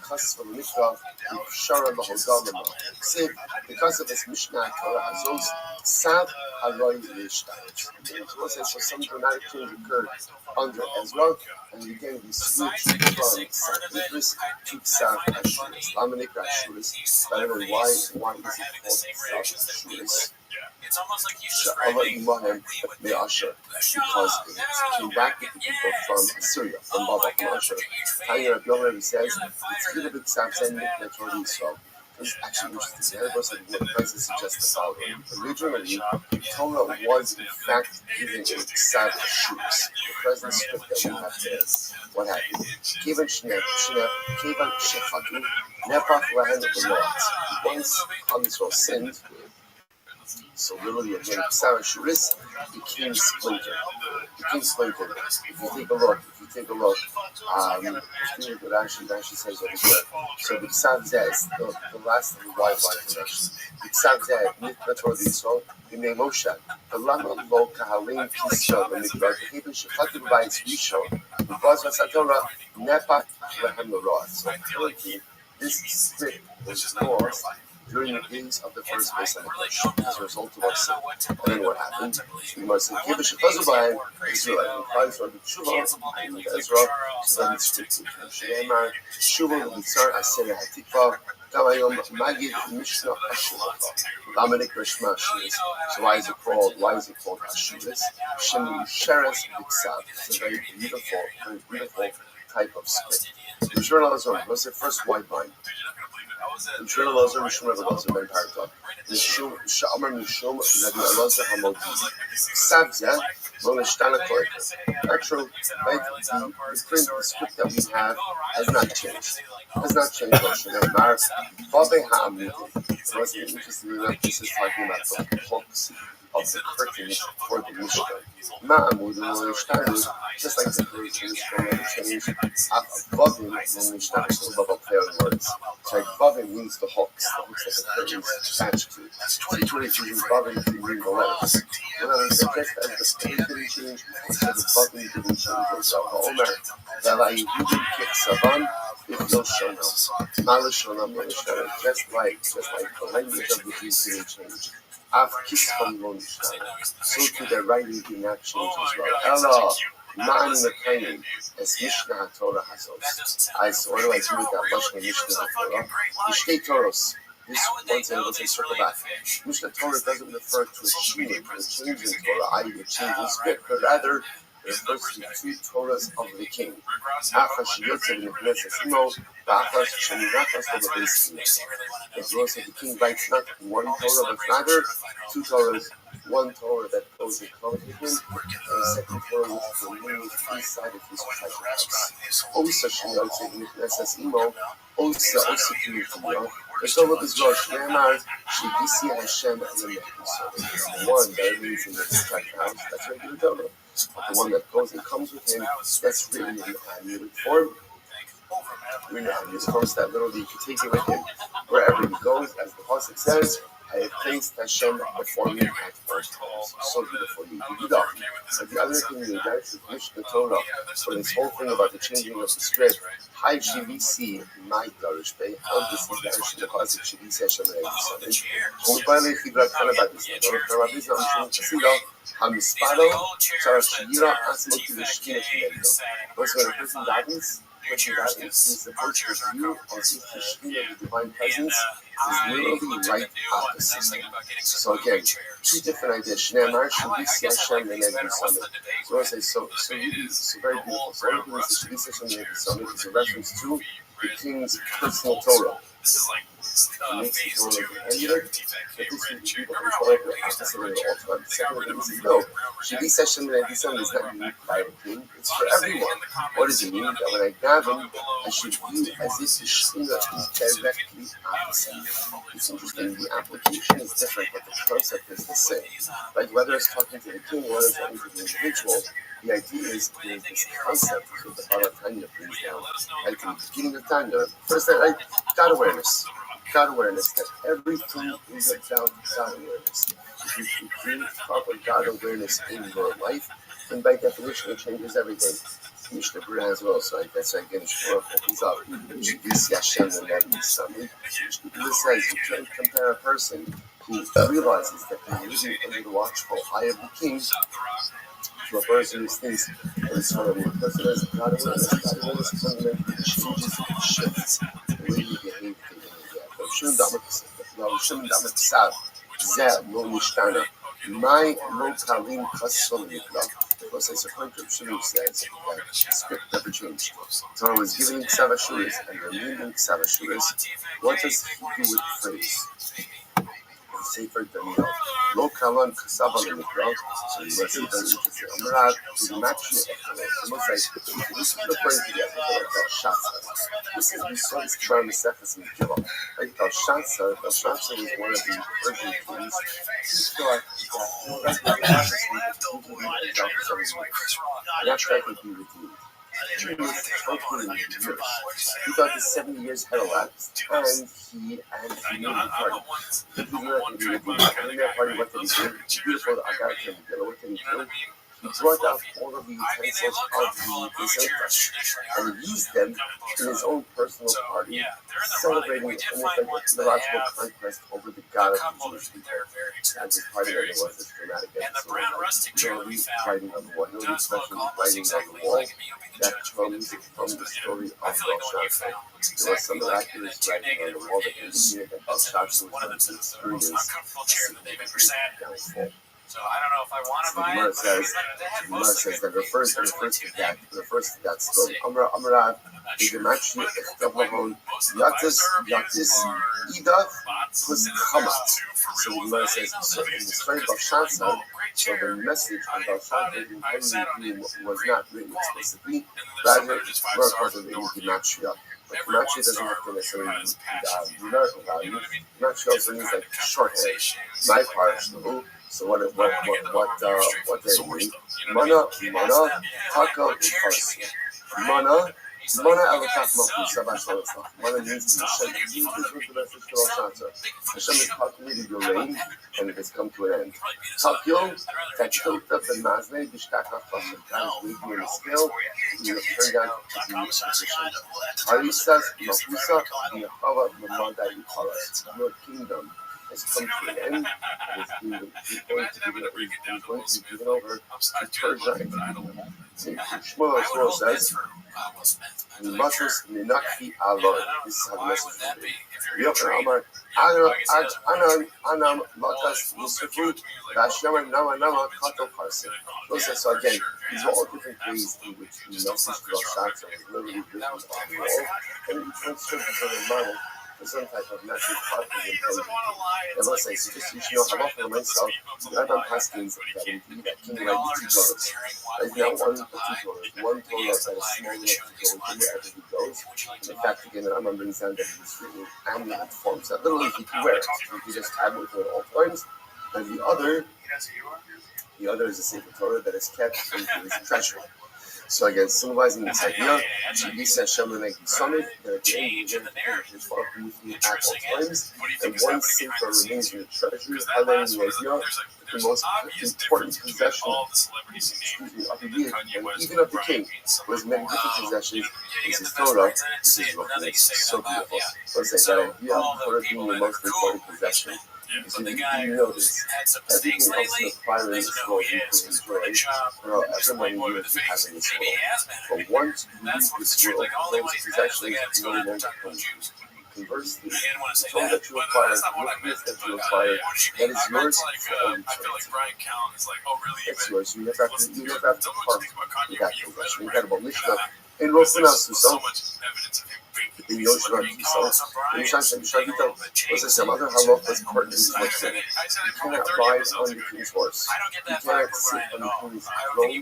because of Mikra, Shara Mahodalama. Say, because of his Mishnah Torah Hazos, Sav Haroi Lishtat. So some dramatic change occurred under Ezra, and again we switched from Sacrifice to Sav Ashuris. Lamanik Ashuris. By the way, why is it called Sav Ashuris? It's almost like he's because it came back with the people from Assyria, from Baba, from Asher. Tanya Rabbi says it's a little bit Samson Torah Israel. This is actually interesting. The other verse of the presence suggests the following. Originally, Torah was in fact given in Sav Ashuris, the present script that we have today. What happened? Kevan Shechatu, Nepach Lahan B'Moat. Once Israel sinned, so literally again, Sav Ashuris became splintered. If you take a look, Rashi says over here. So the Ksav Zeh is the last of the wide connection. The Ksav Zeh, Mikra Torah Yisrael, B'nei Moshe, the Lama Lo Kahalim Kisra, the Mikra, the Hebrew Shechatu B'Bayis Rishon, the Baz Vasatorah, Nepat Lehem L'Roah. So currently, this script was lost during the days of the first base and the push as a result of our sin. And then what happened? We must give a Shechazubay, Israel, and Christ for the Shuvah, and Ezra, so then it's strict. Shemar, Shuvah, Mitzar, Asera, Hatikva, Kamayom, Magid, Mishnah, Ashuris. Dominic Rishma Ashuris. So why is it called Ashuris? Shemu Sheres Biksav. It's a very beautiful type of script. The journal is on. What's the first white line? Mishum Elazar, Mishum Elazar, Ben Parta. Mishum Shamar Mishum Rabbi Elazar Hamodi. Savza, Monishtana Koika. Actually, right? The script that we have has not changed. Moshe Mar, Babe Ha'amudi. So what's interesting enough, this is talking about the hooks of the curtain for the Mishnah. Ma'amud Monishtana, just like the versions from the change. Above him, the Mishnah is above a pair of words. So Bavim means the hooks that the curtains attached to. Situation is Bavim to mean the letters. When I was just as the state didn't change, instead of Bavim didn't change. So Omer, Vela Yehudi Kitsavan, if no Shonam. Malashonam, just like the language of the Jews didn't change. Af Kisfam Lonishtan. So to the writing did not change as well. Ella. Ma'an Mekayim, as Mishnah Torah Hazos. What do I do with that Lashon Mishnah Torah? Mishneh Toros. This once again was a circle back. Mishnah Torah doesn't refer to a change in Torah, i.e. a change in script, but rather it refers to the two Torahs of the king. Achas Shiyotzev in Knesset Imo, Ba'achas Shemirachas of the base. As well as the king writes not one Torah, but rather two Torahs. One Torah that goes in common with him, and the second Torah which will move inside of his treasure house. Also, Shiyotzev in Knesset Imo, also Kiyutiyah. The Torah is Rosh Ne'emar, Shivisi Hashem Lemech. So the one that lives in his treasure house, that's regular Torah. But the one that goes and comes with him, that's written in Amitic form. So that literally you can take it with him wherever he goes, as the Pasuk says. I have placed Hashem before me at all times. So beautiful. But the other thing in regards to Mishnah Torah, for this whole thing about the changing of the script, Hi GVC, my Darish Bay, how this is Darish in the Pasuk GVC Hashem and Elisabeth. Only by the Figure Kanabadis, Rabbi Zamshim Kasida, Hamispado, Sarashira, Asmo to the Shkina Shkina. What's when a person dies? What you got is the first review of the Shekhinah, the divine presence, is literally right opposite. So again, two different ideas. Shneimar should be Hashem and then Summit. So I say so very beautiful. So everything is should be Hashem and Summit is a reference to the king's personal Torah. It makes the Torah heavier, but this would be the control opposite of it all time. The second thing is no. Shavis Hashem and Summit is not unique by a king, it's for everyone. What does it mean? That when I daven, I should view as if the Shekhinah is directly opposite. It's interesting, the application is different, but the concept is the same. Like whether it's talking to the king or whether it's talking to the individual, the idea is there's this concept that the Baal Tanya brings down. Like in the beginning of Tanya, first, like God awareness that everything is about God awareness. If you bring proper God awareness in your life, then by definition it changes everything. Mishnah Berurah as well. So that's why again, Shmuel opens up. This Yashem and Rabbi Sami. Mishnah Berurah says you can't compare a person who realizes that they're living under the watchful eye of the king to a person who thinks that it's funny. A person has God awareness fundamentally changes and shifts the way you behave my lokalim kasol yikla. Because it's a point of Shulu says that the script never changed. Torah was giving Ksavashuris and removing Ksavashuris. What does he do with the phrase? Sefer Daniel. Lo kalan kasava lemikra. So you must see that you can say Amrad to the match. You must say this is the phrase together. Shatsa. This is the son's trying to set us in the Kibble. Like Shatsa was one of the Persian kings. He thought that that's right what he would do. He thought the 70 years had elapsed, and he made a party. He made a party. What did he do? Beautiful, I got him. What did he do? He brought out all of the utensils of the Seder and used them in his own personal party, celebrating almost like a mythological conquest over the God of the Jewish people. At the party that it was this dramatic episode, writing on the wall, especially writing on the wall, that comes from the story of Belshazzar. There was some miraculous writing on the wall that indicated that Belshazzar was going to experience a downfall. So I don't know if I want to buy it. The Gemara says that refers to that story. Amra is the match of Yatis Ida was Hamat. So the Gemara says so in the story of Belshazzar, so the message of Belshazzar was not written explicitly, rather part of the Gematria. But Gematria doesn't have to necessarily mean numerical value. Gematria also means like shorthand. My part, so what they mean? Mana, taka, farsi. Mana alakat mafu sabash alatzach. Mana means Hashem has calculated your reign, and it has come to an end. Takyo, that choked up the mazne, bishtakach bashem. That is weighing in the scale, you have turned out to be sufficient. Harisas, mafusa, v'yachava, mamada, yicharas. Your kingdom has come to an end, and is going to be given over to Persia and Shmuel says, Minakhi Alon. This is how the message is. Yochanan Amar, Anam Latas Mustafu, Vashyamar Nama Kato Parsi. So again, these are all different ways in which the message to Belshazzar is literally written on the wall, and each one serves as a model for some type of message possibly intended. And let's say, so just you know, I'm for myself, Rabbi Paskins that indeed that king write the 2 Torahs. Right now, one of the 2 Torahs, one Torah that is small enough to go into wherever he goes. In fact, again, the Rambam brings down that he's written in amulet form, so that literally he can wear it. He can just have it with him at all times. And the other is a Sefer Torah that is kept in his treasury. So again, symbolizing this idea, Lisa Hashem will make the summit, that at the end of the narrative is far from you at all times, and one Sefer remains in the treasury, highlighting the idea that the most important possession of the deity, and even of the king, who has many different possessions, is his Torah, which is looking so beautiful. So let's say that idea of Torah being the most important possession. So you notice everything else in the fire in this world you can enjoy for however many years you have in this world. But once you leave this world, those possessions no longer come. Conversely, the tool that you acquire, the gift that you acquire, that is yours for all eternity. It's yours. You never have to part with that possession. We got about Mishnah in Rosina Susan. In Yoshua Kiso, in Shagita, was a some other halachas pertinent to what's in it. You cannot ride on the king's horse. You cannot sit on the king's throne,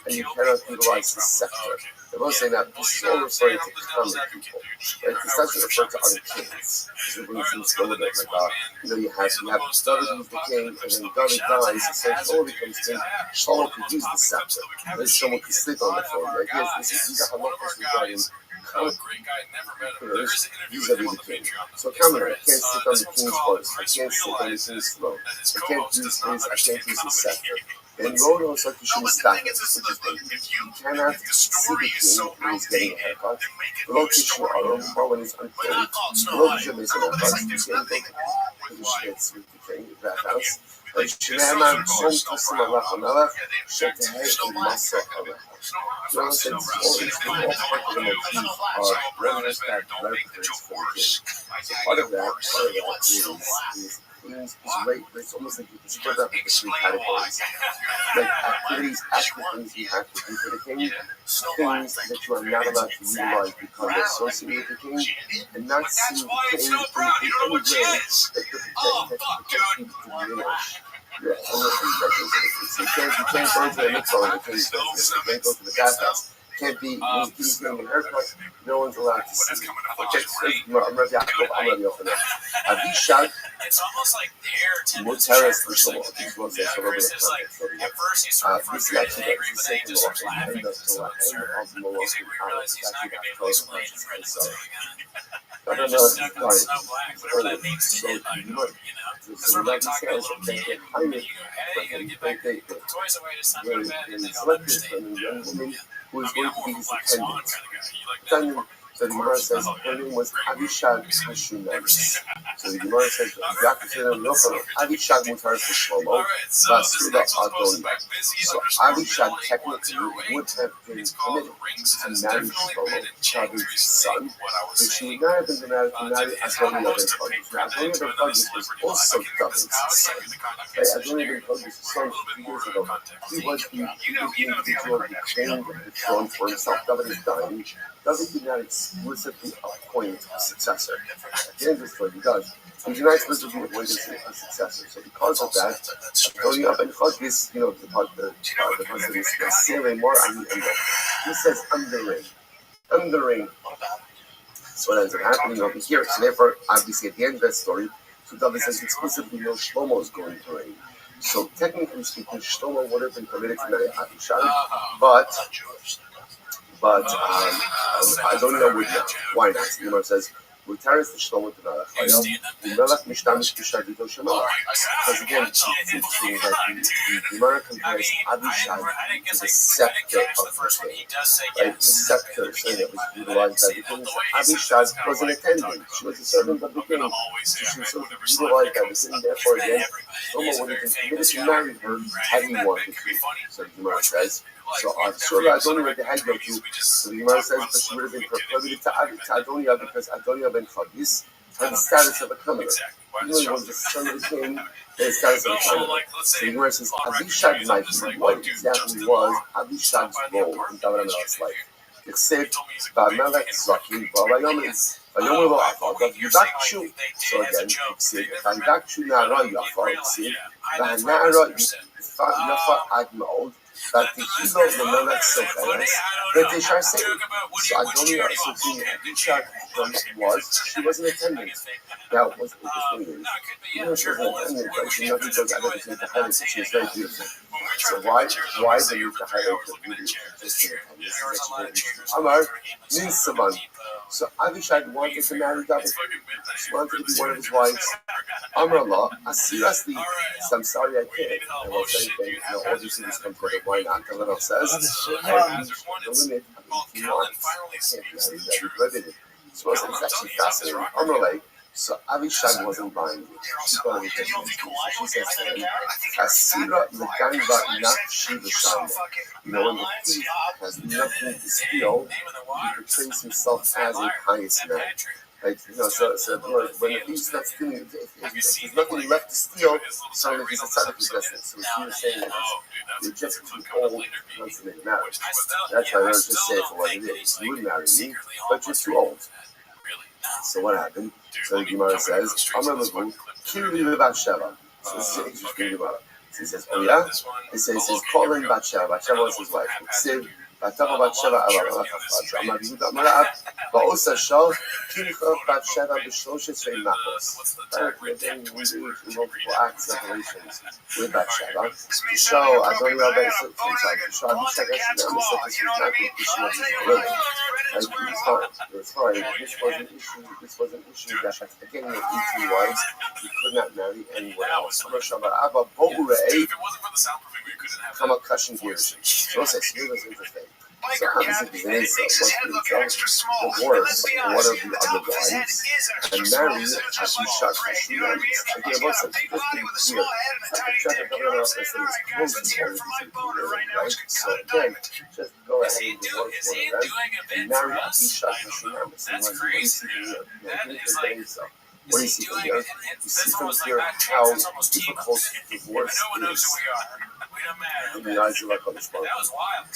and you cannot utilize his scepter. They both say that this is all referring to common people. Right? This doesn't refer to other kings. This is what seems to go with it. Like, you have David who's the king, and then David dies, and so Shlomo becomes king. Shlomo could use the scepter. Then Shlomo could sleep on the throne. The idea is these are halachas regarding vis-a-vis the king. So commoner, I can't sit on the king's horse, I can't sit on the king's throne, I can't use his scepter. And Rodo is like you should stop it, which is good. You cannot see the king when he's getting a haircut. Below tissue or when he's unclothed. Below tissue makes a haircut. You can't go to the shits with the king in that house. And Shneman Chom Kasim Allah Hamelach Shetehei Masa Allah. So I said, all part of the motif are remnants that represents for the king. So part of that is right. It's almost like you can split up into three categories. Like activities, active things you have to do for the king, things that you are not allowed to utilize because they're associated with the king, and not seeing the king in any way that could potentially diminish your own representatives. You can't go to the mitzvah when the king's business. You can't go to the bathhouse. Can't be when he's getting a haircut. No one's allowed to see. Avishag. It's almost like their tendency. This was at first he sort of frustrated and angry, but then he just starts laughing because it's so absurd. He's like, we realize he's not going to be able to explain his presence to again. They're just stuck on snow black, whatever that means to him, I know, Because we're like talking to a little kid, and you go, hey, you gotta get back the toys away, it's time to go to bed, and they don't understand. Who is going to be his Black Swan kind of guy. You like that? So the Gemara says her name was Avishag Mishunam. So the Gemara says Avishag Mutar for Shlomo, Vasula Adoni. So Avishag technically would have been committed to marry Shlomo, Shavu's son, but she would not have been married to marry Adoni ben Chagis. Now Adoni ben Chagis was also David's son. Adoni ben Chagis' son 2 years ago, he was the individual who claimed the throne for himself. David is dying. David did not explicitly appoint a successor. At the end of the story, he does. He did not explicitly appoint a successor. So because of that, Adoni ben Chagis, the husband is Sere more and he says, I'm the ring. I'm the ring. So what ends up happening over here. So therefore, obviously at the end of that story, so David says explicitly no Shlomo is going to reign. So technically speaking, Shlomo would have been permitted to marry Avishag, but Adoniah would not. Why not? The Gemara says, "Utaris the Shlomo to Melech. The Melech mishtamish b'shadito shemelech." Because again, it's interesting that the Gemara compares Avishag to the scepter of the king. Right, the scepter saying that was utilized by the king. Avishag was an attendant; she was a servant of the king. So she was utilized by the king. Therefore, again, Shlomo would have been permitted to marry her had he wanted to. So the Gemara says. So Adoniah the Haggai too. So the Gemara says that she would have been prohibited to Adoniah because Adoniah ben Chagis had the status of a commoner. Even though he was the son of the king, he had the status of a commoner. So the Gemara says Avishag might be what exactly was Avishag's role in David HaMelech's life. Except V'Amelech Zakim V'Avayomer Vayomer Lo Afal V'Yivakshu. So again, except V'Yivakshu Na'ara Yafa. Except V'Na'ara Yafa Ad Ma'od. That the hero of the Melech Soferes, that they shall say. So Adoniah Avishag she was an attendant. That was interesting. Even though she was an attendant, but she never goes out of the highlight, so she was very beautiful. So why do you have to highlight the beauty of just the attendant? Amar means someone. So Avishag wanted to marry David. She wanted to be one of his wives. Amar Allah, seriously, I'm sorry I can't. And I'll say, all these things come together. Why not? The little says, the limit of 18 months. I can't marry David. So it's actually fascinating. Amar so Avishag wasn't buying it. She thought it was she says to him, Asira Leganga Nafshi V'Shama. When the thief has nothing to steal, he portrays himself as a pious man. Like, so when the thief's not stealing, if there's nothing left to steal, so he's a tzaddik who does it. So she was saying that you're just too old to consummate marriage. That's why I don't just say it for what it is. You would marry me, but you're too old. So what happened? So the Gemara says, Amar Levu, Kiri Batsheva. So this is an interesting Gemara. So he says, oh yeah? He says, call in Batsheva. Batsheva was his wife. Ksiv, Batava Batsheva, Alavach, Amar Yehuda Amar Ba'osa Shal, Kiricha Batsheva, B'Shloshet Shei Machos. We're doing multiple acts of relations with Batsheva. To show Adoniah ben Chagis, to show Avishag as she was not with she was really. Like, it was fine. This was an issue. This was an issue that again, with 18 wives, he could not marry anyone else. So also, here was interesting. So obviously, the names of what divorce one of the other wives and marry Abishak Hashemah. Again, also, just to be clear, Abishak and everyone else is close to all of these people, right? So again, just go ahead and divorce one of them and marry Abishak Hashemah. That's crazy. What do you see from here? You see from here how difficult divorce is in the eyes of HaKadosh Baruch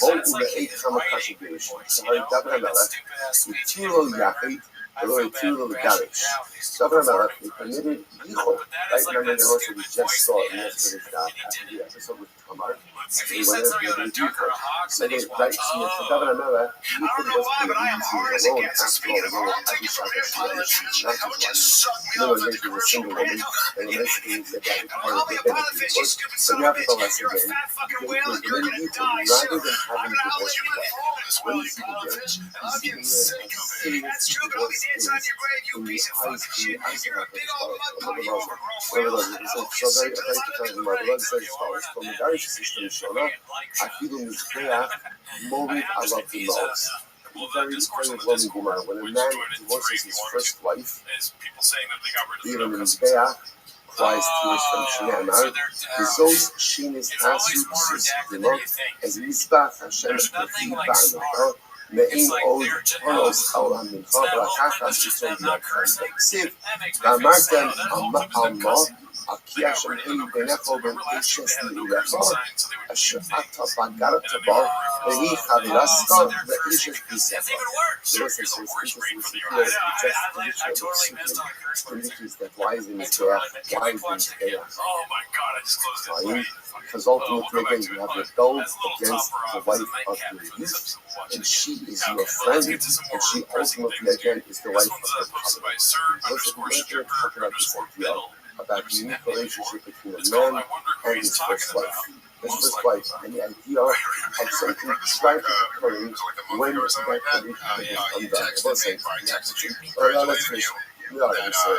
Hu. Both in the 8 Hamakasha Gerish, Sahari David HaMelech, Yitilo Yachid, Eloi Tilo Garish. David HaMelech, he permitted Yichud. Right? Remember the also we just saw in yesterday's after the episode with Tamar. He went in and did Yichud. So they, right, so for David HaMelech, Yichud was being easy alone after all, alone with Abishak Hashemah, not his wife. No one mentioned a single woman, and the next thing he said that was part of the benefit. So you have to tell us again, rather than having a divorce with when you see the marriage, you see the serious divorce is in the eyes of so very times the Lord says as follows, from the marriage system Shona, Afilu Mizbeach, Morid Alav Dinos. Very, very loving Gemara. When a man divorces his first wife, even in Mizbeach, Christ tears from Shne'emar, Bezos Shinis Tasu Sis Dimot, as Mizbach Hashem Kafid Ba'anocha, Me'in Od Honos Al HaMincha, B'Lachachas Yisrael B'Yakar B'Ksiv, V'amartem Amma, Aki Hashem Hei B'Necho B'Eshes Li'urecha, Asher Ata B'Garat Tabal, Ve'hi Chavirasta, Ve'eshes B'Secha. So this is interesting to hear just that why is in his chaos? Why is in his chaos? Oh my God, I just closed it. Because ultimately, again, you have rebelled against the wife of your youth, and she is your friend, and she ultimately, again, is the wife of the covenant. Listen, we're talking about this idea about the unique relationship between a man and his first wife. His first wife, and the idea of something tragic occurring when that relationship is undone. Well, let's finish. We are going to say,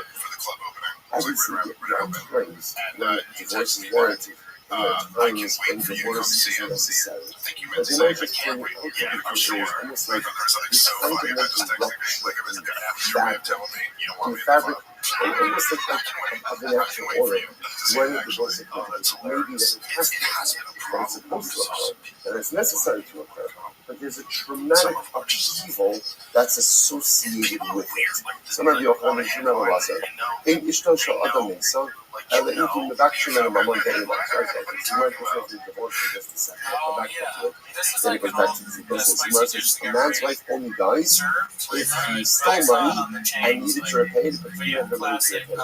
obviously, there are times when divorce is warranted. Times when divorce is necessary. But the United Kingdom is almost like this fundamental rupture in the fabric, almost like of the natural order. When the divorce occurs, maybe that it has to occur, that it's supposed to occur, that it's necessary to occur. But there's a traumatic upheaval that's associated with it. Some of you are in Ishto Shal Adam Mesa, and the Inkim Mevakshim and Mamon Deriva. You might prefer to divorce for just a second. I'll come back to it. Then it goes back to the business. A man's wife only dies if he stole money and needed to repay it, but he didn't have the money to repay it. And I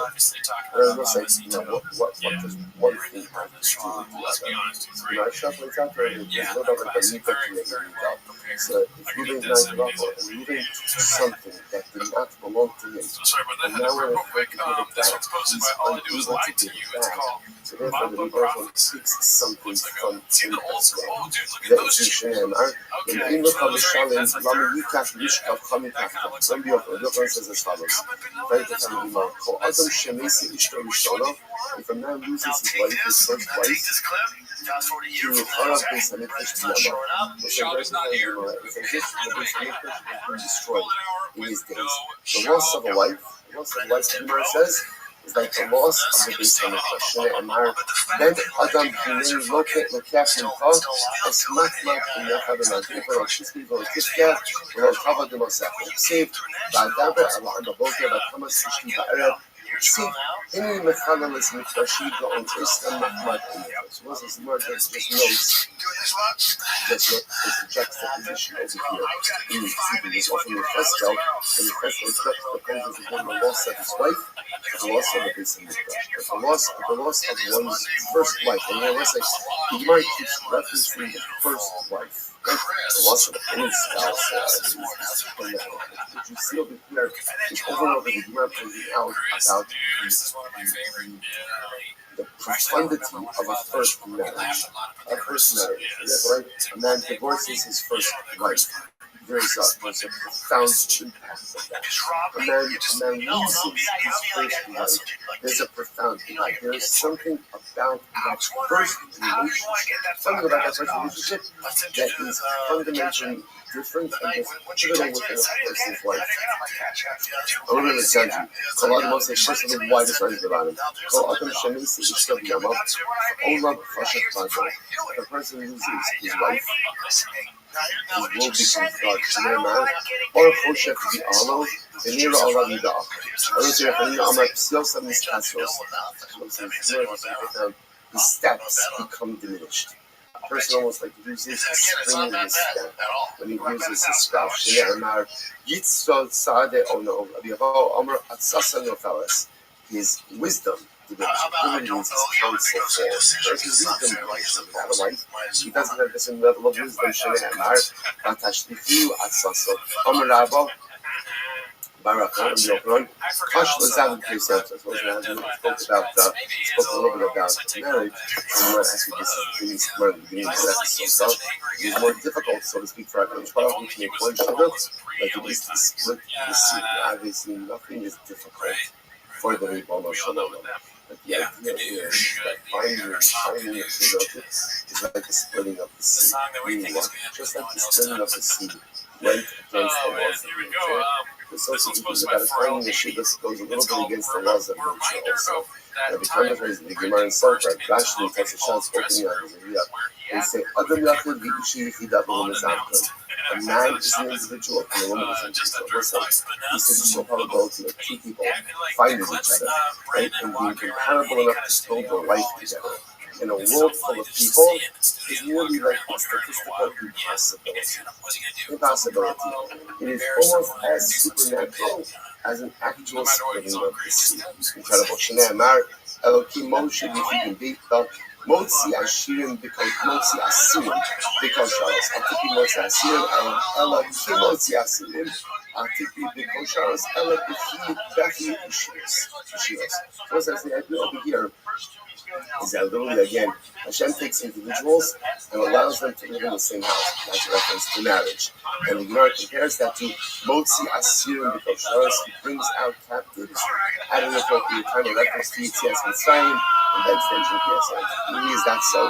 was going to say, what does one thing have to do with the other? I shuffle it out there, and there's no doubt that you can make it up. So if you leave nice and moving to something that did not belong to him, and now we're afraid to give it back, he's unable to give it back. So therefore, the Rebbe speaks something from him as well. That is Yishanemar, and in the Chavashalim, Lama Yikach Yishkav Chamikachta. Rabbi Yochanan says as follows, right at the time of Ko Adam Shemesi Ishto Rishona, if a man loses his wife, his first wife, he will fire up based on Nefesh B'Yama. The Shabbat is not here. It's a gift that based on Nefesh has been destroyed in these days. The loss of a wife, the Gemara says, is like the loss of the base on Nefesh. Then Adam Hinei Lokeh Lokeh Mincha, as Matmat B'Yachad B'Nadikah, Rashizki V'Otifkeh, V'Lochava D'Mosech. Saved Ba'adaber, Allah Ba'boker, Ba'kamas Ishki Ba'erev, see, any mechanical is mifrashid on Islam Mahmad. So what's this word that just notes? That's not the juxtaposition over here. In sleeping is often the first spell, and the first respect the presence of one the loss of his wife, the loss of the base of the loss of one's first wife. And when I say, you might keep referencing the first wife. The loss of any spouse, which you see over here, is over and over the Gemara pointing out about the profundity of a first marriage. A first marriage. Right? A man divorces his first wife. there's a profound impact of that. A man loses his first wife. There's a profound impact. There's something about that first relationship, something about that first relationship that is fundamentally different and is pivotal within a person's life. I want to understand you. A lot of most first of the widest range about him. If a person loses his wife, his will becomes God. Or a Choshev the Arlo, the Nero Alavida. I don't say if any Amar Psiosa Mistasos. The steps become diminished. A person almost like loses his spring in his step when he loses his spouse. His wisdom diminishes. Wisdom means his counsel falls. There's his wisdom diminishes without a wife. He doesn't have the same level of wisdom. Barak and Yokron. Kosh was out in precepts. I spoke a little bit about marriage. And when I asked you this is one of the beginning of that so it's more difficult, so to speak, for our country to make one sugar, like at least to split the seed. Obviously, nothing is difficult for the Ribono Shalom. But the idea is that finding the sugar is like the splitting of the seed. Just like the splitting of the seed went against the laws of nature. The social teachings about finding the shit that goes a little bit against the laws of nature also. Every time I raise the Gemara in Sokrat, Rashni takes a chance opening on his area. They say, Adam Yachid V'Ishi Yichidat V'Woman Zamkan. A man is an individual and a woman is an individual. Listen, he said the probability of two people finding each other, right, and being comparable enough to build their life together in a world full of people is nearly like a statistical impossibility. It is almost as supernatural as an actual splitting of the sea. Incredible. Shnei Amar, Elokim Moshe B'Chibim Motzi Ashirim because Motzi Asirim because Shalos. Atiki Motzi Asirim Elokim Motzi Asirim Atiki because Shalos Elokim Bechi Ishiros. So that's the idea over here. Is that literally again, Hashem takes individuals and allows them to live in the same house. That's a reference to marriage. And the Gemara compares that to Motzi Asirim because Shalos, he brings out captives at an appropriate time, a reference to Yitzias Mitzrayim, and by extension PSA. Really, is that so?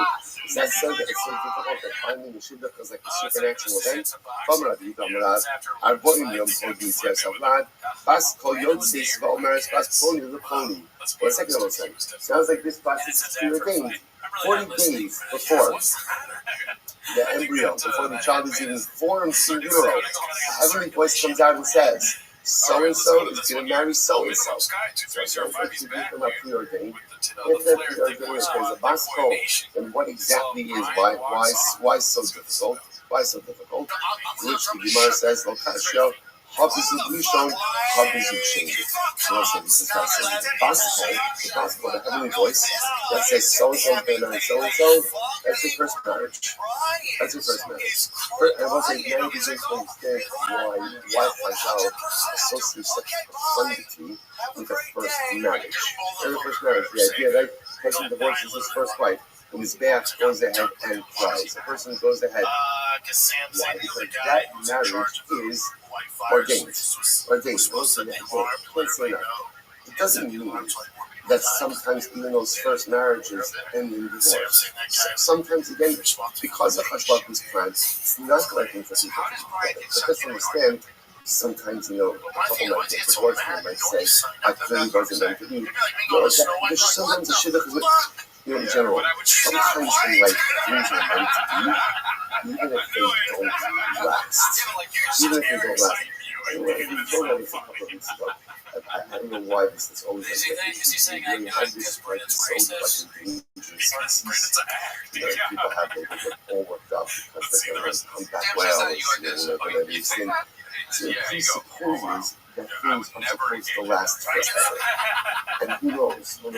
Is that so that it's so difficult that finding the Shidduch is like a supernatural event? From Rabbi Gamarav, Arboim Yom Kol Yitzias Havlad, Bas Kol Yotzeis V'Omeres Bas Poni L'Poni. What's that going to say? Sounds like this process is preordained 40 days before the embryo, before the child is even formed in utero. A heavenly voice comes out and says, so-and-so is going to marry so-and-so. So if people are preordained, if they're preordained, if there's a baskol, then what exactly is, why so difficult? Why so difficult? Which the Gemara says, Lokashio, Habizuk Lishon, Habizuk Shingi. So this is not saying the baskol, the heavenly voice that says so-and-so is going to marry so-and-so, that's your first marriage. That's your first marriage. I want to say, many people understand why Chazal associates such profundity with the first marriage. And the first marriage, the idea that a person divorces his first wife, and his back goes ahead and cries. The person goes ahead. Why? Because that marriage is ordained. Ordained. It doesn't mean that sometimes even those first marriages end in divorce. Sometimes, again, because of Hashbaku's plan, it's not likely for people to be together. But let's understand, sometimes, a couple might get divorced and might say, I clearly wasn't meant to be. There's sometimes a shidduch is in general, sometimes in life, things are meant to be, even if they don't last. Even if they don't last. We told this a couple of weeks ago. I don't know why this is always like that. When you have this right, it's so like endangered species. People have they get all worked up because they're going to come back well. So it presupposes that things are supposed to last forever. And who knows? When a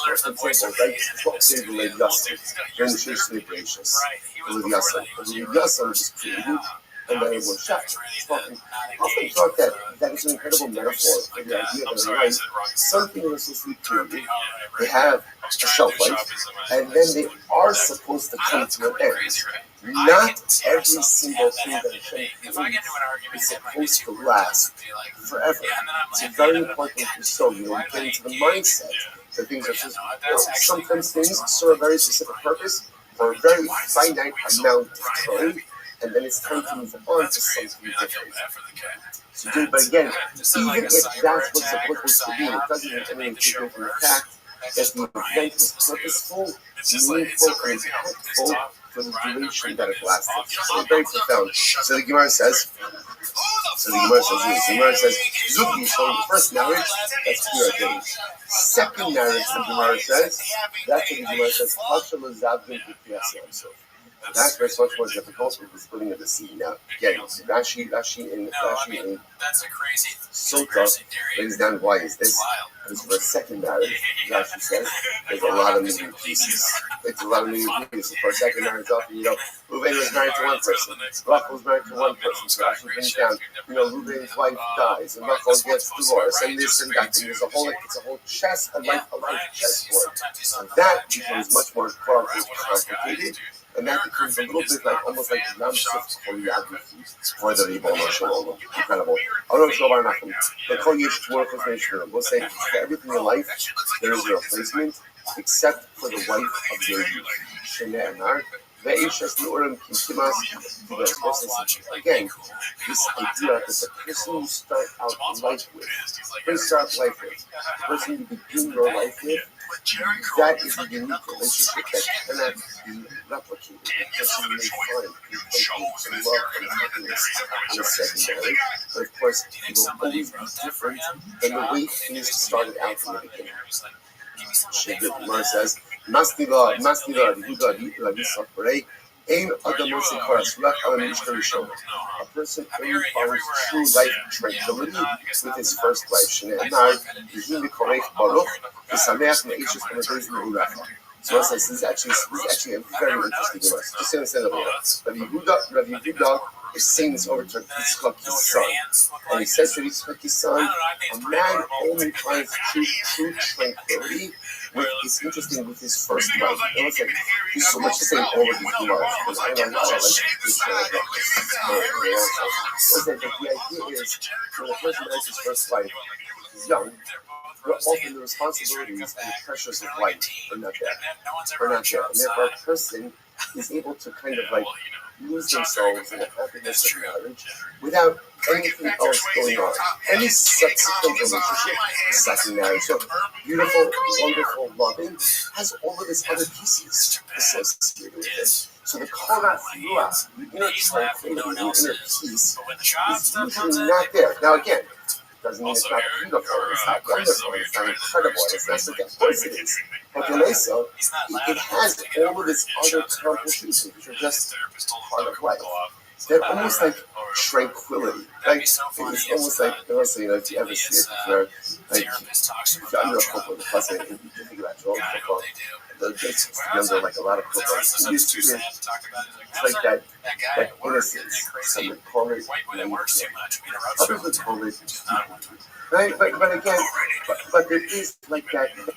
person, for example, right, what they relate Yasser, during the Shir Shnei Gracious, relate Yasser. Relate Yasser is created and then it was shut. Spoken. I often thought that is an incredible metaphor for the idea that in life, something is supposed to be created, they have a shelf life, and then they are supposed to come to an end. Not every single thing that Hashem creates is supposed to last forever. It's very important to so you get into the mindset that things are just, sometimes things serve a very specific purpose for a very finite amount of time, and then it's time to move on to something different. So, but again, even if that's what it's supposed to be, it doesn't mean anything take away from the fact that the event was purposeful, meaningful, and impactful for the duration that it lasted. So it's very profound. So the Gemara says, Zuki, so the first marriage, that's clear age. Second marriage, the Gemara says, that's what the Gemara says, that's very much more difficult with the splitting of the seed. Now, again, Rashi in Sota lays down why is this? Because for a second marriage, Rashi says, there's a lot of moving pieces. It's a lot of moving pieces. For a second marriage, often, Reuben was married to one person, Rachel was married to one person, so Rashi brings down, Reuben's wife dies, and Rachel gets divorced, and this and that, and it's a whole chess, a life chessboard. And that becomes much more complicated. And that becomes a little bit like almost like Yamsuf choreography for the Ribono Shalom. Incredible. I don't know about Nachum. The Kol Yesh Tmor Chosnei. We'll say for everything in life, there is a replacement, except for the wife of your youth. Shenei Anar. Again, this idea that the person you start out life with, the person you begin your life with, that is a unique relationship that cannot be replicated. The person you may find, you can love and happiness in a second marriage, but of course, it will always be different than the way things started out from the beginning. Gemara says, a person only finds true life tranquility with his first wife. So this is actually a very interesting verse. Just to understand Rabbi Yehuda is saying this over to Yitzchak's son. And he says to Yitzchak's son, a man only finds true tranquility with his first wife. And it's like, there's so much to say over these Gemaras, because I know how I like this the idea is, when a person marries his first wife, he's young, but often the responsibilities and the pressures of life are not there. And therefore a person is able to kind of like lose themselves in the happiness of marriage without anything else going on. Any subsequent relationship, second marriage, so beautiful, wonderful, loving, has all of these other pieces associated with it. So the Korat Ruach, the inner tranquility, the inner peace, is usually not there. Now again, doesn't mean it's not beautiful, it's not wonderful, it's not incredible, it's not like, of course it is. But Genesa, it has all of its other complications, which are just part of life. They're almost like tranquility. Like, it's almost like, if you ever see it, where, like, if you're under a football, the plus, you think about your own football, the basics under, like, a lot of football. It's like that innocence, some would call it naivete. Others would call it stupid. Right? But again, but there is like that, goofy,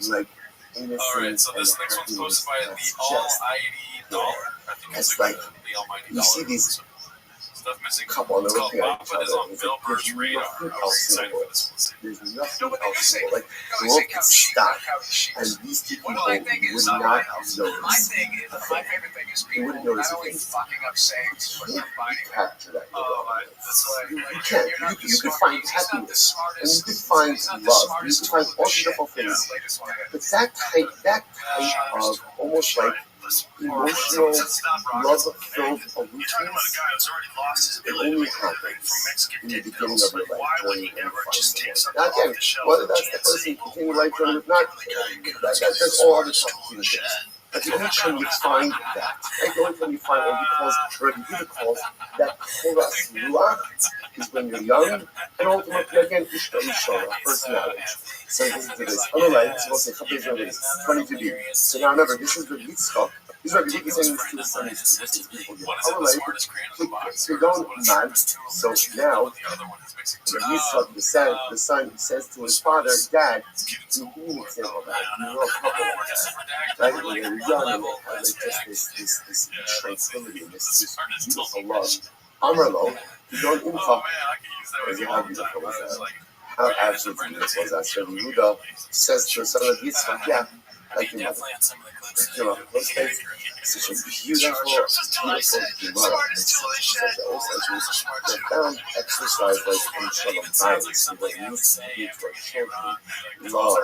like innocence and happiness that's just there. It's like, you see these couple and they're looking at each other, and it's like, there's nothing else in the world. There's nothing else in the world. Like, the world could stop, and these two people would not notice. They wouldn't notice a thing. You can't capture that. You can't. You could find happiness, and you could find love, you could find all beautiful things. But that type of almost like emotional, love-filled routines, it only happens in the beginning of your life journey when you find someone. Now again, whether that's the person continuing life journey or not, that's all other complicated things. But the only time you find that, right? The only time you find what he calls that Koras Ruach, is when you're young, and ultimately again, Ishta, first marriage. So listen to this. Otherwise, it's supposed to say 22b. So now remember, this is the Yitzchak. This is what Rabbi is saying to the son. This is people. So you're going mad. So now, Yitzchak, the son, says to his father, Dad, you need an example of that. You know a couple like that. Right? When they were young and they had like just this tranquility and this beautiful love. Amarlo, you don't imchak. How beautiful was that? How absolutely beautiful was that? So Yehuda says to the son of Yitzchak, yeah, like your mother. You know, let's make such a beautiful Gemara. Such a profound exercise like in Shalom Bayis, what it needs to be for children, love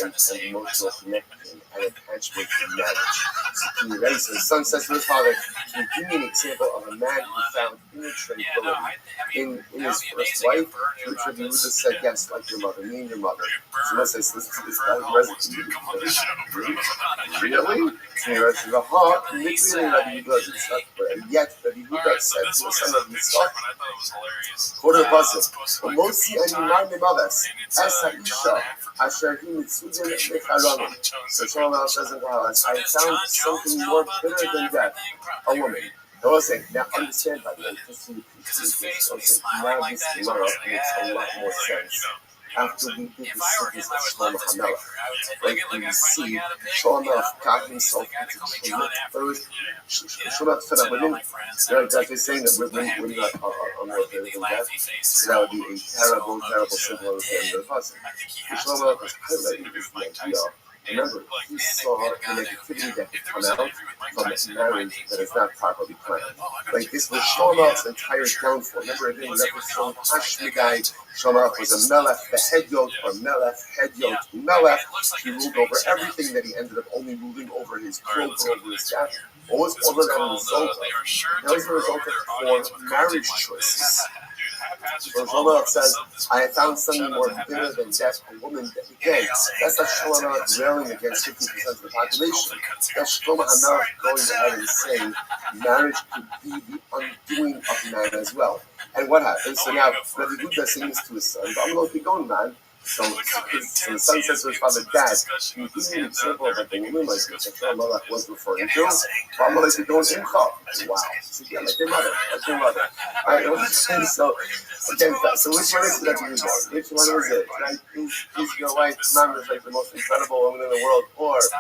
and emotional connection and attachment to marriage. So can you ready? So the son says to his father, can you give me an example of a man who found inner tranquility in his first wife? To which Rabbi Yehuda said, yes, like your mother, me and your mother. So let's say, this guy resonated. Really? To the heart, literally Rabbi Yehuda, yet Rabbi Yehuda said to the son of Yitzchak, quarter puzzle, Mosi ani mar memaves, es ha'isha, asher hi mitzudin mecharamim. So Shlomo says in Koheles, I found something more bitter than death, a woman. I will say, now understand by the way, just so you can see this, now this Gemara makes a lot more sense. After we did the cities of Shlomo HaMelech, like when you see Shlomo HaMelech got himself into Shlomo first, Shlomo said that women, they're exactly saying that women are more bitter than death, so that would be a terrible, terrible symbol of the husband. Shlomo HaMelech was highlighting this idea. Remember, he saw the negativity that could come out from this marriage that is not properly planned. Like this was Shlomo's entire downfall. Remember, in the episode, Hashmigai, Shlomo was a melech, the head yoke, or melech, head yoke, melech. He ruled over everything that he ended up only ruling over his cloak, over his staff. What was all of that a result of? That was the result of poor marriage choices. So Shlomo says, I found something more bitter than death, a woman that again, that's not Shlomo railing against 50% of the population. That's Shlomo HaMelech going ahead and saying marriage could be the undoing of man as well. And what happens? So now Rabbi Yehuda is saying this to his son, but I'm going to be going, man. So the son says to his father, Dad, can you give me an example of a woman like this that Shlomo was referring to? I'm going to go in Imcha. Wow. So yeah, like your mother, like your mother. All right, so again, so which one is it that you use? Which one is it? Right? Is your wife, mom, is like the most incredible woman in the world, or is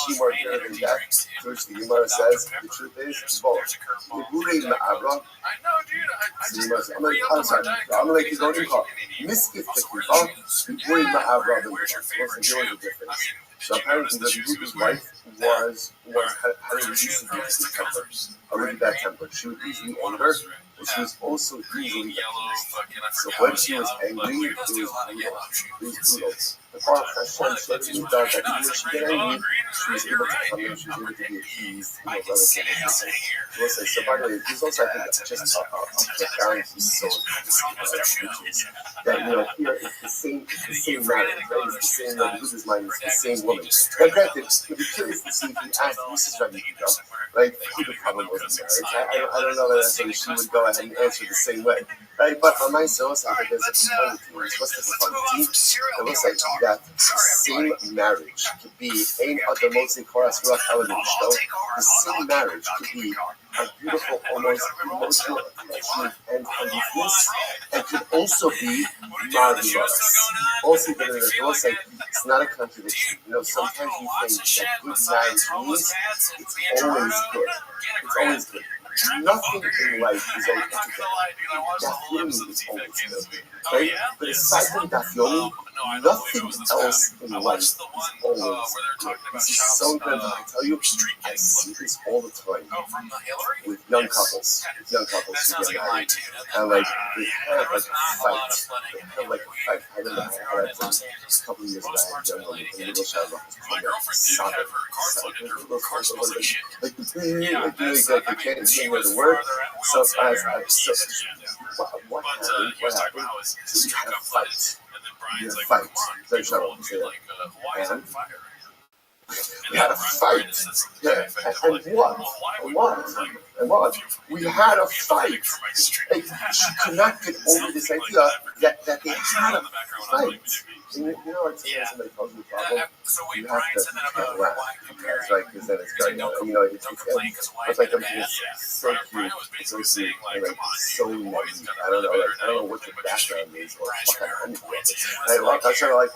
she more bitter than death? To which the Gemara says, the truth is, both. I'm sorry, I'm going to let you go to call. Miskif the Guri Ma'avra, the difference. So apparently, the Yehuda's wife had a reasonably good temper, a really bad temper. She would easily anger, but she was also easily accused. So when she was angry, it was brutal. The Prophet Hashem said to Yehuda that even when she got angry, she was able to come in, she was able to be appeased, relatively. So by the way, this also, I think, just a profound piece of that, here it's the same marriage, right? It's the same, Yehuda's mind, it's the same woman. Now, granted, you'd be curious to see if you asked Mrs. Rabbi Yehuda, right, who the problem was in marriage. I don't know that necessarily she would go ahead and answer the same way, right? But on my source, I think there's a component, what's the component? It looks like that same marriage could be the same marriage could be a beautiful, almost emotional attachment and forgiveness, and could also be marvelous. Also, it's not a contradiction. Sometimes we think that good marriage means it's always good. It's always good. Nothing in life is always good. Dafyomi is always good, right? But aside from Dafyomi, nothing else in life is always good. This is so good. I tell you, I see this all the time with young couples who get married, and they have like a fight. I remember I had a couple of years back, I had a young woman in the middle child like they can't say the word. So what happened? So you had a fight. Very shallow. And we had a fight. Yeah. And what? And what? We had a fight. Like, she could not get over this idea that they had a fight. And you know, it's somebody tells you a problem, you have to laugh, right? Because then it's very, it's like everything is so cute, it's so sweet, and like so nice. I don't know what your background is or what kind of anything. I'm sort of like,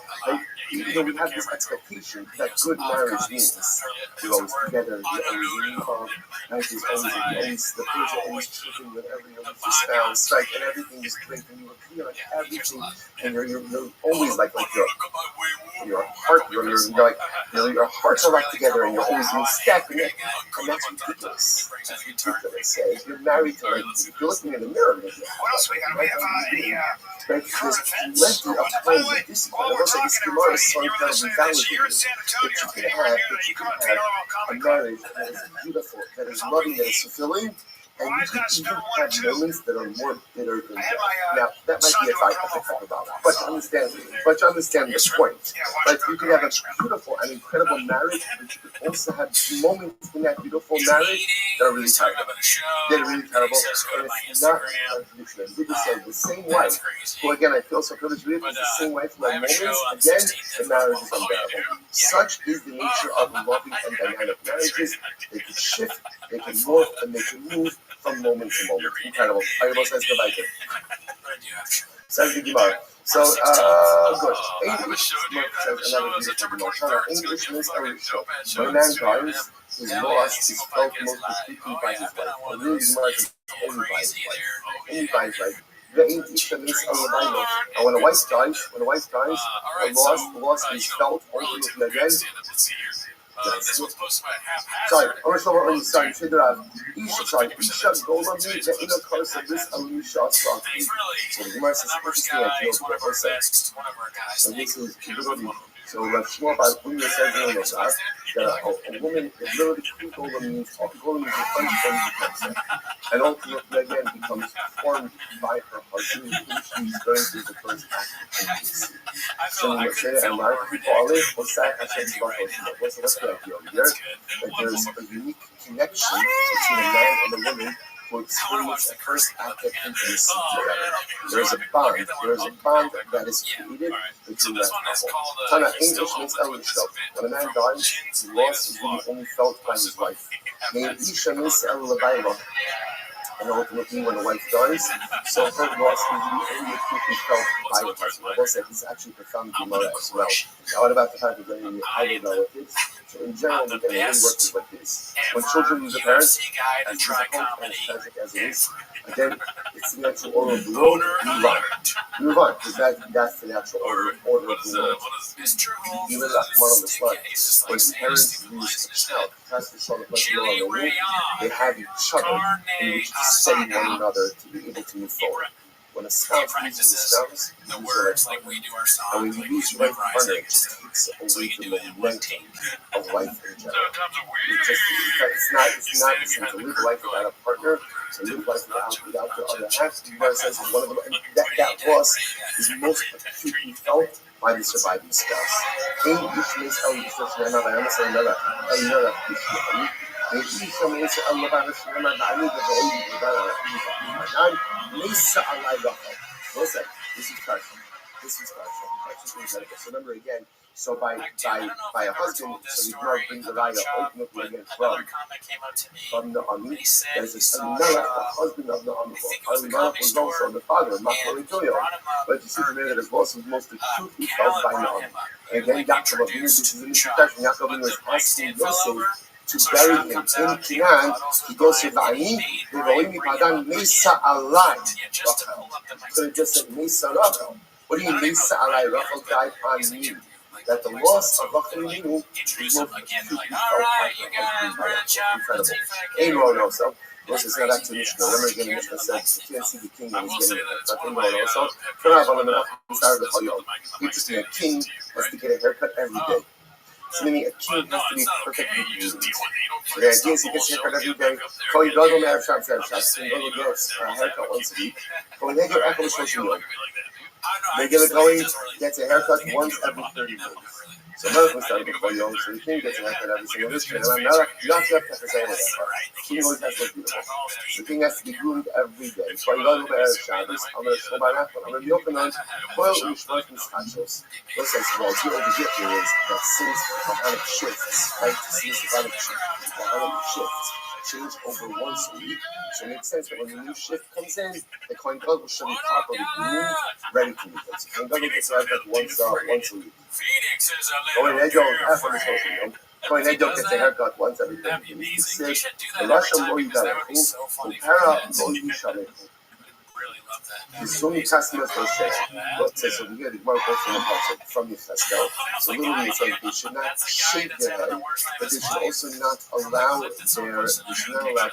we have this expectation that good marriage means you're always together, you're always involved, like there's always the kids are always children with your spouse, right? And everything is great, and you agree on everything, and you're always like your heart, your hearts are locked together, and you're always in step, and that's ridiculous. That's ridiculous. If you're married to, if you're looking in the mirror, what else we got? We have there's plenty of times of discipline. I will say this Gemara is so incredibly validating that you can have a marriage that is beautiful, that is loving, that is fulfilling, and you can even have moments that are more bitter than that. Now, that might be a fight I talk about, but to understand this point, like you can have a beautiful and incredible marriage, but you can also have moments in that beautiful marriage that are really terrible. And it's not unconditional. We just say the same wife, who again I feel so privileged with, is the same wife who had moments, again, the marriage is unbearable. Such is the nature of loving and dynamic marriages. They can shift, they can morph, and they can move from moment to moment. Incredible. I almost says goodbye to. Says the Gemara. So, good. English says another beautiful Gemara. English means original. When a man dies, his loss is felt most distinctly by his wife. And really, Gemara is only by his wife. Only by his wife. And when a wife dies, the loss is felt ultimately again. This was posted by haphazard. Sorry, I'm sorry, figure out. Isha Golami, the inner course of this Alicia Song. So the Gemara says, he's one of our best, one of our guys. So this is literally, so let's know about when you said that a woman is literally Golem means concept. And ultimately again becomes formed by her husband, who she's going through the first act of intimacy. So when we say that, and Mark Pauli, what's that? What's the idea over here? That there's a unique connection between a man and a woman who experience the first act of intimacy together. There's a bond that is created between that couple. Tana, English means Elisha. When a man dies, his loss is really only felt by his wife. Isha means El. And ultimately, when a wife dies, so her loss is only acutely felt by the husband. I will say this is actually profound Gemara as well. Now, what about the fact that when you have relatives? So in general, we're going to really work with like this. When children lose a parent, as difficult and as tragic as it is, again, it's the natural order of the world. We move on, because that's the natural order of the world. Even the Akmar of the Slide, when parents lose a child, that's the sort of like they have each other in which to steady one another to be able to move forward. When a spouse loses a spouse, you lose the right partner. And when you lose the right partner, it just takes away the momentum of life in general. It's not the same to live life without a partner, to live life without the other half. The Gemara says one of them, and that loss is most acutely felt by the surviving spouse. In which means, this is partial. So remember again, so by a husband, so the Gemara brings the raya ultimately again from the Ami. There's another husband of the Ami. Elimelech was also the father of Machor. But you see from there that his loss was most acutely felt by the Ami. And again, Yaakov Avinu, this is in the introduction, Yaakov Avinu is asking Yosef to bury him in Canaan. He goes to Va'ani, Ve'roim Mipadan Mesa Alai Rachel. So he just said Mesa Rachel. What do you mean Mesa Alai Rachel died on me? That the loss of Rachel Avinu is most acutely felt by her. Incredible. Ain't wrong also. This is not actually Mishnah. Remember again, Mishnah says you can't see the king when he's getting it. Nothing wrong also. Interesting, a king has to get a haircut every day. So meaning a king has to be perfectly groomed. The idea is he gets a haircut every day. Call your dog on Arab Shop, and go get a haircut once a week. But when they get Echo Social Media, they get a going, gets a haircut once every 30 minutes. So Melech was started before Yom, so the king gets an after every single history. And Melech, you don't have to say anything. The king always has to look beautiful. The king has to be groomed every day. So I go to Erev Shabbos, I'm going to show my Nachman, I'm going to be open on Koil U'Shmos Mischachos. What says, well, the overview here is that since the Kahanic shifts, right? Since the Kahanic shifts change over once a week, so it makes sense that when the new shift comes in, the Kohen Gadol should be properly groomed, ready to meet them. So Kohen Gadol gets right back once a week. Kohen Gadol, after the social meal, Kohen Gadol gets a haircut once every 30 days. He says, the Lashon Lo Yidalechu, Upera Lo Yishalechu. The Sunni customers will say, what says over here, the Gemara goes from the Cheskel. So literally it's like they should not shave their head, but they should also not allow their hair to grow too long.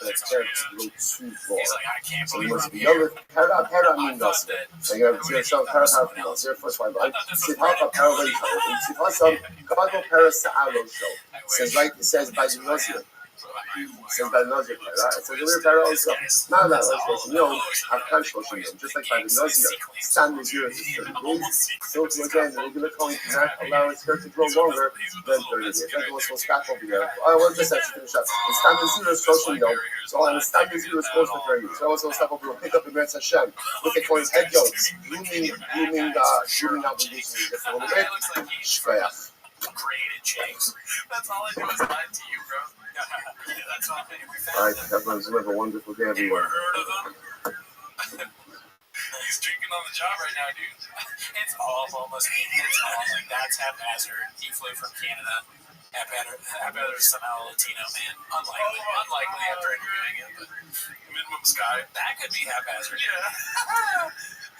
So you must be other para mean does it. So you have to yourself para from us. Your first one, right? Sithafa para way show. Sithasam Gadol para Sa'alo show. It says by the Nazir. Says by the Nazir, right? It says the little para also. Not that have conscious just like by the Nazir, stand with yours is 30 days. So again, the regular Kohen cannot allow its hair to grow longer than 30 days. Everyone's supposed to back over there. I want this actually finish up. The stand with zero is social yom. So the stand with zero is close to 30 days. So I want to stop over and pick up the Meretz Hashem with the Kohen's head yolks, grooming obligations just a little bit. Shkoyach. Created James. That's all I do is lie to you, bro. That's all all right, everyone's gonna have a wonderful day, everyone. Heard of him? He's drinking on the job right now, dude. It's all almost me. It's all like that's haphazard. He flew from Canada. Haphazard is somehow a Latino man. Unlikely after interviewing him, but minimum sky. That could be haphazard. Yeah.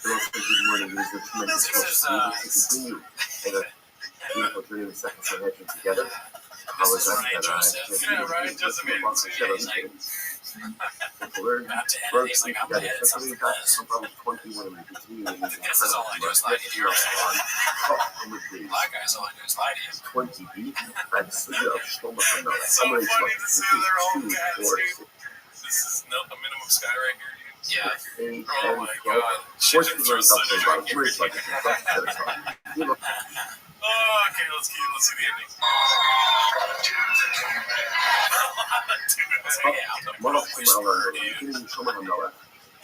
Good morning. This is continue. Beautiful dream and second connection together. How was that? Ryan Joseph made it. Learn works together. Especially got some about 21 and we continue in these incredible Black guys all I do is lie to you. 20 beat. That's the Shlomo Hanel. It's so funny to see their own cats, dude. This is a minimum sky right here, dude. Yeah. Oh my god. Shit, it's so okay, let's see the ending.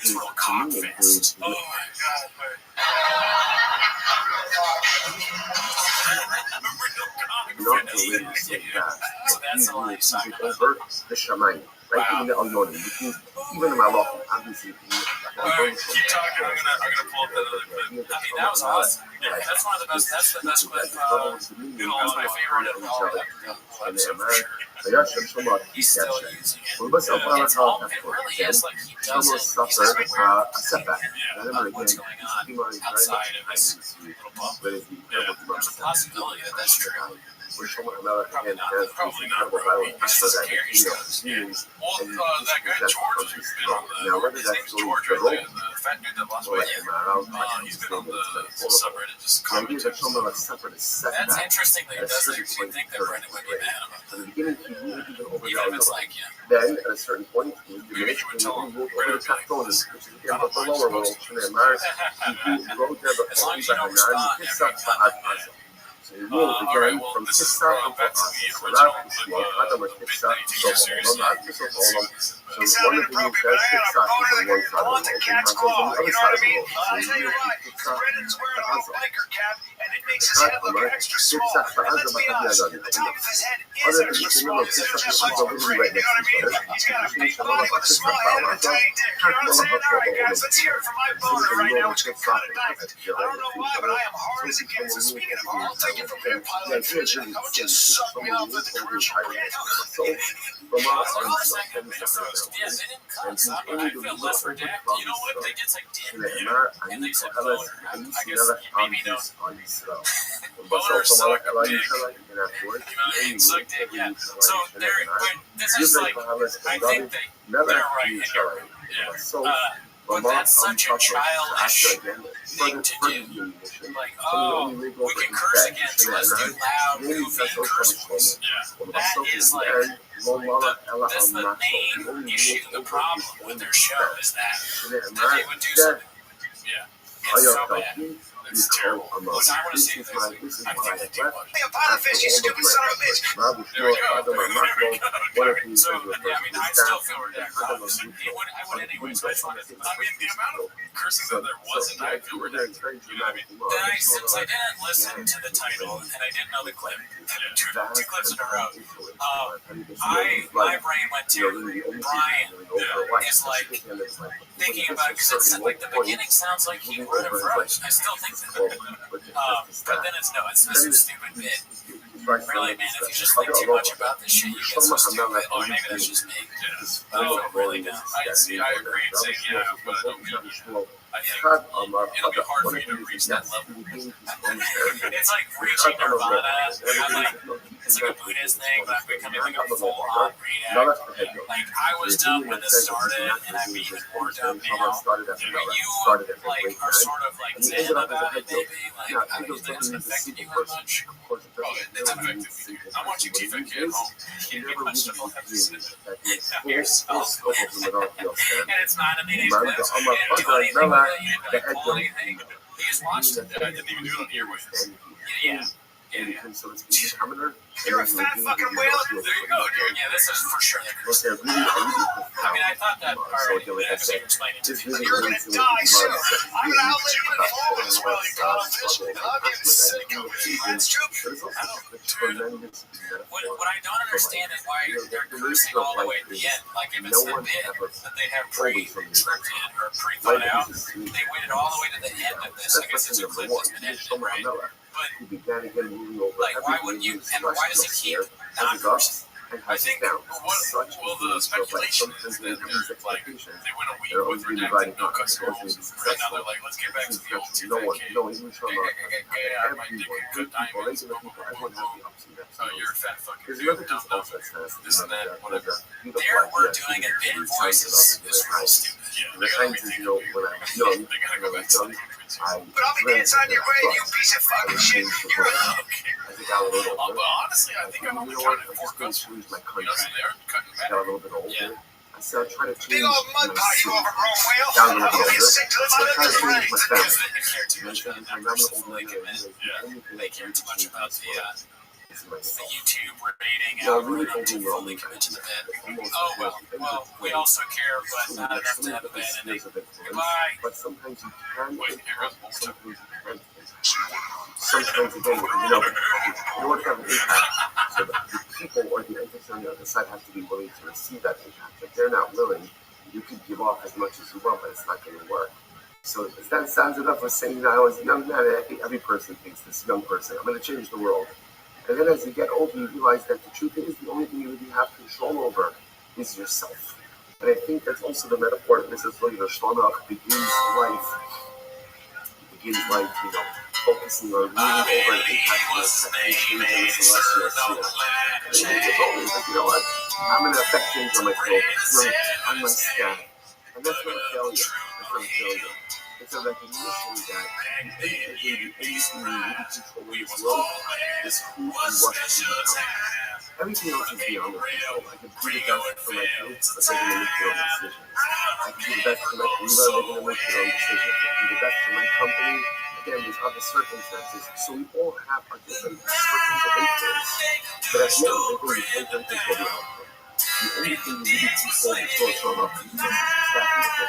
It's real cockfist. Oh my god. So that's all I saw. Over the Shammai. Right in the Alyonim. Even in my law, obviously. Keep talking. I'm gonna pull up that other clip. I mean, that was awesome. Yeah, that's one of the best. That's the best clip. That's my favorite of all the clips, for sure. He's still using it. It really is like he does it. He's just aware of what's going on outside of his little bubble. There's a possibility that that's true. Probably not. Probably just as scary stuff. Well, that guy George who's been on the. His name's George, right? The fat dude that lost weight. He's been on the subreddit just commenting. That's interesting that he does that because you'd think that Brendan would be mad about it. Even if it's like, then at a certain point, you would tell him, over the Tachtonis, which is again the lower world, he wrote there the as long as you don't respond every time. So you move again from Tissa back to the to original Tissa, so one of the things says Tissa is on one side of the world, and Hazel on the other side of the world. So you move Tissa to Hazel. Tissa to Hazel, but have the other thing. Other than the middle of Tissa to Hazel, literally right next to each other. Let's hear it from my boner right now. It's got a diamond. I don't know why, but I am hard as a cat. So speaking of hard, I'll take it from here, pilot. Come and just suck me off with the commercial. So, from us, and he's only the look for Dak. You know what? They get like damn, and they said, oh, I guess maybe don't. Boner suck dick. You know, they suck dick, yeah. So, this is like, I think they're right. Yeah. But that's such a childish thing to do. Like, oh, we can curse again, so let's do loud, goofy curse words. That is like, that's the main issue, the problem with their show is that they would do something. Yeah, it's so bad. It's terrible. Listen, I want to say this. I can't do much. Hey, Apophis, you stupid son of a bitch. There we go. So, yeah, I mean, I still feel redacted. I would anyway, so it's fine. I mean, the amount of cursing that there wasn't, I feel redacted. You know what I mean? Then since I didn't listen to the title and I didn't know the clip, two clips in a row, my brain went to Brian is like thinking about it because it said like the beginning sounds like he would have wrote. I still think that, but then it's some stupid bit. Really, man, if you just think too much about this shit, you get so stupid. Or maybe that's just me. Oh, really dumb. I agree in saying yeah, but I don't get it. I think it'll be hard for you to reach that level. It's like reaching nirvana. It's like a Buddhist thing, but I'm becoming like a full-on reader. Like, I was dumb when this started, and I'm even more dumb now. But you, like, are sort of, like, zen about it, maybe. Like, I don't think it's affected you as much. Oh, it's affected me. I'm watching TV at home. You can't get much of yourself. And it's not in these clips. You didn't do anything with it. You didn't pull anything. You just watched it. I didn't even do it on earwaves. Yeah. You're a fat fucking whale. There you go, dude. Yeah, this is for sure. I mean, I thought that already. I was explaining to me. You're gonna die soon. I'm gonna outlive you in the fall as well, you codfish. I'm getting sick of it. That's true. What I don't understand is why they're cursing all the way at the end. Like, if it's the bit that they have pre-scripted or pre-thought out, they waited all the way to the end of this. I guess it's a clip that's been edited, right? Like, why wouldn't you, and why does he keep non-cursing? I think, the speculation is that they're, like, they went a week with redacted no cuss rules, and now they're like, let's get back to the old TFK. I might dig a good diamonds, oh, you're a fat fucking dude, dumb, this and that, whatever. There, we're doing a bit in voices is real stupid. Yeah, they gotta rethink it. They gotta go back to the but I'll be dancing on your grave, you piece of fucking shit. You're but honestly, I think I'm only counting 4 cuts. You know, so they're cutting back. Yeah. So I try to change big old mud pie, you overgrown whale. down a little bit I'll get older. sick to the So I try to mother change my Because family. they care too much about the numbers before they commit. They care too much about the YouTube rating algorithm to fully commit to the bed. Oh, well, we also care, but not enough to have a bed ending. Goodbye. But sometimes you can. Wait, here goes more stuff. Sometimes again, you know what have an impact. So the people or the entities on the other side have to be willing to receive that impact. If they're not willing, you could give off as much as you want, but it's not going to work. So that sounds enough for saying that I was a young man, and I think every person thinks this young person, I'm going to change the world. And then as you get older, you realize that the truth is the only thing you really have control over is yourself. And I think that's also the metaphor that Mrs. Shlomo begins life, you know, focusing on moving over and impacting the second and the celestial sphere. And it's always like, you know what, I'm going to affect things on my throat, on my staff. And that's not a failure. That's not a failure. It's a recognition that anything you really control in this world is who and what you become. Everything else is beyond my control. I can do the best for my kids, but they're going to make their own decisions. I can do the best for my Reba, they're going to make their own decisions. I can do the best for my company. Again, there's other circumstances. So we all have our different circles of influence. But at the end of the day, you can't control the outcome. The only thing you really control is what's going on.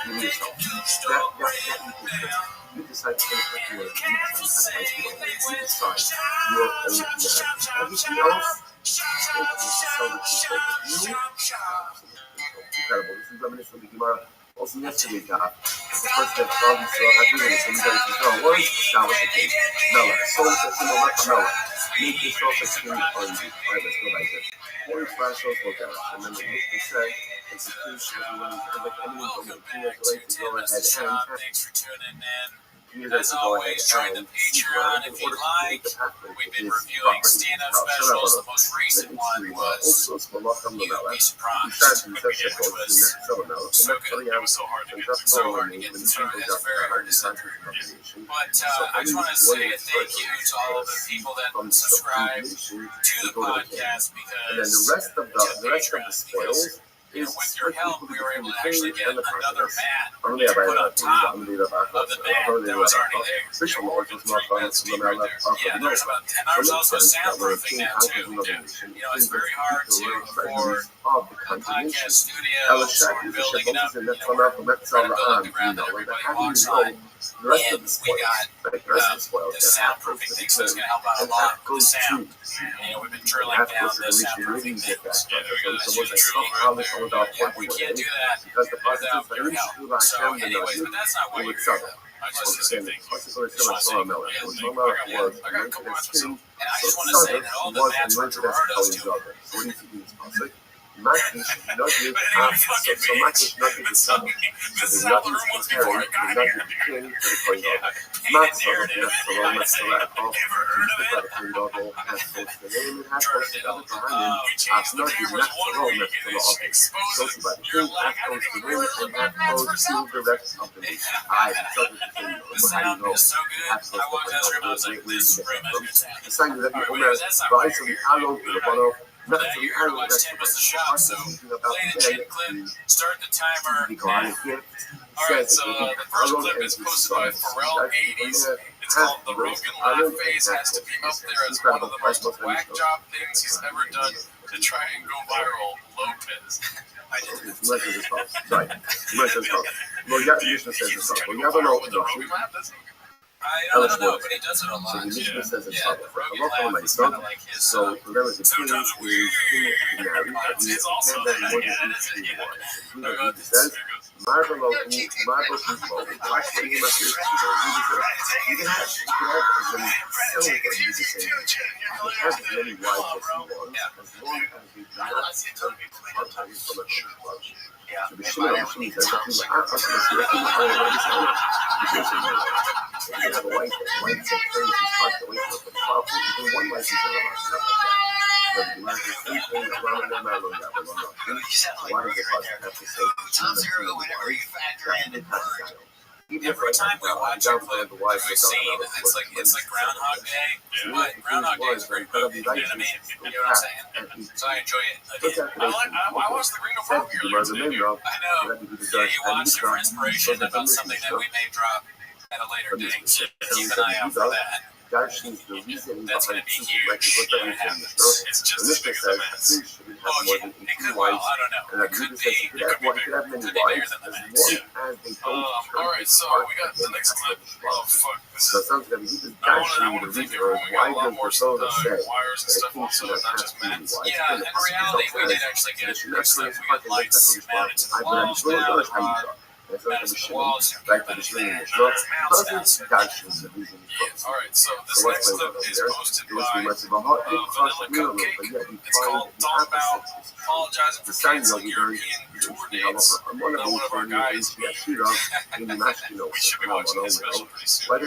You yourself. That you control. You decide to take what you want. You decide how to like you decide your own command. Everything else, incredible. This is reminiscent of the Gemara. Also yesterday, the first that Rabbi saw happening is somebody says, no, what is establish a case? Mela. So it's a Mela. Make yourself a king on you. All right, let's go like this. Or flash those look at and then the Mishnah said, execution, everyone, like anyone from the king has the right to go ahead and thanks for tuning in. As always, join the Patreon if you'd like. We've been reviewing stand-up specials. The most recent one was, you would be surprised. We get to us. So good. It was so hard to get through. So hard to get through. It's very hard to sit through. But I just want to say thank you to all of the people that subscribe to the podcast because and then the rest of the spoils with your help, we were able to actually get another mat to put on top of the mat that was already there. We're working 3 mats deep right there. Yeah, there's about 10. I was also soundproofing that too. It's very hard to record a podcast studio or building it up, we're trying to build the ground that everybody walks on. And we got the soundproofing thing, so it's going to help out a lot with the sound. We've been drilling down the soundproofing things. We got to do drilling. We can't do that without your help. So, anyways, but that's not why you're here. I just the same thing. I got a couple months myself, and I just want to say that all the mats were Gerardo's too. Maciej nogi so Maciej nogi wysokie. Nogi cztery, nogi pięć, Maco na soleko, nową hasło stylemy, hasło stylemy, a z nogi na stronę so by the king hasło stylemy and hasło to the rest of the nation. The sound is so good. I walked out there and I was like, this room is good sound. The sound that Alright, that's not very good. You're here to watch Tempest the Shop, so play the chin clip, start the timer now. Alright, so the first clip is posted by Pharrell80s. It's called The Rogan Laugh Phase. Has to be up there as one of the most whack job things he's ever done to try and go viral. Lopez. I didn't. Right. Well, yeah, you should say this. Well, you have a Rogan Laugh, doesn't he? I don't know, but he does it a lot. So the Mishnah says it's the Rogan Laugh is kind of like his. So there was a king who was married, but he it's also had more than he says, Marvel people, actually he must be, you can have as many celebrities as you say, you can have as many wives as you want, as long as you do not part-time from a church club. So the Shimon says that people are going to see a people already saying, because you can have a wife that's friends who's parked away from the property, even one wife is going to have stuff like that. But the American state thing is around them, I don't know that, but I'm not. Why does the person have to say whenever you factor in the word. Every time we watch a clip, every scene, it's like Groundhog Day, but Groundhog Day is very good. You know what I mean? You know what I'm saying? So I enjoy it. Again, I watched the Green Folk earlier today. I know. Yeah, you watched it for inspiration about something that we may drop at a later date. So keep an eye out for that. That's going to be huge. It's just a mess. Oh, yeah, it could well, I don't know. It could be bigger. Could be bigger than that. Alright, so we got the next clip. Oh, fuck. This is, I want to think we got a lot more wires and stuff also, not just mats. Yeah, in reality, we did actually get stuff. We got lights mounted to the walls now, mounted to the walls, mounts now. Alright, so this next clip is posted by Vanilla Cupcake. It's called Talk About Apologizing for Canceling European Tour Dates. One of our guys, we should be watching this special pretty soon, right?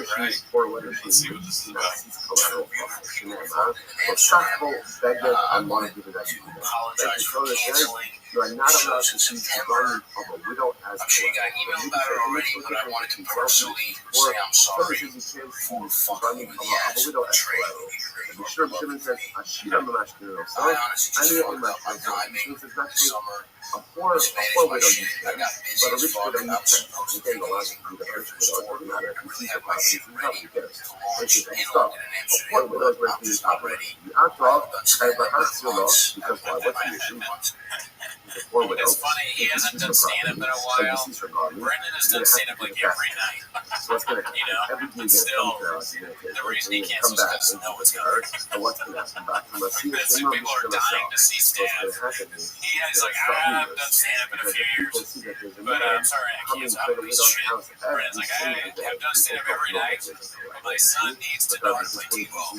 Let's see what this is about. Apologize for canceling. You are not allowed to choose the garment of a widow as I'm sure you got emailed about it already, but I wanted to personally say I'm sorry for fucking with the ass of betrayal here. I honestly just fucked up my timing this summer. This managed my shit. I got busy as fuck. I was supposed to be prepared for the store. I really have my shit ready to launch and all in an Amsterdam, but I'm just not ready. I've done stand-up once. It's funny, he hasn't done stand-up in a while. Brendan has done stand-up like every night. But still, the reason he cancels is because no one's gonna hurt. People are dying to see stand-up. He's like, I haven't done stand-up in a few years, but I'm sorry, I can't stop this shit. Brendan's like, I have done stand-up every night, but my son needs to know how to play t-ball.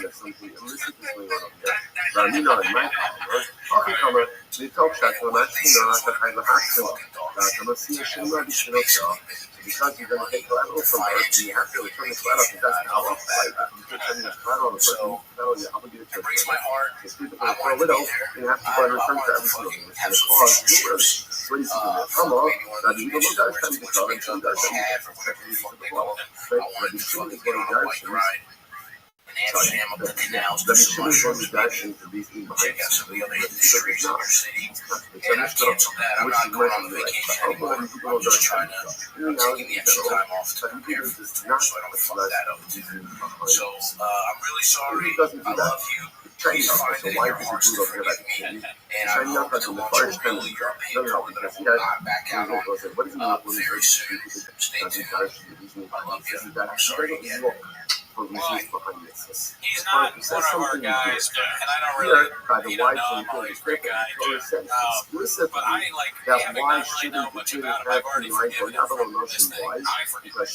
Because you're going to take collateral from her, and you have to return the collateral because that's how it's like. You can turn the collateral on the person, you're obligated to return it. It's people who are for a widow, you have to go and return to every single thing. It's going to cause numerous ways to come up, that you don't look at them to tell them to do that. But the truth is what it does. Amsterdam up the canals with some mushrooms. Check out some of the other hidden streets in your city. And I've canceled that. I'm not going on vacation anymore. I'm just trying to, taking the extra time off to prepare for the tour so I don't fuck that up. So, I'm really sorry. I love you. Please find it in your hearts to forgive me. And I hope to launch a real European tour that I will not back out on very soon. Stay tuned. I love you. I'm sorry again. For reasons behind this. He's not one of our guys, and I don't really, you don't know him, or he's a great guy, but I haven't really know much about him. I've already forgiven him from this thing. I forgive him. I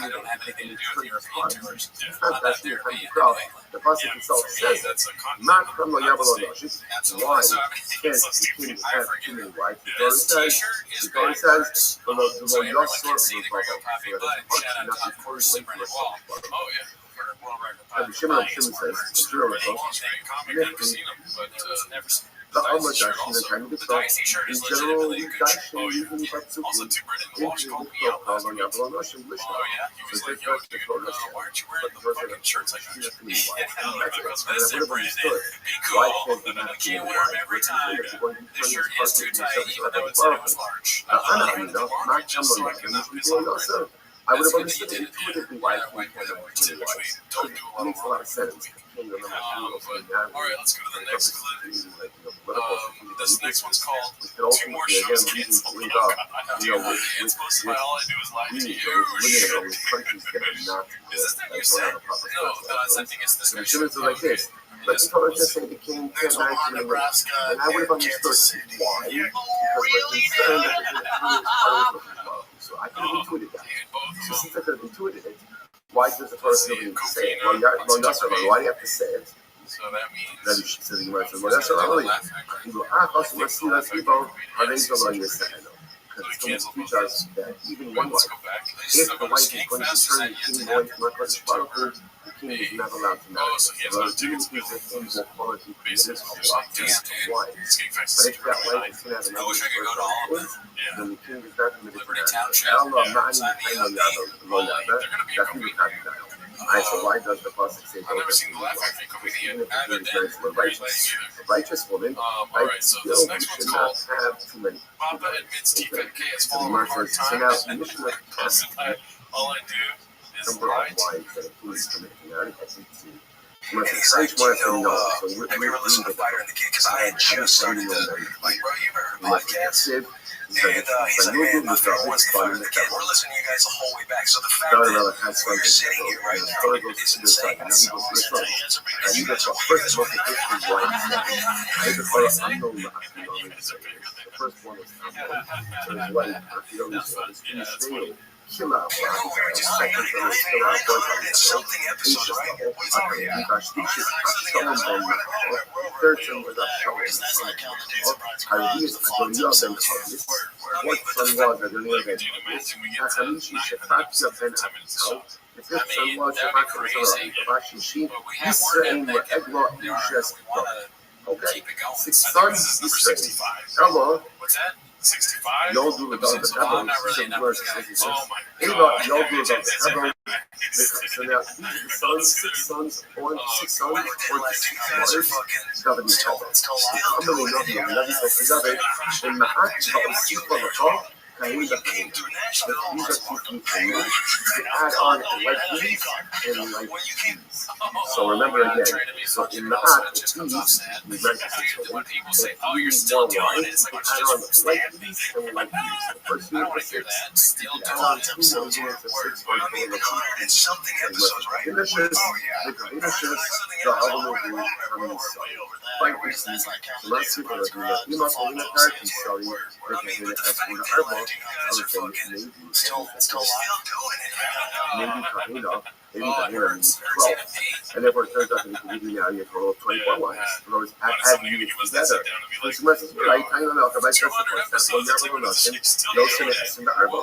don't have anything to do with European tours. I'm not that European anyway. The pasuk itself says, That's a "Not country. from the Yabalosh." Why So, I mean, can't it's so the stupid. king I have forgive human him. rights? This t-shirt is The Torah great. says, "The So everyone can Yosor see the Greco Poppy butt. Shout out to, of course, Simran Wall. Oh, yeah. For World Record And Poppy. Shimon Buying his says, work. "The Torah He's says, a comic. Never seen him, but never seen the the Alma Dice t-shirt Dash in the also. time of the The Torah, Dice t-shirt in is general, legitimately we a good dash shirt. in Oh, yeah. using Batsukim Also, Tim Brennan into Walsh the called me out last Torah, week. Yabalosh, and Oh, Lishma. yeah? He was like, yo, dude, why aren't you wearing the fucking shirts I got you? Yeah, because listen, Brandon, be cool. We can't wear them every time. This shirt is too tight, even though it said it was large. I love wearing the market just so I can piss off Brandon. I would That's have good that you understood did it. intuitively Yeah, why white boy works in between. Don't do a It makes a lot of sense. But, all right, let's go to the next clip. This next one's called Two More Shows Canceled. Oh, God, I know. It's supposed to be all I do is lie to you. Is this thing you said? No, I think it's this guy. Shimons are like this. But the Torah just say the king can't marry to the women. And I would have understood why. Because we're concerned that the so I could have intuited that. So since I could have intuited it, why does the Torah still need to say it? Well, Yasser, why do you have to say it? So that means. Then she says, you might say, well, Yasser, really? You go, Because it's going to teach us that even one wife, if the wife is going to turn the king away from her husband, the king is not allowed to marry. So even if he's an equal quality, he is allowed to wives. But if that wife is going to have another person, then the king is not going to be I said, why does the pasuk say I've never seen the Laugh Factory comedian. I haven't a righteous woman, Alright, so this next one's should called not have too many. Papa admits TFNK has So the fallen on Mark hard says, so now, times. the mission of All I do is number lie of to wives that a police committing out, I think it's And he's like, have you ever listened to Fighter and the Kid? Because I had just started to, like, bro, you ever heard podcasts? And he's like, man, my favorite one's the Fighter and the Kid. We're listening to you guys the whole way back. So the fact that we're sitting here right now is insane. It's so insane. You guys are working the first one was so his wife, chill out. something episodes, right? Okay, 6 sons Israel. Hello. What's that? 65? Y'all do it on the I'm not really enough for that. Oh my god. Y'all do it on the cover. So now, the sons, 6 sons, 6 sons, 6 covered each other. And Came through Nashville, add on like these and like these. So remember again, so in the act, these, we meant to when people say, oh, you're still doing it, it's like, add on like these and like these. The first I year don't want was to hear 6. that. Still Add doing on it. 2 episodes here for 6 I mean, 100 and something episodes, right? Finishes, Oh, yeah. the finishes, the other movie comes like this. The last people are doing that. You must be in a party, sorry. I mean, but the fact that like, you guys are fucking still doing it. Maybe Kahina, maybe Kahina means 12. And therefore it turns out that you can now you have 24 lines. In other words, add units together. Which must be right, I don't know, because I trust the course. That's what never will nothing. No sin is in the arbor.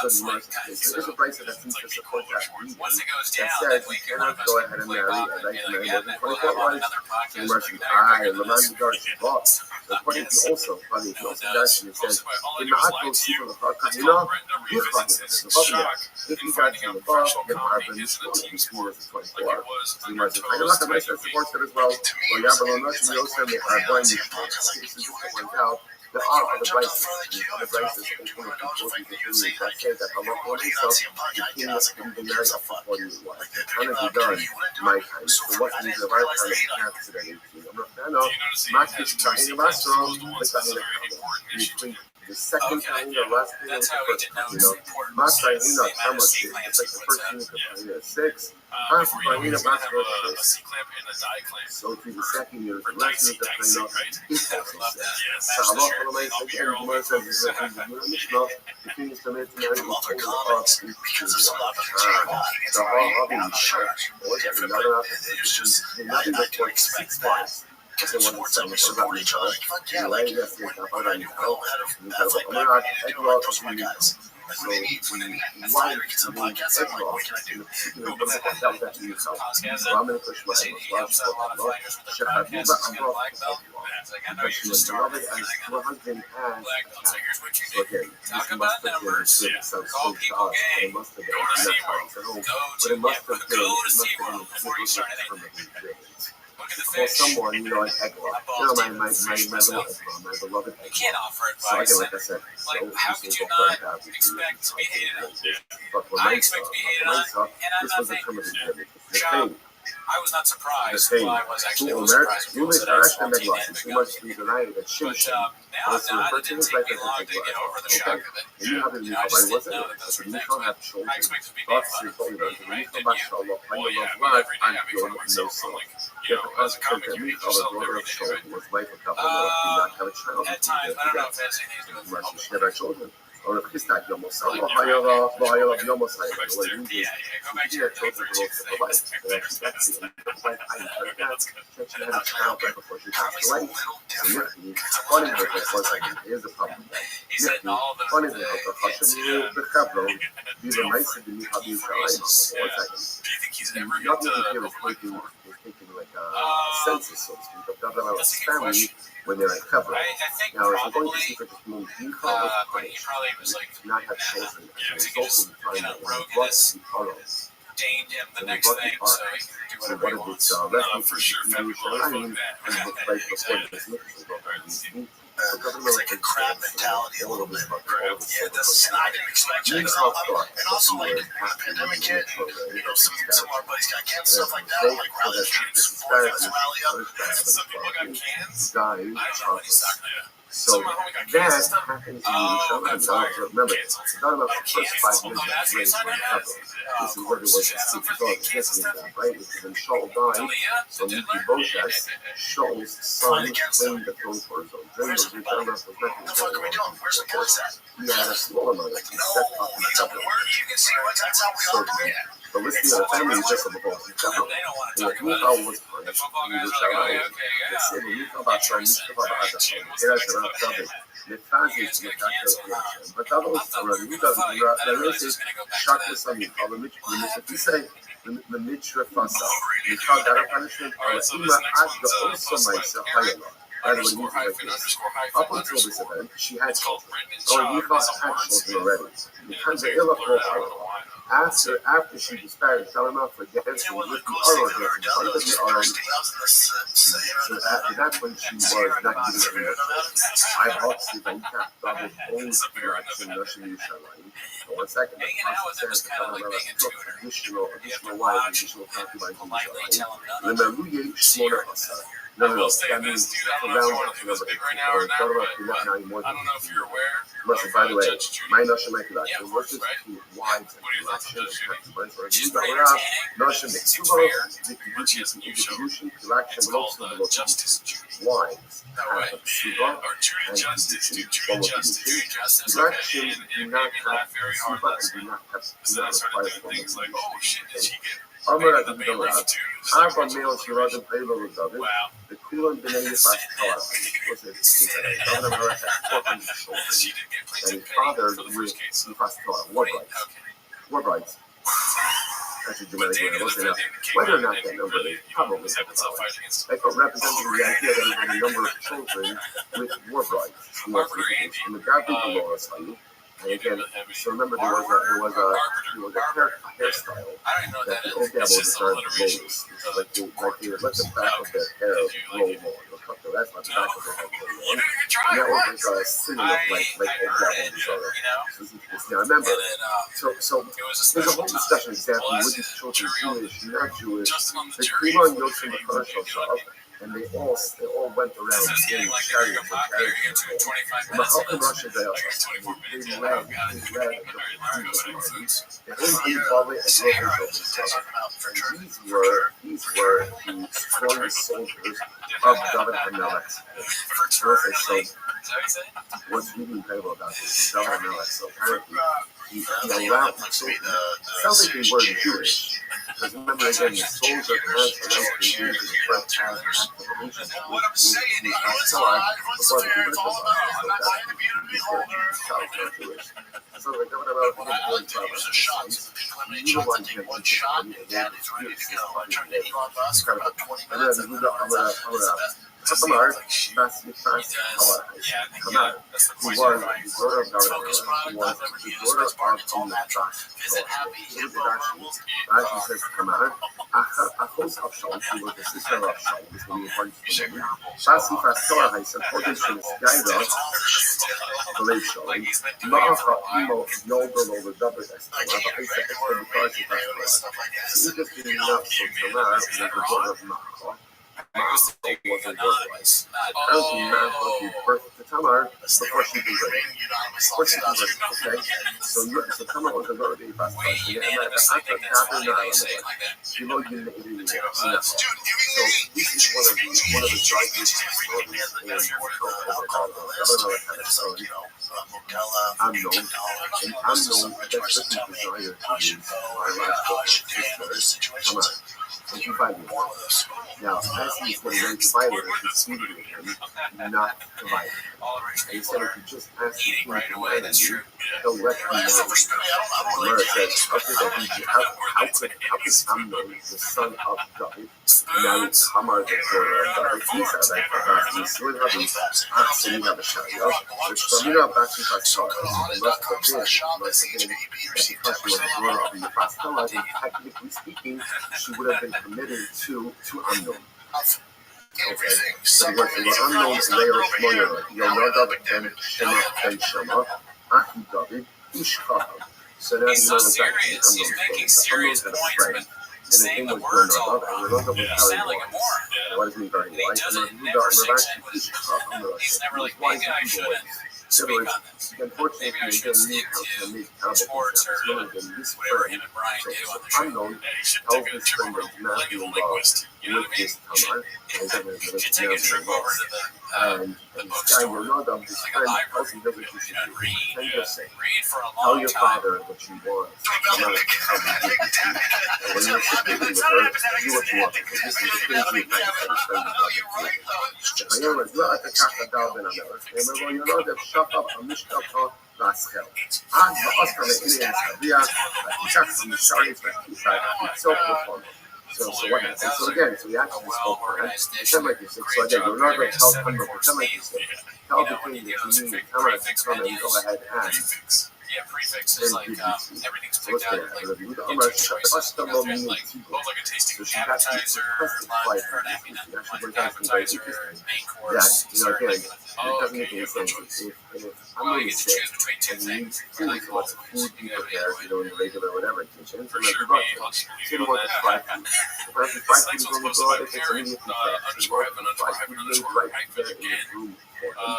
So the must there's a price that seems to support that reading that says you cannot go ahead and marry a right man more than we'll 24 have on wives. another So podcast. you must Maybe be, now you're I, ready for Laman this. Yudar Shabbat. According to Yes. also, funny, No, also it Darshan, it does. says, All I in do is Ma'at lie those to you. people, the Let's Chakam, call Brenda revisits his the Chakam, shock if in you got finding to a the bar, professional the comedy Harvard isn't a School, team the school sport is like 24. it was So you on your must say, I toes like the type nice of week. supports it as well. To me, Or it was, Yabba, it's like when people are hang on going to to your podcast, like this is you just went one to out. There like you are want other to jump up braces. for like you The and throughout braces the and YouTube one and all people the who you do say that like say that a lot remember more when you stuff. not see a podcast, The king I was of like, the who night gives a of fuck? 40 was. Like It they're kind giving of an be done opportunity, you wouldn't do my it. time. So So for what I is didn't the right realize time they of hate on cats today? I'm not fan Do of. you notice that Mark it has is two trying to sequences restaurant, opposed to one? but So that's that's a in a very important issue to between it. the second Okay, time, the yeah. last thing, That's the how he first time, denotes Mark importance. trying Yes, to the not amount how of much C it. clamps It's like he the puts first in. thing you Yeah. can 6. Before you know it, he's going to have a Master C clamp and a die clamp. so to the second year, Or the last dicey, year, the dicey, final, right? it's I also would love said. that. Yeah, So match a the lot shirt. of my I'll be second, here the all more week, says, folks. the king is to make the Give them other comments because there's a lot of material. the whole hobby I'm not sure. was Everybody, it's just I do expect that. Because it supports them, we support each other. Like, fuck yeah, like, when I knew Will had that's like back when you do like those white guys. Like, when they need 5 kids on podcasts, I'm like, what can I do? Podcast has it. Does he upset a lot of fighters with their podcasts? He's got a black belt. Yeah, it's like, I know you're just starting. Black belt. So here's what you do. Talk about numbers. Call people gay. Go to SeaWorld. Go to SeaWorld before you start anything. Look at the Or fish. someone, like Egla. My beloved You can't offer So advice. again, like I said, Like, how could you not expect to be hated on? But when I I expect saw, to be hated when I on, saw, and I'm this not was a thinking. primitive the Job. thing. I was not surprised. The thing. Well, I was actually a Who little America, surprised you when may people said I was ask them faulty Egla, and too begun much to. to deny that But shimshim. now I'm not. It didn't take me long to get over the shock of it. You have You know, I just didn't know that those were you things, can't but have children. I expect to be made That's fun the of. problem. Right? You And come you? back to Well, yeah, I love mean, life every day and I make you're fun of no myself. I'm son. like, you know, as a comic, you hate yourself every day, right? Was life a couple of do not have a child. At times, I don't know if it has anything to do with Much public. to their children. Or if it's not your most Like, son, you're out there, your like, most son, Quick or stare. you Yeah, just go back to your thing for children Tuesday. for life. That's it. Like I heard that. That you had a child before she passed Comedy's a away. little So different. Nicky, It's a funny little with different. it, one second, here's the problem. He said Nicky, all the funny with it, kids, the Bechabro, even nicer than you have you trying. One second. Do you think he's ever Not going to really go here to work? is taking like a census, so to speak, of government That's a good family question. when they're like covered. I think Now, if we're going to probably, see for just moving but he Punish, probably was like, to not have children Yeah, as a so he result just, of the time you know, that Rogan was is- in Colorado. deigned him the So next Bucky thing, Park. so he can do So whatever what he is wants. this? No, for sure, federal law, fuck that. And right before this mission, It's like a crab mentality a little bit. Yeah, that's, and I didn't expect that. And also, like, when the pandemic hit, and, you know, some of our buddies got cans and stuff like that, I'm like, rather than trying to support guys and rally up, Some people got cans. dying I don't know what he's talking about. So Some of my homie got cans and that stuff. happens in the Oh, show. that's And fire. remember, Cancel. it's not about the first 5 Oh, minutes that's of race on when that? cover. This is what it was Yeah, so at for 6 the cans and stuff. right? Which is when Shaul died. Talia, So the Nicky diddler. Boshas, Shaul's son, claimed the throne for his own. Then was returned after what the fuck are we doing? Where's the boys at? He had a small amount of Like, no, that's how we work. You can see what that's how we So, operate. but listening to the family is just a before he They don't want to And talk you about thought it. was The punished. football He guys was are like, oh, out. yeah, okay, They said, when yeah. you talk about some, you talk about other June things. was Here the I next said, clip. I'm coming. The You fans guys is got the fact canceled. that but that I was thought we already, were you going to got fight. I didn't realize the it was going to go back shot to with that. some of the if you say the mitra fasa, you call that a punishment, All right, so or this next ask the one's also like myself, Aaron that's what underscore he like hyphen this. underscore Up hyphen until this underscore. event, she had It's called children. Brendan Or you Schaub thought is a had children wordsmith. already. Yeah, Because it's the like ill blurred out with a line. after she disparaged Salama for You dancing know what with the the coolest thing other I've ever girls done in was front the of first the day I was in the Sahara So Nevada. that's when she was not giving her I obviously don't have double bones direction Russian Yerushalayim. One second, the Hanging out with them is process kind of like being a tutor. additional You have to wives, watch, additional concubines in politely Yerushalayim. tell them none of them. Remember, you See your No, I will say that this, means dude. I don't know if you want to do this big right now or not, but I don't know if you're aware Listen, by the way, Judge Judy. my Russian like that. Yeah, So of what's course, this right? between wives and What do you think collection of Judge Judy? and concubines? She's Or pretty you got entertaining. Russian Seems two fair, colors, but she has a new show. distribution, collection, It's called lots of Justice Judy. wives. No way. Or Judy Justice, dude. Judy Justice. Judy Justice. Okay. And it made me laugh very hard last night. So then I started thinking things like, oh shit, did she get Amara the the bailiff Dora. too? Arba male Shirazim Paylo with David. Wow. The Kulan Benay Fast Kawa. Was it? Governor America had 400 children. She did get And plaintiff his father penny for the first case. Fast Kawa. War brides. Okay. War brides. Actually, dramatically, I wasn't enough. Whether or not that number is probably like what represented the idea that he had a number of children with war brides. And the God people law is funny. And again, so remember there was a hairstyle that the old devil described as rollers. Like they would let the back of their hair roll more. They'll cut the rest, let the back of their head roll more. And that was like a symbol of like old devil disorder. Now remember, so there's a whole discussion exactly with these children, Jewish, not Jewish. They came on Yosef the commercial shop. And they all went around in chariots and carriages. And how come Russia they led the these were the strongest soldiers of David HaMelech. So what's really incredible about this is David HaMelech, so apparently he allowed, so it sounds like they were Jewish. Because remember again, the soldiers of the first activation. What I'm saying is, before the Jewish. So the governor of the shots, people utilizing him one shot, and that is ready to go. I'm trying to run bus for about 20 minutes. Tamar, that's the first Tamar, who was the daughter of David, who was the daughter of Visit Happy Rashi says Tamar, Achos of Shalom, who was the sister of Shalom, this will be important to me. Shasi Fastorah, I supported to this guy, believe Shalom, Ma'acha Imo Yodel over David Esther, but I said Esther because he was interesting enough, so Tamar is the daughter of Ma'acha. Wasn't not looking birth to Tamar before she can bring okay? So Tamar was a very fast question. And after you know, so this is one of the strikers stories I'm known that's the desire to use our last Tamar. And you find me. Now, as he's getting ready to violate it, he's speaking with him, not to violate him. And he said, if you just ask the king to violate you, he'll let you know. Where it says, how could Amnon, the son of David, now Tamar, the daughter of David, he said, like, he's doing having actually have a shadow, which from you back to Pastor, and must have been, because she was the daughter of the Pastor, and technically speaking, she would have been committed to Amnon. Okay. So what Amnon layer Shmoyer, Yonadav and Shema and Shema, Achi David, Ishchaham. So now you know exactly Amnon's had a friend. And the thing was Yonadav, and Yonadav was very wise. Why does he mean very wise? And Yonadav actually Ishchaham, was wise and evil ways. In other words, unfortunately, you don't need to make terrible things. This friend, so Amnon tells his friend that he's not being involved with this Tamar, and then there's now being lost. And this guy, Yonadav, his friend, tells him that what you should do. And just say, tell your father what you want. And when you're sitting with her, do what you want. Because this is the crazy advice that his friend is not to do. And Yonadav, לא, אתה קח את הדל בן המלך. הוא אומר לו, Yonadav, שפע המשקפך והשכל. אז באוסקר לאילי הסביע, ותיקח סמיסרית ותקיסה, ותצוק בפונו. So what happens? So again, so we actually spoke for him. Pretend like you said. So again, you're not going to tell Tamar, pretend like you said. Tell the king that you need Tamar to come and go ahead and yeah, prefix is like everything's picked out like like a tasting appetizer or an appetizer, main course. Yeah, again, it doesn't make you any have no sense. choice. I'm You get to choose between two things. Like lots of food you prepare, in the regular whatever kitchen. For sure, me, I'll You don't want to fry food. The person fried food is going to go out if it's immediately underscore heaven underscore heaven underscore hyphen again.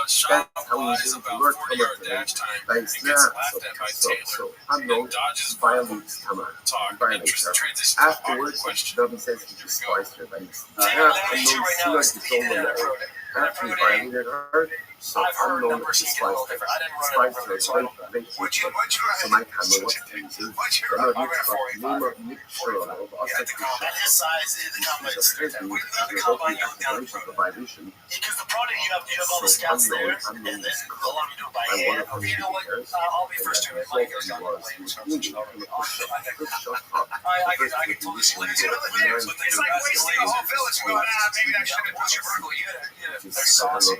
Shot applies about 40 yard dash time and gets laughed at by Taylor. Amnon violates Tamar. Afterwards, Rabbi says he despised her. Amnon soon as after he violated her, so Amnon despised her. So my camera was tenses. Violation. Because the product you have all the unknown, there, unknown and then is they'll let me do it by I hand. want to Okay, you know what? I'll be first to it. Like, here's not the way instructions. I can totally see what it's going to be. It's like wasting a whole village going, maybe I shouldn't watch your vertical. They're saucy.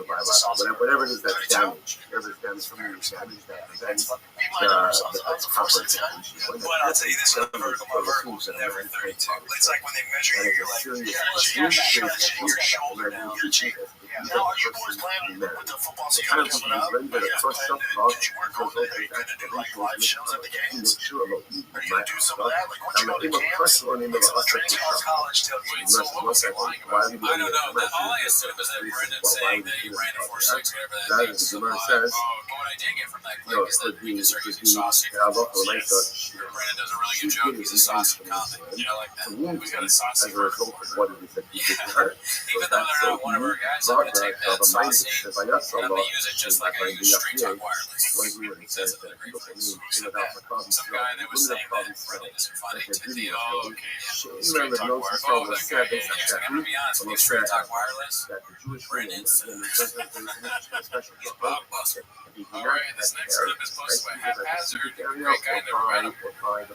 Whatever it is that's damaged, whatever is damaged from you, damage that prevents the proper attention. But I'll tell you this, on the vertical, my vertical was never 32. It's like when they measure you, you're like, you shove your shoulder down the cheek. Now, are you boys playing with the football season coming up? Did you work over there? Are you going to do like live shows at the games? Are you going to do some of that? Like, what you go to camps? Like, training our college tailgate. So, what was he lying about? I don't know. All I assumed was that Brendan saying that he ran a 4.6, whatever that means. But what I did get from that clip is that we can start using saucy. Brendan does a really good joke. He's a saucy comic. You know, like that. We got a saucy vertical. Yeah. Even though they're not one of our guys, I'm going to take that saucy and I'm going to use it just like I use Street Talk Wireless. He says it with a great voice. Some guy that was saying that Brendan isn't funny to the, oh, okay, yeah. Street Talk Wireless. Oh, that guy. Yeah, I'm going to be honest with you. Street Talk Wireless, Brendan's blockbuster. Alright, this next clip is posted by Haphazard, the great guy never met him.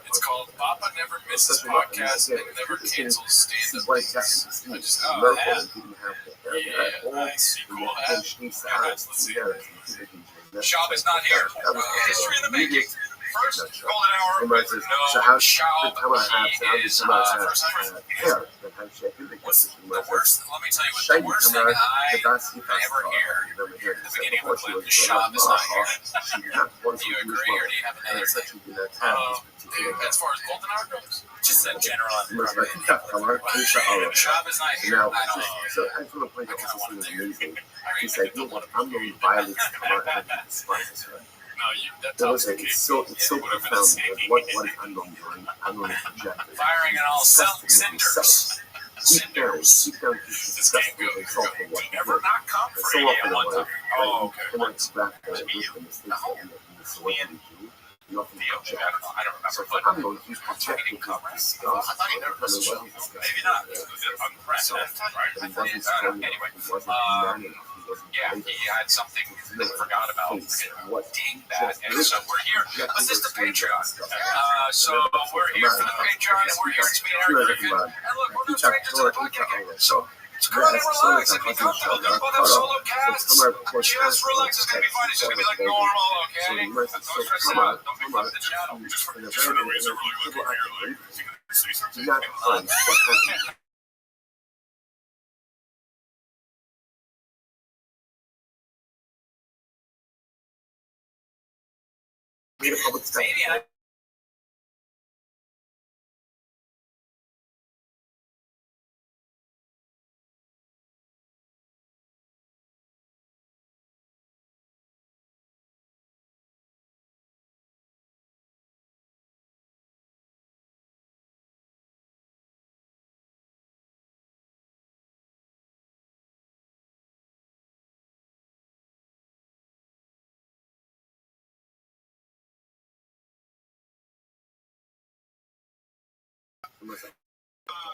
It's called Papa Never Misses Podcast and Never Cancels Stand-Up Dates. I just, oh, that. Yeah, nice. You cool that? Let's see. Shab is not here. History in the making. First golden hour with no Shab. He is first time. What's the worst? Let me tell you what the worst thing I ever hear at the beginning of the clip is Shab is not here. Do you agree or do you have another thing? As far as golden hour goes, just that general. Shab is not here. I don't know. So I just want to point out I something kind of amazing. I He said, don't want to. I'm going to violate the command and despises her. No, that So tells listen, me it's so whatever profound. this Because what is unknown doing? Unknown projected. firing on all cinders. Deep down, Cinders. he's This disgusting game and goes. thoughtful Do what he never did. not come And for so a often game one in time. life, Oh, you okay. cannot extract the wisdom and mistakes that you so what do? You often project. I don't So remember, for but unknown, he's projecting his disgust. I thought he never missed a show. Maybe not. It was unprecedented, right? But he wasn't strong enough. Anyway, He wasn't man enough. He wasn't yeah, brave he enough. had something that he forgot about. Ding that. And so we're here. This is the Patreon. So we're here for the Patreon, and we're here to be Eric Griffin. And look, we're no strangers to the podcast. So go ahead and relax. If you come through, we'll both have solo casts. Just relax. It's going to be fun. It's going to be like normal, okay? Don't stress out. Don't be fun of the channel. Just for no reason, really looking here. Like, say something. Not fun. What happened? Made a public statement. Maybe I.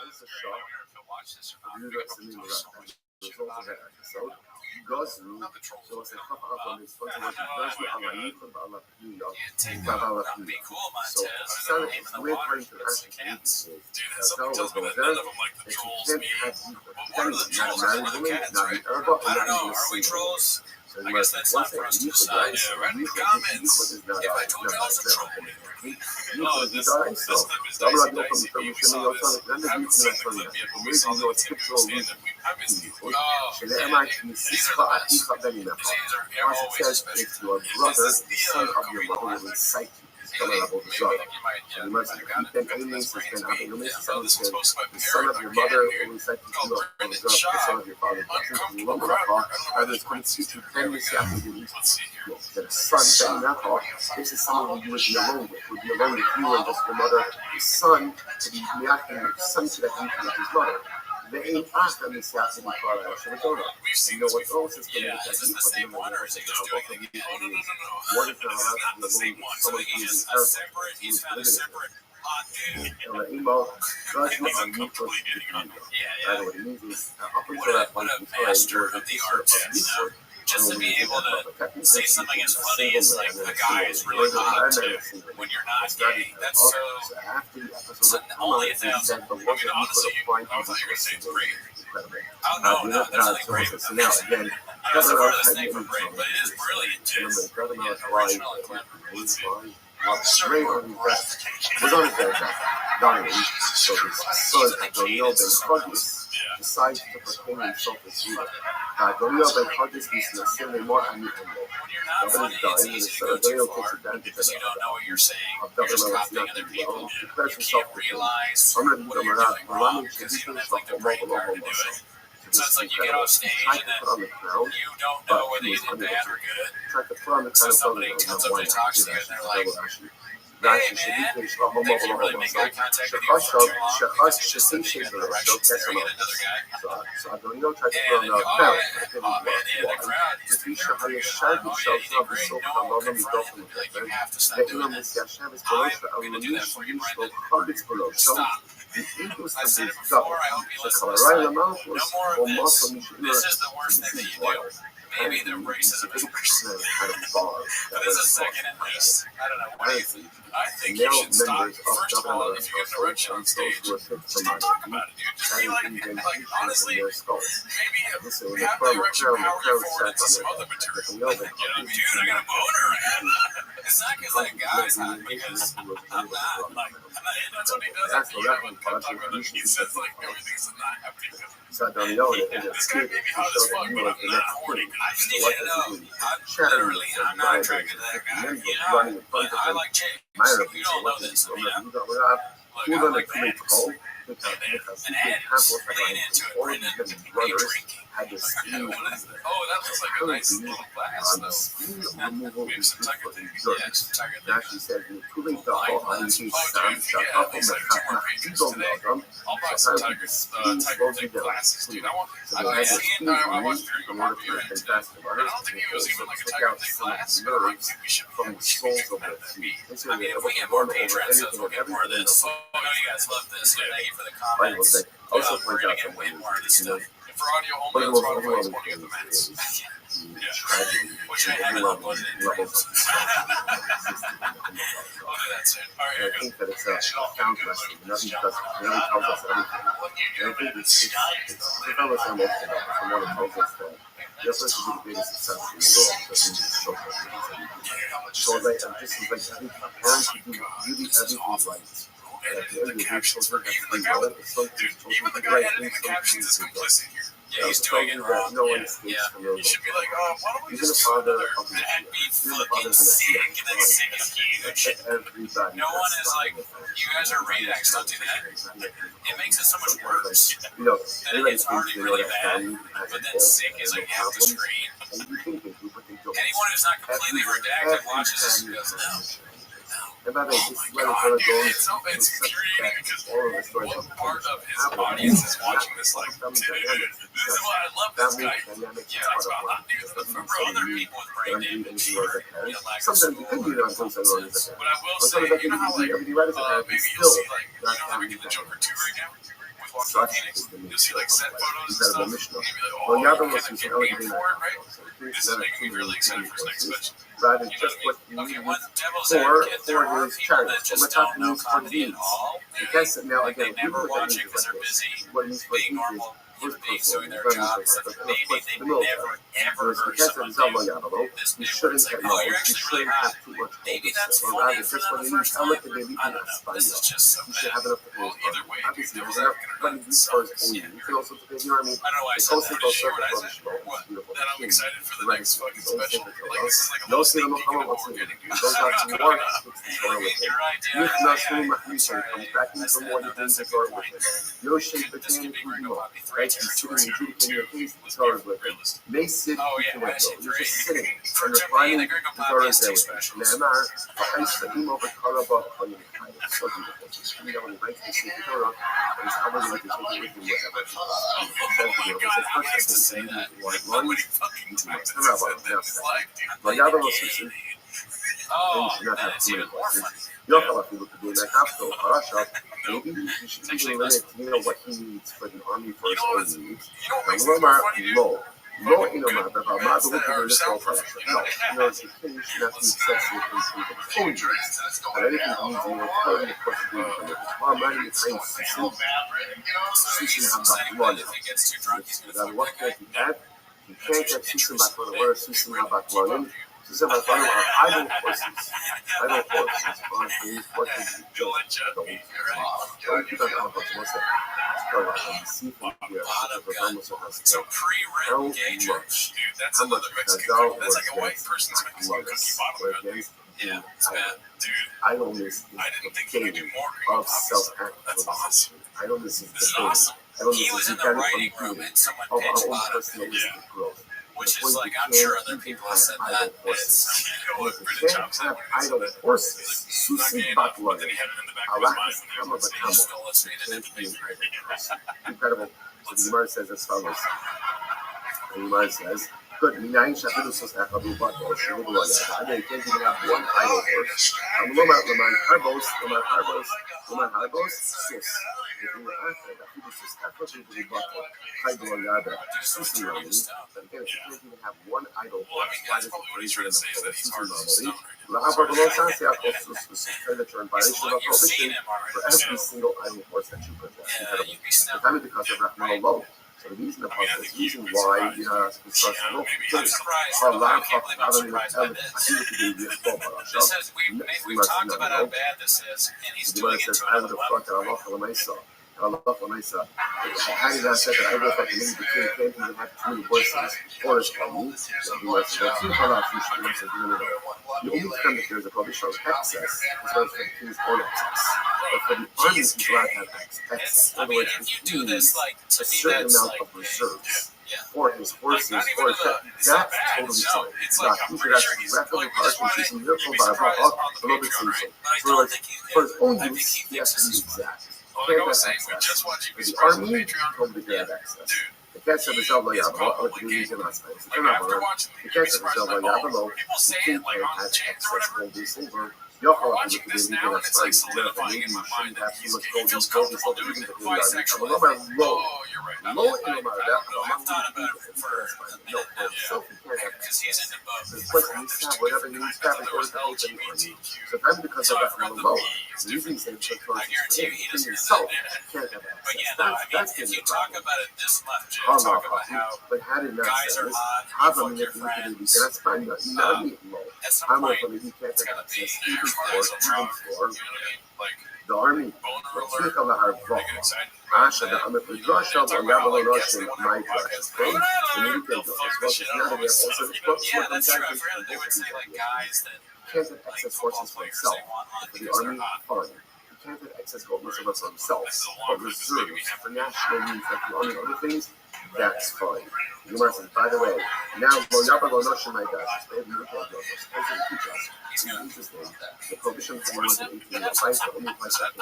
It's a shock. Watch this or not. You got some results of that episode. Goslu, so c'est pas par rapport à l'histoire, c'est que Allah yiko Allah piyo, Allah Not be cool, So, Montez. so Name in it's the weird water. trying to That's ask the cats. you. Dude, something tells me that none of them like the trolls. But what are the trolls? Are the cats, right? I don't know. Are we trolls? I guess that's not for us to decide. Yeah, write in the comments. If I told you I was a troll. Oh, this clip is dicey. We saw this. I haven't seen the clip yet, but we saw the typical stand-up. I missed it. Oh, These yeah, are these are the best. These are always says special. if your brother, the son of your mother, will incite you. Maybe like you might, yeah, You must I got keep it. them enemies and Yeah, no, this was posted by the son of your mother will incite you called to Brendan the son of your father. Uncomfortable crowd. Others constitute tendency after you Let's see here. that a son that not this is someone you would be alone with, would be alone with you and just your mother. The son to be reacting some to that meeting with his mother. They ain't asked them this after the father. So we don't know. We've seen You know this what before. else is Yeah, is this the same one or is he just doing it again? Oh, no. What is This is not the same one. So he's a separate, he's found a separate hot dude. He's a complete idiot. Yeah. What What a master of the art. just to be able to say something as funny as like a guy is really hot when you're not gay. That's so only 1,000. I mean, honestly, I thought you were gonna say it's great. Oh no, there's nothing great with it. That's the furthest thing from great, but it is brilliant too. Yeah, original and clever. Let's see. Great on was on his back, dying, so his son, Adoniel ben Hodges, decides to proclaim himself as leader. Adoniel ben Hodges is the same more and When you're not funny, it's easy to go too far because you don't know what you're saying. You're just copying other people. You can't realize what you're doing wrong because you don't have like the brain power to do it. So it's like you get off stage and then you don't know whether you did bad or good. So somebody comes up and talks to you and they're like, hey man, and they can't really make eye contact with you for too long because it's just looking in the direction. There you get another guy. And they go, oh man, yeah, the crowd is they're pretty good on. Oh yeah, you did great. No one will confront him and be like, you have to stop doing that. I'm going to do that for you, Brandon. Stop. I said it before, I hope you listen this time. No more of this. This is the worst thing that you do. Maybe the racism is worse. But this is second at least. I don't know. What do you think? I think you should stop. First of all, if you get an erection on stage, just don't talk about it, dude. Just be like honestly, maybe have the erection power you forward into some other material. You know, dude, I got a boner, man. It's not because that guy's hot, because I'm not. Like, that's what he does. That's what talk about it. He says like everything's not happening. So I don't know it. This guy may be hot as fuck, but I'm not horny. I just need you to know, I'm not attracted to that guy, you know? But I like chicks. You don't know this, I mean, I like bands. An ad ran into it, Brendan. What are you drinking? What is that? Oh, that looks like a nice little glass, though. Maybe some Tiger thing. Yeah, some Tiger thing. Oh, dude, yeah, at least like 2 more patrons today. I'll buy some Tiger thing glasses, dude. I watched Drink a Marbeer today. And I don't think it was even like a Tiger thing glass. But I think we should be. I mean, if we get more patrons, we'll get more of this. I know you guys love this. So thank you for the comments. We're going to get way more of this stuff. For audio only, on Spotify, it's one of the mats. Which I haven't uploaded in dreams. I'll do that soon. All right, here we go. It's a found lesson. Nothing does really tells us everything. And I think it's the fellow from what it tells us that you're supposed to be the biggest success in the world, but you just show up. So like, this is like, I think parents who do really everything right. The captions were even the guy with even the guy editing the captions is complicit here. Yeah, he's doing it wrong. Yeah. You should be like, oh, why don't we just do another that be fucking sick and then sick is huge. No one is like, you guys are rated X, don't do that. It makes it so much worse. Then it's already really bad, but then sick is like half the screen. Anyone who's not completely redacted watches this and goes, no. Oh my god, dude, it's infuriating because one part of his audience is watching this like, this is why I love this guy. Yeah, talks about hot dudes, but for other people with brain damage or lack of school or common sense. But I will say, you know how like, maybe you'll see like, you know how we get the Joker 2 right now? With Joaquin Phoenix? You'll see like set photos and stuff, and you'll be like, oh, you can't wait for it, right? This is making me really excited for his next special. Rather just what you need one devil's advocate, there are people that just don't know comedy at all. Like they never watch it because they're busy being normal human beings doing their jobs. Maybe they never ever heard someone do this new word. It's like, oh, you're actually really hot. Maybe that's funny for them the first time. I don't know. This is just so bad. Well, either way, dude, devil's advocate or not, sucks. Yeah, I don't know why I said that. Just short I said, what? That I'm excited for the next fucking special. Like, this is like a little sneak peek of what we're getting, dude. I mean, your idea, No shape this could be between Ringo Bobby 3 territory. 2 was realistic. May sit Oh yeah, you're I see just 3. sitting For and to me, the Gringo Bobby is 2 specials. Neymar, I him over Colorado, Oh my god, how nice to say that. How many fucking times has he said that in his life, dude? Oh, then it's even more funny. Maybe you should even limit, what he needs for the army for his own needs. You know what makes it more funny, dude? לא in a matter of מה events that are self-referential. No, it's the king should not be obsessive in terms of his own dreams. And anything he needs in return, of course, to do with him. While many times Susan had back running. And what can't he add? He can't get Susan back running. Where is Susan had back running? Susan back running are idle horses. Idle horses are these horses you just don't keep on top of what's that? So pre-rib gauge, dude, that's another Mexican. That's like a white person's Mexican cookie bottle. Yeah, it's bad, dude. Idleness I didn't think you could do more of self-actualization. That's awesome. Idleness is This is awesome. He was in the writing room and someone pitched bottom. growth. Which is like, I'm sure other people have said that. It's pretty chops. Idle horses. Susan Butler. Then he had it in the back of his mind when he stole it, so he didn't have to pay. Incredible. So the Gemara says as follows. The Gemara says, good. Minayin shafilu sos echadu bato shelu b'loya. Again, you can't even have one idle horse. L'man harbos, sos. If you were after that, you just echadu bato chaydu yada. Susan running. But again, you can't even have one idle horse. Why does it What he's trying to say is that he's hard to stone. For every single idle horse that you possess. Incredible. Because of that low. So the reason the reason why construction I'm surprised. I can't believe I'm surprised by this. This says we've talked about how bad this is, and he's doing it to another level. How did I say that I was like maybe the king can't even have too many voices for his family? The only time that there's a probably shows excess is when it's for the king's own excess. But for the armies, people have excess. In other words, if you do this, like, to a me, certain that's amount like, of reserves yeah. for his horses, Like, for his that's totally fine. It's like, I'm pretty sure he's rapidly like, this harsh, one, she's a you'd miracle be by surprised a on the little bit Patreon, right? season. But I So don't like, think he, for his own I think use, he he has thinks to this be is fine. exact. Like I was saying, we just want you to be The surprised on army Patreon. totally good at access. Dude. The cats of the Shabbat It's Yabba, complicated. the last night. Like, after watching The the you'd be cats of the surprised, Shabbat like, Yabba, people say it, like, on the chance or whatever. gold and silver. We're watching this now, and it's like solidifying in my mind that he feels comfortable doing it bisexual. Oh, you're right. Low I don't know. I've thought about it for a minute now. Because he's into both. The question is have whatever he needs to have in order to hold the army. So time because of that from the low. The reason he's saying I guarantee you he doesn't himself really can't have But access. yeah, no, I mean, if you talk about it this much, and talk about how but had it not guys said are this, hot, have you a fuck your manipulated friends, that's fine. Not me low. at some I'm point, open if you can't it's have gotta be access. your Even friends will for drop. You know what I mean? Like, the army. boner Let's alert. look on our They vote. get excited. Asha, the Amit Rush of the Yabba Rush and my Rush. They'll fuck the shit out of us. Yeah, that's true. I forgot they would say like guys that Can't have like excess football forces for players himself. they want on For the because they're army, hot. fine. You can't have excess forces for themselves. But reserves for national needs like the army and other things, that's fine. The Gemara says, by the way, now Lo Yabba Lo Nosh my gosh, they have no problem. They're supposed to teach us. It's interesting. The prohibition for more than 18 applies to only applies to it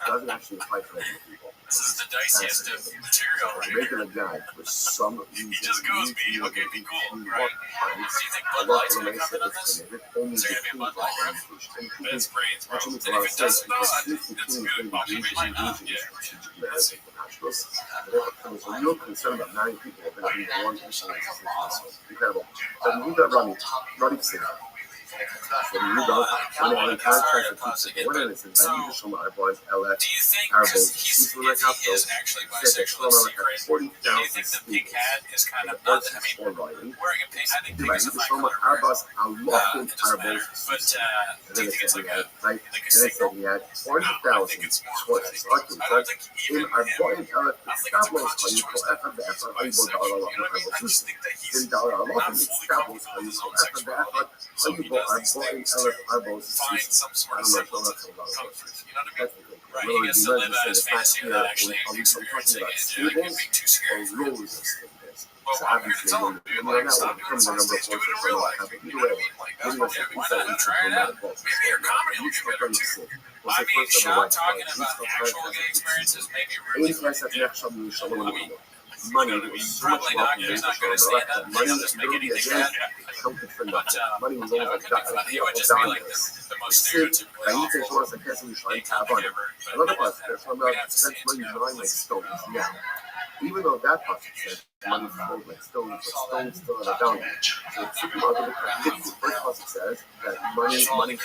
doesn't actually apply to regular people. This is the diciest of material A right regular here. guy for some reason. He just goes, be okay, be cool, right? Do you think Bud Light's gonna come into this? Is there gonna be a Bud Light rep? But it's brains, bro. And if it doesn't, though, I think it's good. It might not, yeah. Let's see. There's a real concern about 9 people are going to be one person. Incredible. But when you got Roddy said, when you got one of the contracts of people, one of the things I need to show my boys, LF, Do you think, Arabs, because if he is actually bisexual, it's secret, do you think the pink hat is kind of not, I mean, wearing a pink, I think pink is a fine color. It doesn't matter. But do you think it's like a signal? had No, I think it's more horses. I don't think even In our him, point, I don't think it's a conscious choice that he's bisexual. You know what I mean? I just think that he's not fully comfortable with his own sexuality, so he does these things to find some sort of semblance of comfort. You know what I mean? Right, he gets to live out his fantasy without actually experiencing it and being too scared for him. But why weird to tell him, dude, like, stop doing some stage, do it in real life. You know what I mean? Like, that's what, yeah, why not? Try it out. Maybe your comedy will get better too. I mean, Sean talking about actual gay experiences may be really funny. Money You know what I mean? Probably not, he's not going to stand up, he'll just make anything happen. But, you know, it could be funny. It would just be like the most stereotypically awful gay comedy ever. But, yeah, we'd have to see it. Even though that pasuk said money flowed like stones, but stones still have a value. So it's super other the first pasuk says that money flowed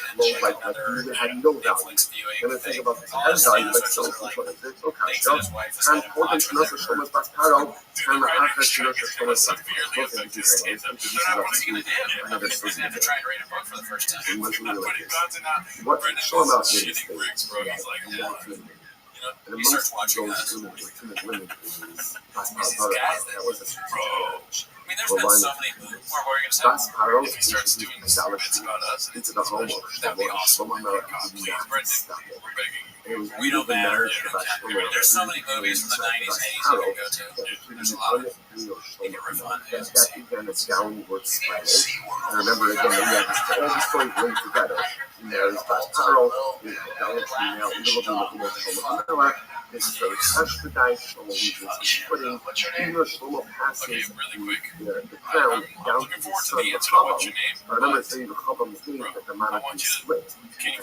like you had no value. And then think about the has value like stones. There's no cash. And according to Nossa Shomas Bas Paro, and the Achas to Nossa Shomas Bas another story. What Shlomo out here is and amongst those women, women is that was a strategic I mean, there's been so many moves where we're going to say, if he starts doing this, it's about us. into the home of That'd be awesome. We don't matter. There's so many movies from the 90s, 80s you can go to. There's a lot of them. You can refund it. That began a downward spiral. And remember again, we have all the stories linked together. There's Bastaro, downward spiral, a little bit of Shlomo. This is very subsidized Shlomo, which is putting even though Shlomo passes the crown down to the son of Chabam. I remember saying the Chabam is meaning that the monarchy is split.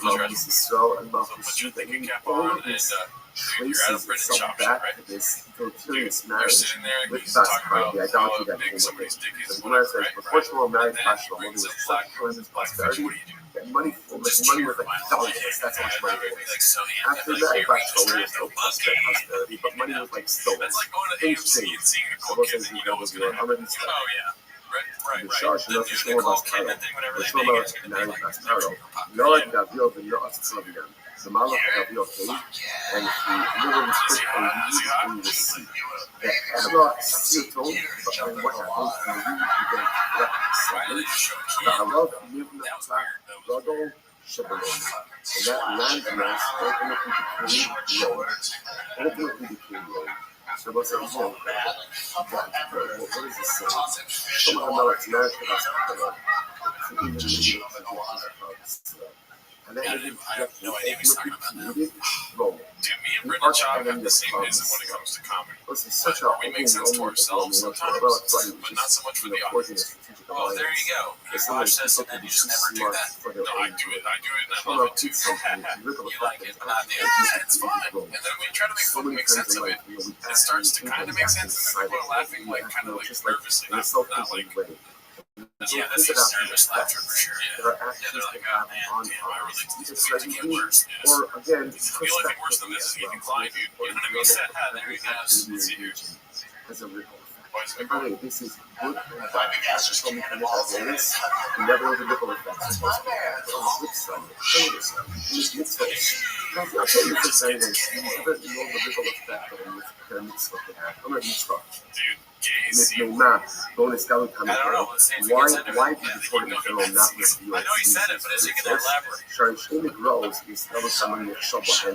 Malchus Yisrael and Malchus Judah. All of this traces itself back to this deleterious marriage with Bastaro, the idolatry that came with it. So the Gemara says, before Shlomo married Bastaro, there was such tremendous prosperity that money was like thousands. That's how much money it was. After that, Bastaro was still prosperity, but money was like stones. Things changed. So those things you know was your already stuff. The charge not to show about Paro. The show about married Bastaro. Lord Gabriel, the Lord Slavian. The Malach Gabriel came, and he literally put a leaf in the sea. The Ella Seattle, but what happens when you get the Halav Nivna Gadol Shabbalom. And that landmass ultimately became Rome. So what's that? What is this saying? Some of them are like marriage to Bastaro. And then I have no idea what he's talking about now. Dude, Rome. me and Brendan Chop have the same ism when it comes to comedy. We make sense to ourselves sometimes, but not so much for the audience. Oh, there you go. You watch this and then you just never do that. No, I do it and I love it too. You like it, but not the other. It's fun. And then when you try to make sense of it, it starts to kind of make sense, and then people are laughing like kind of like nervously, not like. Yeah, that's just nervous laughter for sure. Yeah, they're like, oh man, damn, I really it's going to get worse. Or again, the only thing worse than this is you can climb, dude. You know what I mean? There you go. Let's see here. As a ripple effect. By the way, this is good and bad. From the awareness, you never know the ripple effects. On the flip side, this mitzvah. Now, if you're saying this is saying this, you never know the ripple effect of a mitzvah can have. I'm a mitzvah. Bonus I don't know. Why did you put it in general not with you? I know he said it, but is he going to elaborate? Sorry, Shlomo grows is every time you Shabbat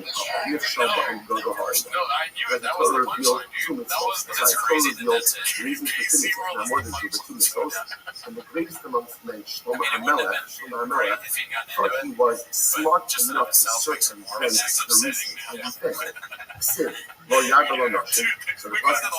and go hard. No, I knew it. That was the punchline, dude. That's crazy that that's it. Reason for SeaWorld more than two, but two mitzvahs. And the greatest amongst men, Shlomo HaMelech, thought he was smart enough to circumvent the reason he did. Sid, well, Yagalo Nashim. So the Pasuk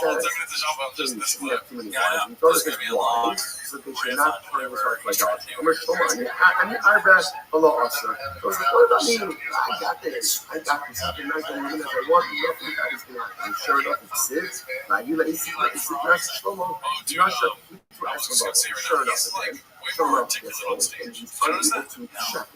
says, we have too many wives. We thought it was wise, so they should not turn his heart like God. I mean, I read below us, sir. What does that mean? I got this. I can not get even if I want. Nothing that is going to happen. Sure enough, it's Sid. Now, you let Sid dress Shlomo. You're not sure. Sure enough, again. Sure enough, yes, and he's able to check.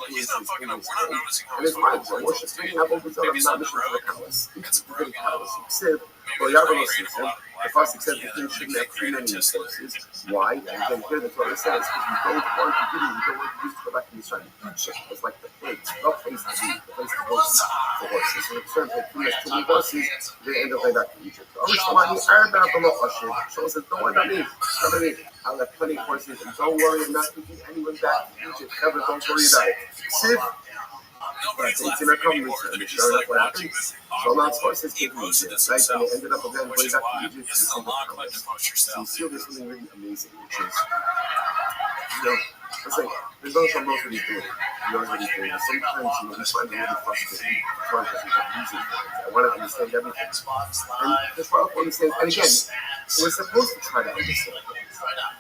He's not fucking up. We're not noticing how and it's fine. So what's just saying? I'm not mission to the palace. It's a good palace. Sid. Well, Yahweh says, the Pasuk says the king shouldn't have too many resources. Why? And then here the Torah says, because you don't want to give you don't want to use to go back to Israel. Egypt was like the pigs, not place to be, the place to horses. So it turns like too many horses, they end up going back to Egypt. So Shlomo says, don't worry about me. I'll have plenty of horses, and don't worry, I'm not taking anyone back to Egypt. Never, don't worry about it. Sid. Nobody's It's in laughing a anymore. They're just like watching this so Lance horses he take posted this right? And himself, they ended up again which going is back why to Egypt. this is a long clip to post So you yourself. see there's something really amazing, which is, it's like, there's no one knows what he's doing. He knows what he's doing. And sometimes, we find it really frustrating because we have using things. I want to understand everything. And that's why I understand. And again, we're supposed to try to understand things.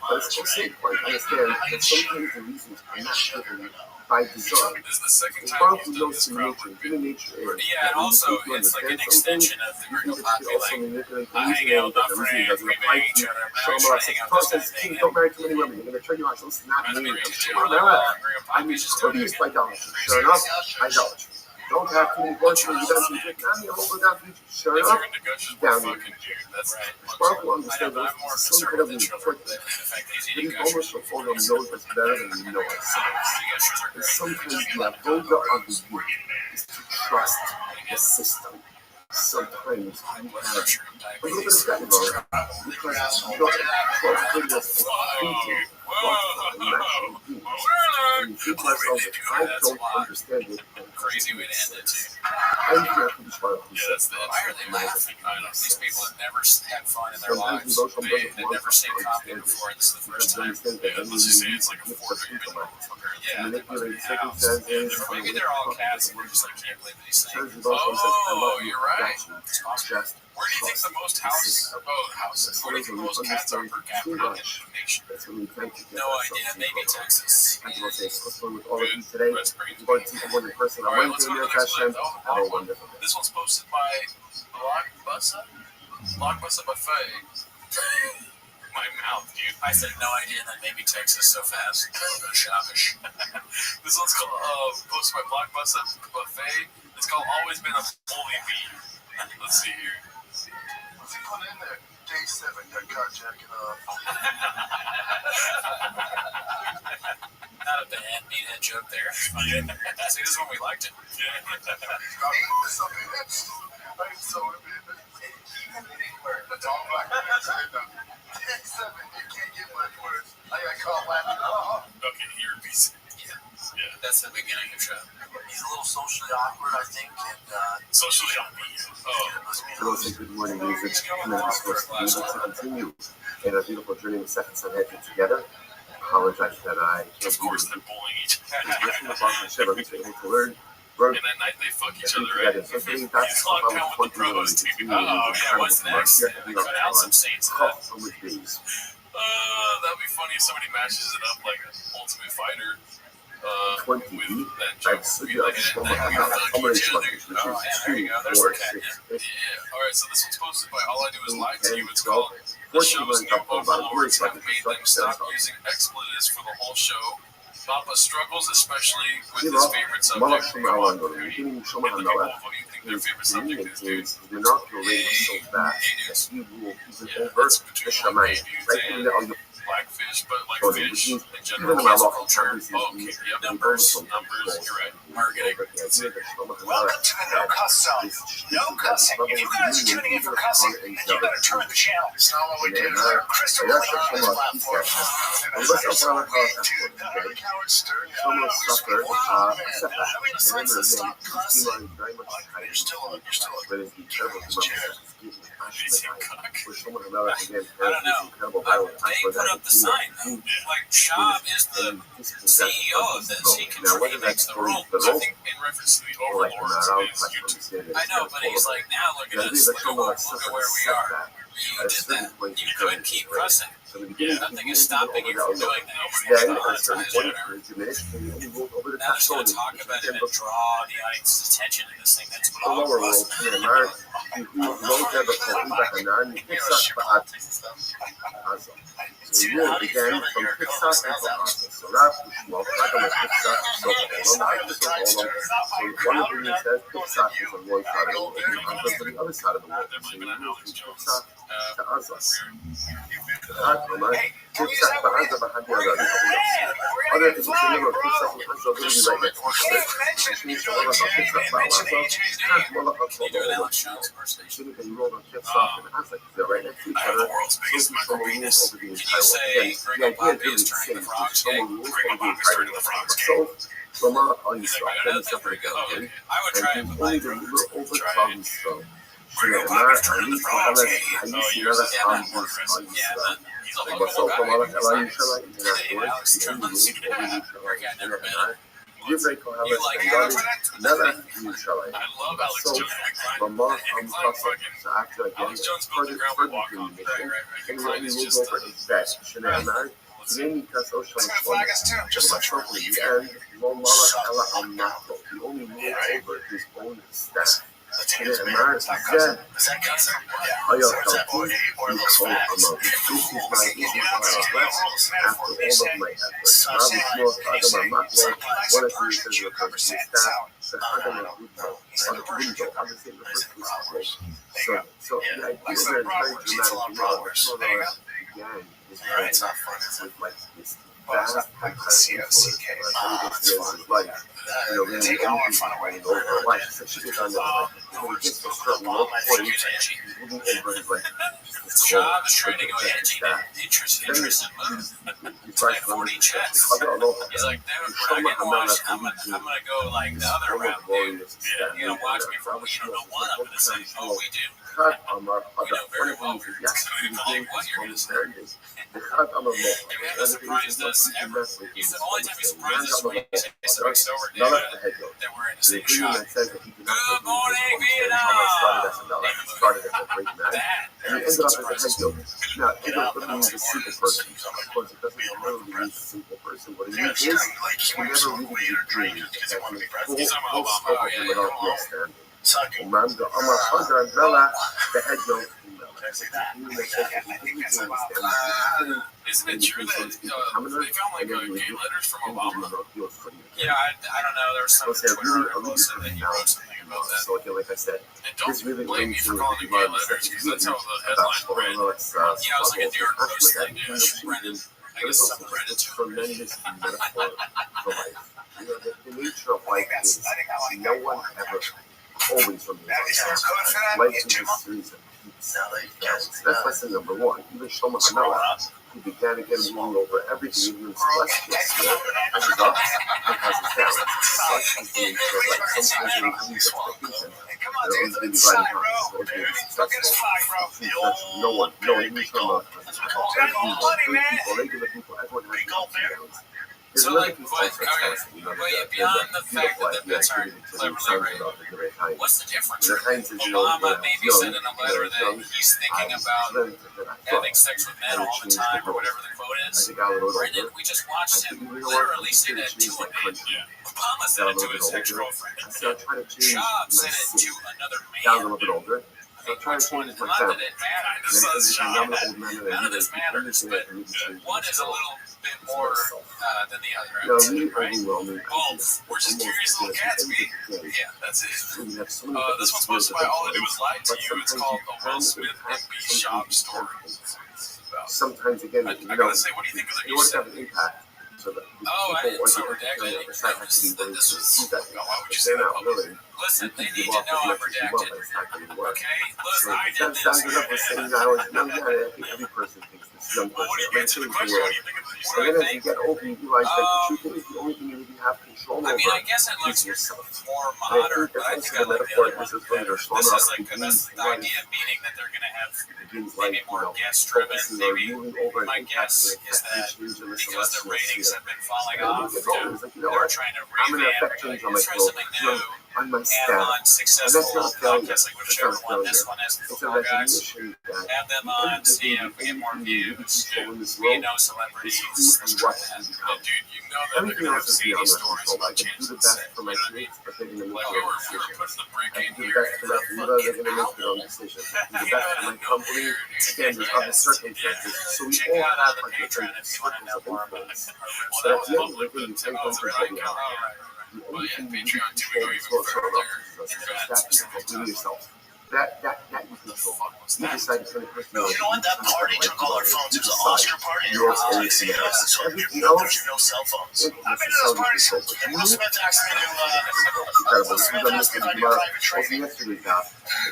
But it's also important to understand that sometimes the reasons are not given by design. This is the second As time far as you've we done know this from crowd nature, work. human nature is Yeah, that and when also you think you it's like an understand something, extension of the you Greek think that you Poppy, also like manipulate the I hang reasoning, out with that my the reasoning friends, doesn't we apply bang to each you. other, Show them marriage, out hang such out, this kind concepts. of thing. Don't marry too many women. You're going to turn you on. So it's not And then me. bring I'm it to sure jail, I'm Greek I mean, Poppy's just doing could be it idolatry. again. Sure enough, idolatry. Don't have too many abortions. You don't see Vietnam. You don't go down to Egypt. Sure If enough, you're into gushers, we're down here. fucking dude. That's right. Sparkle I know, understands but this I'm more is so concerned with incredibly introvert important. than the fact that he's It eating is gushers. almost a photo knows us better than we know ourselves. Gushers are And great. sometimes the avoda of the youth is to trust the system. Sometimes you Blood have pressure, a little diabetes. bit of that wrong because you don't trust goodness of thinking thoughtful and rational beings. And you think to yourself, I don't understand it. Crazy way to end it, too. I think you have to be smart. Yeah, that's the. Why are they laughing? I know. These people have never had fun in their Sometimes lives. emotional They've doesn't want never to seen coffee understand it. before, and this is the Because first they time. understand that Yeah, when let's just say you it's like a gift forgery. of people, Yeah, manipulate house. Yeah, circumstances, maybe they're all cats and we're just like, can't believe these turns things. you both and says, I love you, You're right. got you. It's possible. Just Where do you think the most houses? Houses. Where do you think the most cats are per capita in the nation? That's what we tend to get No ourselves idea. in Maybe trouble. Texas. I just want to say it's possible with all of you today. That's pretty If you want to see someone in person on All right, let's Wednesday go near to the next Hashem, one. have a wonderful day. This one's posted by Blockbuster Buffet. My mouth, dude. I said no idea, and then maybe Texas so fast. Shabish. This one's called posted by Blockbuster Buffet. It's called Always Been a Holy Bee. Let's see here. What's he put in there? Day 7 got caught jacking off. Not a bad meathead joke there. See, this is when we liked it. I'm so the dog like Day 7, you can't get much worse. I got caught laughing. Okay, earpiece. Yeah. That's the beginning of the show. He's a little socially awkward, I think, and Socially awkward. Hello, say good morning, ladies and gentlemen. We're supposed to be able to continue in our beautiful journey with Second Sanhedrin together. Apologize that I can't Of course, they're bullying each other. I'm able to learn. And at night they fuck each other, right? He's locked down with the pros, too. Oh, yeah, what's next? They cut out some scenes of that. That'd be funny if somebody matches it up like an Ultimate Fighter. With that joke. Like, fuck each other. Oh, yeah, there you go. There's the cat. Yeah. Alright, so this one's posted by All I Do Is Lie to You. It's called The Show's New Overlords Have Made Them Stop Using Expletives for the Whole Show. Papa struggles, especially with his favorite subject. Who do you think their favorite subject is, dude? You're not your rate so fast that you will even over the shaman. Right? Blackfish, but like fish in Even general. in my Cancel local culture. countries, Okay, yep. Numbers, you're right. Marketing. welcome to the No Cuss Zone. No cussing. If you guys are tuning in for cussing, then you better turn the channel. It's not what we do. We're crystal clear on this platform. Someone suffered a setback. Remember, again, Elon very much You're still a but it's incredible to for someone who again, I don't know. incredible They put up the sign, though. Like, Shab is the CEO of this. He makes the rules. I think in reference to the overlords is YouTube. I know, but he's like, now look at us. Look at where we are. You did that. You could keep cussing. Nothing is stopping you from doing that. Then, at a certain point, it's diminished, and you only roll over the Now top just going to shoulder. talk about it and draw the audience's attention to this thing that's The lower world, in America, you don't have a phone back and on, you pick up Hazel. So we will again from Pixar and from Hazel. So that is well, not going to Pixar, so one of the things says Pixar is on one side of the world, and Hazel is on the other side of the world. So you move from Pixar to Hazel. Pixar to Hazel behind the other. Other things, remember, Pixar and Hazel will be right next to each other. Which means the one of Pixar to Hazel can't roll up Can you do an a Alex Jones impersonation? they roll on Pixar and Hazel. They're right next to each other. Biggest micro-penis. Can you say Gringo Bobby is turning the frogs gay? Gringo Bobby is turning the frogs gay. Roma on you stop. That's pretty good. Oh, okay. I would try it, And but only like, the little over try tongue it. so. Gringo Bobby's turning the frogs gay. Oh, yours is more aggressive. Yeah, but he's a local guy. Yeah, Alex Jones. Rick, I've never been. Divrei Kohelet You like Bengali, Melech I Yerushalayim. love Alex So, Jones. Lamar It's like Amkasa, fucking so after again, Alex Jones built further the ground we walk through on. the Right, mission, right, right. and Klein we is will just go for his bet. Shanai Amar, Name Kaso It's gonna flag Shalom. us too, just So so myself in the end, Lo Malach Ela Amnato, he only moved over his own staff. the team And is big. Amar Is that cousin? Is that cousin? Oh, Yeah. yeah, Or is that so or those facts? this is my Rules. after all of my efforts. Now we know Adam Amaklo, one of the things that refers to staff, the Adam Amaklo, on the window, I would say the first piece of so the idea there is very dramatic. So began his It's not fun, is it? with like this Well, it's vast not like the COCK. this is like, really Take all our fun away. over life. So she gets on there, when it gets to a certain low point, he's moving over his like, His job is trying to go edgy and interesting move. he's like, 40 checks. He's like, dude, when I get washed, I'm gonna go like the other route, dude. You know, watch me for a week. You don't know what I'm gonna say. Oh, we do. cut Amar We know very well. yes, We believe what you're gonna say. the cut Amar You haven't surprised us ever. He's the only time he surprises us when he takes something so ridiculous that we're in the same shot. Good morning, Vietnam! Started as a great man, That and he ended up as a head yoga. Now, it doesn't mean a simple person. Of course, it doesn't literally mean a simple person. What it means is, he never really dreamed that he full scope of him without real standing. Remember, Amar Hadra Vela, the head yoga. Isn't it true that they found like gay letters from Obama? Yeah, I don't know. There was some Twitter article said that he wrote something about that. So again, like I said, And don't blame me for calling them gay letters because that's how the headline read. Yeah, it was like a New York Post thing. Yeah, Reddit. I guess it's on Reddit too. Tremendous metaphor for life. You know, the nature of life is no one ever always remains life is a series of peaks and downs. That's lesson number one. Even Shlomo HaMelech, who began again ruling over everything, even celestial sphere, has his ups and has his downs. Such is the nature of life. Sometimes there is huge expectation. There always been dividing times. Always been successful. No one, even Shlomo regular people, everyone has ups and downs. So, like, beyond the fact that the bits aren't cleverly written, what's the difference? Obama maybe said in a letter that he's thinking about having sex with men all the time, or whatever the quote is. Brendan, we just watched him literally say that to a man. Obama said it to his ex-girlfriend. Job said it to another man. I'm trying to change my family. None of this matters, but one is a little bit more than the other. Both. We're just curious little cats. Yeah, that's it. This one's sponsored by All I Do Is Lie to You. It's called The Will Smith MB Shop Story. Sometimes again, I gotta say, what do you think of the new set? So that I didn't so redact. I didn't notice that this was. Why would you say that publicly? Listen, they need to know I'm redacted. Okay? Listen, I did this. Every person thinks this young person. Well, what do you answer the question? What do you think of the And then as you get older, you realize that the truth is the only thing you really have control over I mean, I guess it looks is yourself. more modern, but I think I like the other one. This is like, that's the idea meaning that they're going to have maybe more guest-driven. Maybe my guess is that because the ratings have been falling off, they're trying to revamp, try something new, on my add staff. on successful podcasts like whichever one this one is for Four Guys. Have them on, see if we get more views. We know celebrities. And dude, you know that they're going to have seedy stories about change the set. You know what I mean? Like we were putting the brick in here. They're going to make their own decision. The best for my company, again, there's other circumstances. So we all have our different circles of influence. But at the end of the day, you take one thing that we have. The only thing you can control is what's going on yourself. That you control. You decide to turn the person on. You know what? That party took all our phones. It was an Oscar party. Your own Everything else, no cell phones. I've been to those parties. And Will Smith asked me to. Incredible. This was on yesterday. Also yesterday, now.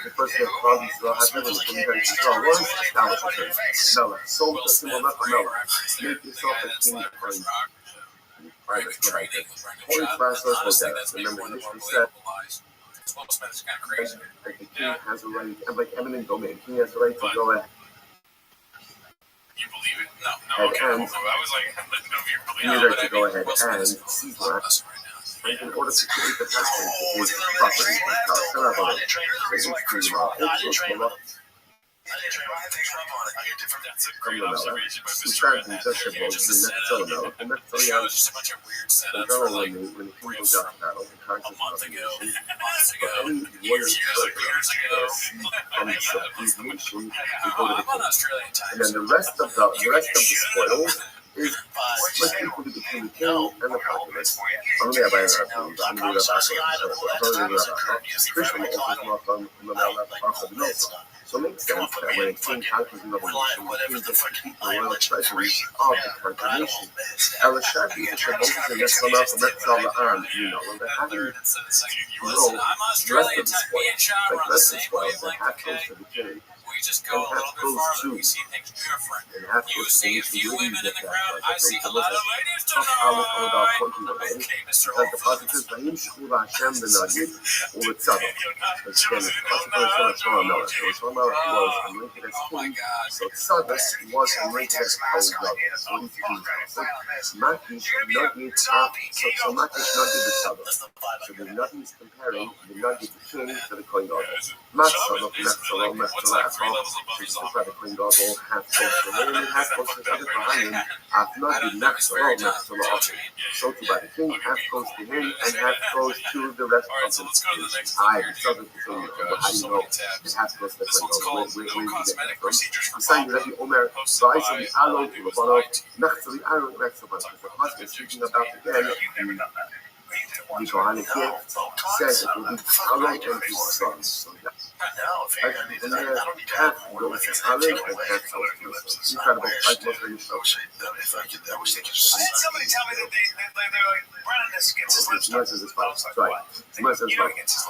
The person that probably still has been compared to Star Wars, that was okay. Mela. So simple enough for Mela. Make yourself a king of party. Private training. Holy class, let's go down. Remember, history said. Will Smith is kind of crazy. Like the king has a right, and like eminent domain, king has a right to go ahead. You believe it? No, okay. I was like, I didn't know if you believe it. King has a right to go ahead and seize that. and in order to create the pathway to his property, his house, and our I didn't train her the reason why Chris won. No, I didn't train her. I didn't train her. I take her up on it. I get different. That's a great observation by Mr. Start Redhead. to just Yeah, just a setup. The show is just a bunch of weird setups for like when he real goes out from battle, the a conscious month ago, motivation, months ago, years years ago. from the subjugation, we go to the I'm on king. Australian time. And then the rest of the spoils is split equally between the king and the populace. I'm going to buy another thing. I'm going to so it makes sense that when a king conquers another nation, the king gets to keep the royal treasuries of the conquered nation. Elishabi is supposed to let some out from that all the arm, when they're having the rest of the spoils, like the rest of the spoils, that half goes to the king. We just go a little bit farther, we see things different. You see a few women in the crowd, I see a lot of ladies tonight. Okay, Mr. Oh my God. So Sadas was anointed as Kohen Gadol. So Makish not need so Makish not need the Sadas. So the Nabi is comparing the Nabi the king to the Kohen Gadol. Matzah, the Kohen Gadol, half goes to the women, half goes to the Kohen. Half not be Matzah, so to by the king, half goes to him, and half goes to the rest of the nation. I decided to say, how do you know it half goes to the Kohen Gadol? Where do you get that from? I'm saying that the Omer, so I said the Alon, the Rabbi, Mechzeli Aaron, Mechzeli the husband speaking about again. The Kohanim says it will be Alon and his sons. Actually, the mayor half goes to Alon and half goes to his sons. Incredible. I was very shocked. Somebody tell me that they're like, Brennan gets his lips Right.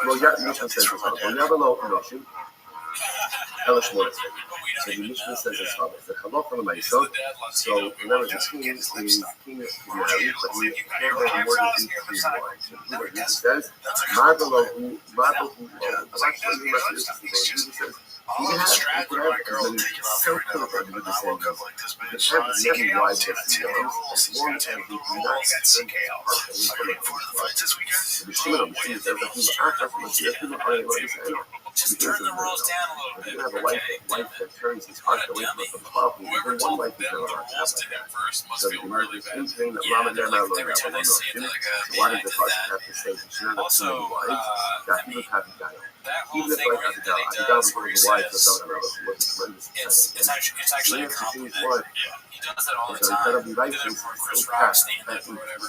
Well, yeah, Mishnah says this. Well, you have a law in Russian. Elish Morris. So the Mishnah says as follows: the halach on the Ma'isa. So remember, the king is king of married, but he can't have more than 3 wives. So he says, "Marbelahu, marbelahu." I'm actually going to say this. He says, "You can have as many self-control to the same. You can have as many wives as you want, as long as you do not spend partially from it." So the Shimon says that he will act as much as he will. Just turn the rules down a little If bit. you have a wife that turns his heart away from the problem, Whoever even one told wife is them going the to rules to him first must so feel the really murder bad. is saying that Yeah, Mama and they're Dad like, every time they see it, they're like, so why man, does the I did father that. have to say that you're not Also, too many wives? That he was having died. That whole Even if thing like where Abigail, he Abigail does was where one he of the wives of says, David was tremendous. it's actually a compliment. He does that all the So time. incredibly He did it righteous, for Chris so Rock fast, stand-up or whatever.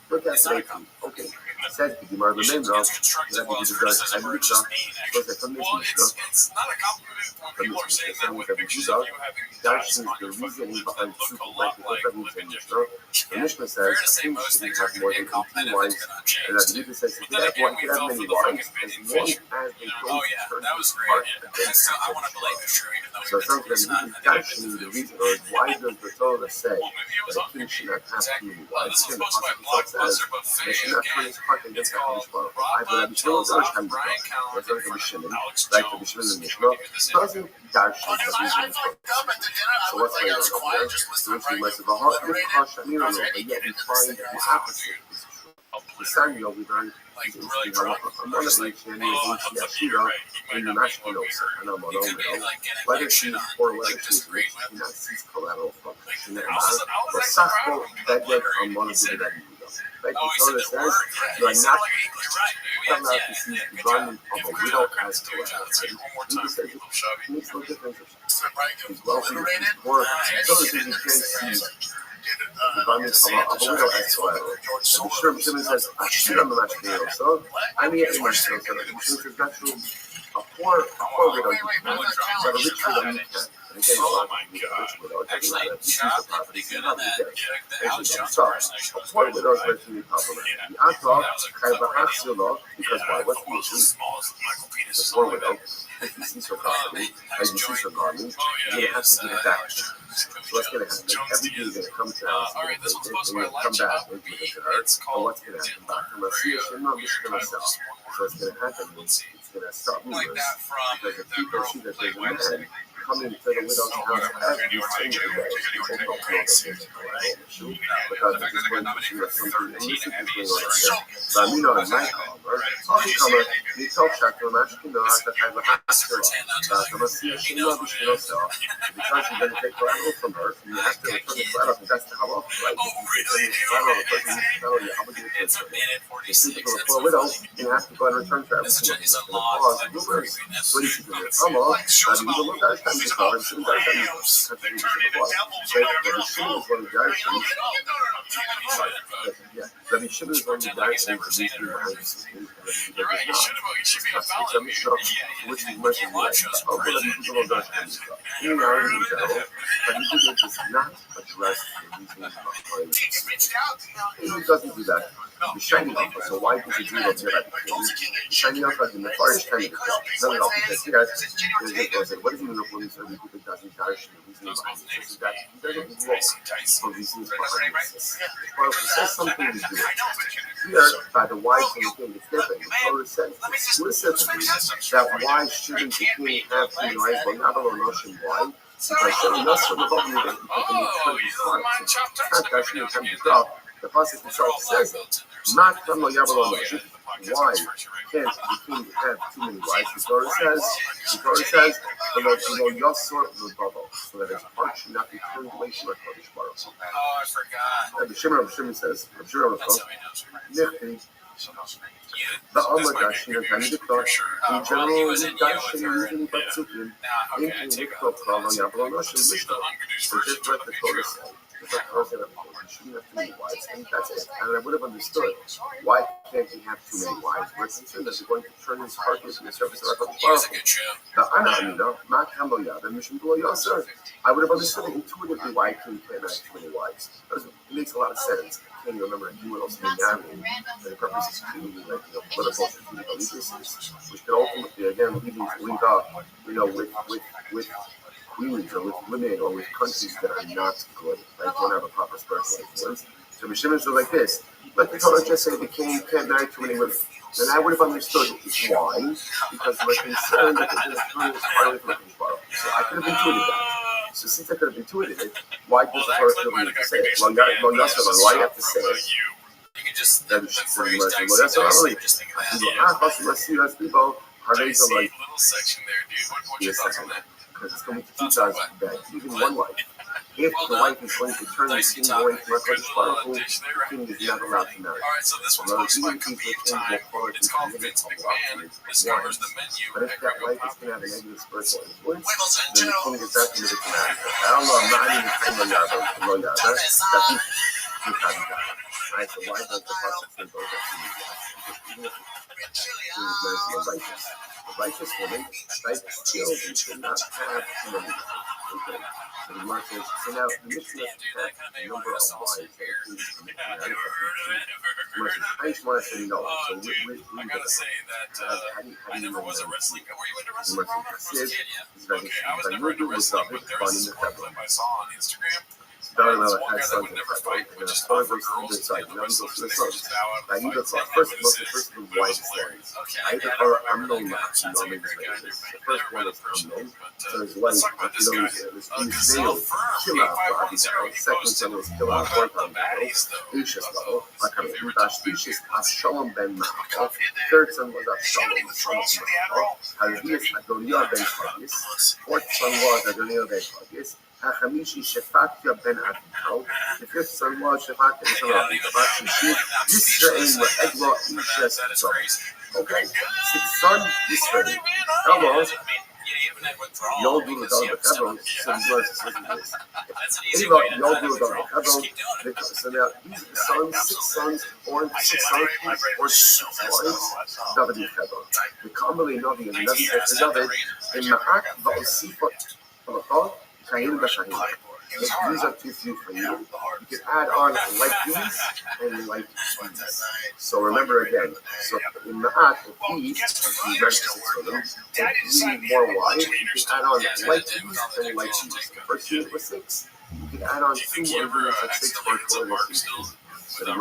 Look at It's not a it. compliment. Okay. Said the Gemara the name It's of constructive that well he as does criticism or it's just mean, was actually. a commission. Well, it's not a compliment when people are saying that with pictures of you having dots on your fucking roof that look a lot like living different. The Mishnah Fair says to say most things are have going more to be than a compliment 18 if wives, it's going to and change. that Jesus says But if then you have again, one, we you have fell many for the wives, fucking as baiting long fish. as they Oh don't yeah, turn that was his great. heart Yeah. against I want to his believe love. it's true, even though So it's sometimes not. this is actually the reason, or why does the Torah say Well, maybe it was that a on king maybe should not have exactly. too many wives? This was Again, the posted by Apostle says Blockbuster, but they fake should not turn again. his heart It's against the called Hamish Baruch. I Rabbi believe tells the off Hamish Brian Baruch. Callen Like the Shimon, Alex like the Jones. Shimon and You Mishnah, can visit doesn't darshan I fucked up at the dinner. so what's going on there? So it's the mess of the heart, the harsh and but yet we find the opposite is true. The Samuel we learned like is really interesting how drunk. a monarch and Yashira in the Mashkinos and a You could be Monomino, like getting whether like she shit on, or like whether she disagree is with. not sees collateral from Like, Shina I was or actually proud Sako of him. that yet a He monarch said, that like oh, the he said Torah the says, word. you are He said not like English, right? allowed to Yeah, see yeah, the good job. garment of a Good widow job. as Good job. Let's do collateral. it one more He time. says People shove it you. makes no difference. He's Well, wealthy, he's poor, so that you can't see the garment of a widow as collateral. And the Shimon says, I should have the Mashkinos. So I mean, in Mashkinos, the Shimon says that's true. A poor widow, but a rich widow you can. And again, a lot of people are rich widow. It doesn't Actually, matter. It's Chop the did property. pretty It's good not on that. the Yeah, the Alex Jones So, impersonation a was poor good. widow is virtually problematic. The Atok, because why? What's the issue? The poor widow, if you see her property, and you see her garment, you're going to have to give it back. So what's going to happen? Every day you're going to come to her house, Alright, this was supposed to and be a you're going to come live back chat. and give it to her. And what's going to happen? Back from her, she should not be going to sell. So what's going to happen is it's going to start Like rumors that from because if the people girl see who that played there's a man Wednesday. coming to the widow's house every single day. People don't know that there's a issue because they're just going to see that something illicit is going on here. But I mean, on my cover, you talk back to a match, you know, after I have a master, because you're going to take collateral from her, and you have to return the collateral because that's the halal, right? If you take the collateral, the person needs the collateral, you're obligated to return it. If you see the poor widow, you have to go and return for everything. So what do you do? Rabbi Shimon is one of the guys who is behind the scenes, which is much more like, oh, but people don't understand. In our in general, but he does not address the reasons behind it. He doesn't do that. The shining alpha, so why does he do that? The shining alpha in the forest kind of none at all. Because you guys, what does he mean when he says he doesn't dash the reason behind it? So that he doesn't look for reasons behind this. But if he says something to do here, by the why thing, it's different. The Torah says specifically that why shouldn't the king have three wives? Well, not a notion why. Because showing us from the bottom, you get the pasuk itself says it. Not from the Yabbalon. Why can't the king have too many wives? The Torah says, so that his heart should not be turned away from the Kodesh Baruch. Oh, I forgot. The Shimon says, the Amadashi and Hamidikot, in general, the Dash and using Batsukin, into the Kotral on Yabalonosh and Vishno. So just let the Torah say. The Torah said, you shouldn't have too many wives, and that's it. And I would have understood why can't he have too many wives. We're concerned that they're going to turn his heart into the service of our Father. The Anamina, Mat Hamoyad, and Mishimbulo Yasser. I would have understood intuitively why he can't have too many wives. It makes a lot of sense. I can't remember a dual also being married, and the purpose is creating like political strategic allegiances, which could ultimately again lead up, with queens or with women or with countries that are not good, right? Don't have a proper spiritual influence. So Mishimon is like this. Let the Torah just say the king can't marry too many women. Then I would have understood why, because we're concerned that they're going to turn this part into a control. So I could have intuited that. So since I could have intuited it, why does the Torah feel need to say it? Well, why do you have to say it? You can just That is just very much. Well, that's not really. Let's see, little section there, dude. What's your thoughts on that? Because it's going to teach us that even one wife, if the wife is going to turn the king away from her powerful, the king is not allowed to marry. Alright, so this one talks about complete time. It's called Vince McMahon Discovers the Menu. But if that wife is going to have a negative spiritual influence, then the king is not going to marry. I don't know, I'm not even saying right, so why does the pasuk say those are righteous? The righteous woman, right, still you should not have too many. Okay. So the Mark says, so now the mission is to have a number of wives that the king is committing. So I gotta say that I never was a wrestling guy. Were you into wrestling growing up? Okay, I was never into wrestling, but there was one clip I saw on Instagram. One guy that would never fight, would just offer girls to the wrestlers to just bow out and fight. First of the white stories. I prefer unknown match and knowing stories. The first one is unknown. So there's light, there's veil, kill out body. Second one is kill out one body. Ishis level. Ishis Avshalom ben Ma'achal. Third son was Avshalom Ma'achal. Halvius Adoniah ben Chagis. Fourth son was Adoniah ben Chagis. Hachamishi Shefatia ben Abital. The fifth son was Shefatia ben Abital. Yisrael Egla Ishas Zon. Okay, sixth son Yisrael. Hello. Y'all do the dog with Hebron. So he's going to listen to this. Anyway, y'all do the dog with Hebron. So now these sons, six sons, or six sons, or six wives, David is Hebron. The Kamali Navi and David in Ma'ak Va'osifot Palachot. These are too few for you. You can add on like these and like these. So remember again. So in Ma'at, if these, you register for them. If you need more wide, you can add on like these and like these. The first unit was 6. You can add on 2 more units at 6 for a total of 3. So the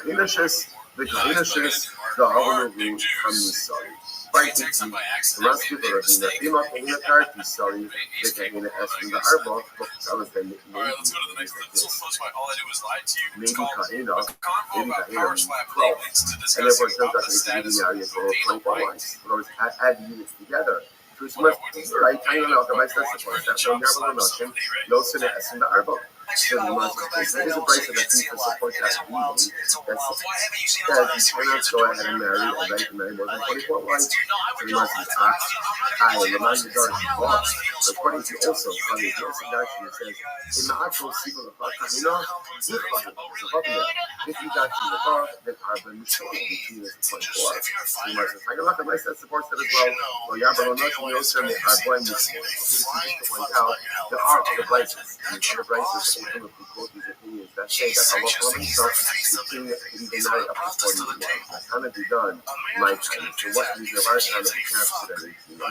Gainashes, the Havanavu, Hamisari. fight takes up by the accident last made a people big are being mistake. the Ima in the party, sorry, He's they can capable. S in the I guess. Arba, that was then Alright, let's go to the next clip. This one's posted by All I Do Is Lie to You. It's maybe called Kahina, A Convo maybe About Kahina Power means Slap 12. Limits to And discussing therefore, it about the turns out status that of it's for data 24 rights. lines. In other words, add units together. So it's much right, I don't know, the vice support that from Yabba Notion, no sinner S in the Arba. So the most there is a price of the fee for support that reading that says you cannot go ahead and marry a right to marry more than 24 wives. So the most is I remind the dark boss. According to also from the US induction, it says in the actual sequel of Kahina, if you got to the bar, then Arba between the 24. So the most is I got a nice that supports that as well. Well, Yabba Notion, you also are going to point out there are other places. And other places, some of the quote these opinions that say that Allah for himself, the king can deny up to 40 years. That cannot be done lifetime. So what is the right kind of a capture that is the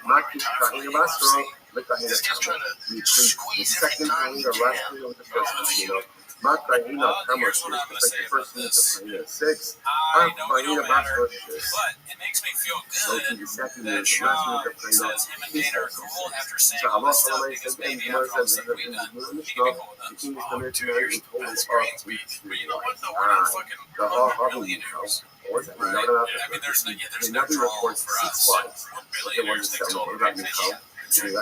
Maki Kahina Basro, the Kahina Kama. The second Kahina, last Kahina with the first Kahina. Makahina Kama, it's like the first unit of Kahina 6. Kahina Basro 6. It makes me feel So to good the second that unit, the last unit of Kahina says him and Dana are cool after saying so all Allah this stuff because maybe after all the stuff we've done, he can be cool with us. the king is Oh, coming to 2 marry years, a total that's of great. But you know what though? We're not fucking millionaires. What's that? Right? I mean, there's no draw for us. We're billionaires next to all the right things. So the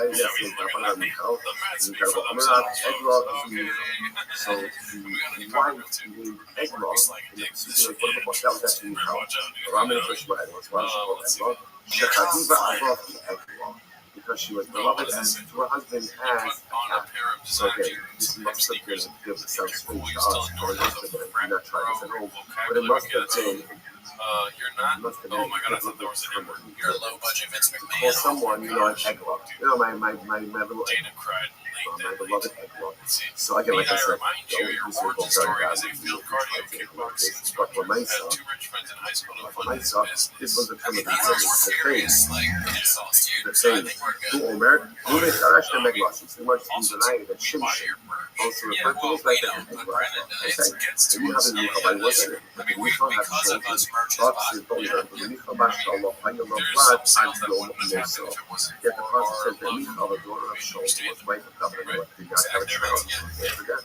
maths people okay. So the wife named Egma, in the particular quote that was actually Michal. Ramen Krishma was one of Egma. Shechadiva Avot Egma. Because she was beloved and to her husband as a cat. So again, this must have been give some speech to us, or it must have been, I'm not trying this at home, but it must have been you're not. Oh my god! I thought there was an N-word. You're a low-budget Vince McMahon. Or someone, you know, like Egla. You know, my little Dana cried. my beloved Egla. So again, like I said, your origin story as a field cardio kickboxing but for had myself, two rich friends in high school who for funded myself, this. this was the I mean, term these of were serious, like insults, the dude. So I thing. think we're Who good. Omer, who is Karash and Meglas, too much to Also, deny that we Shim buy your merch. also Yeah, referred to well, as like we a don't, but Meglas. Brendan does. It gets to And you us. haven't Yeah, Michabal yeah, was listen. it? I mean, because of us, merch is But bought. it's told Yeah. that the Michabash Allah, Hanya There's Lovat, some and sales that Yom wouldn't have happened Moso. if it wasn't Yet the for process our says that love. Michal, the daughter of Shaul, was wife of Covenant, Right. what the guy had a child. Can't forget.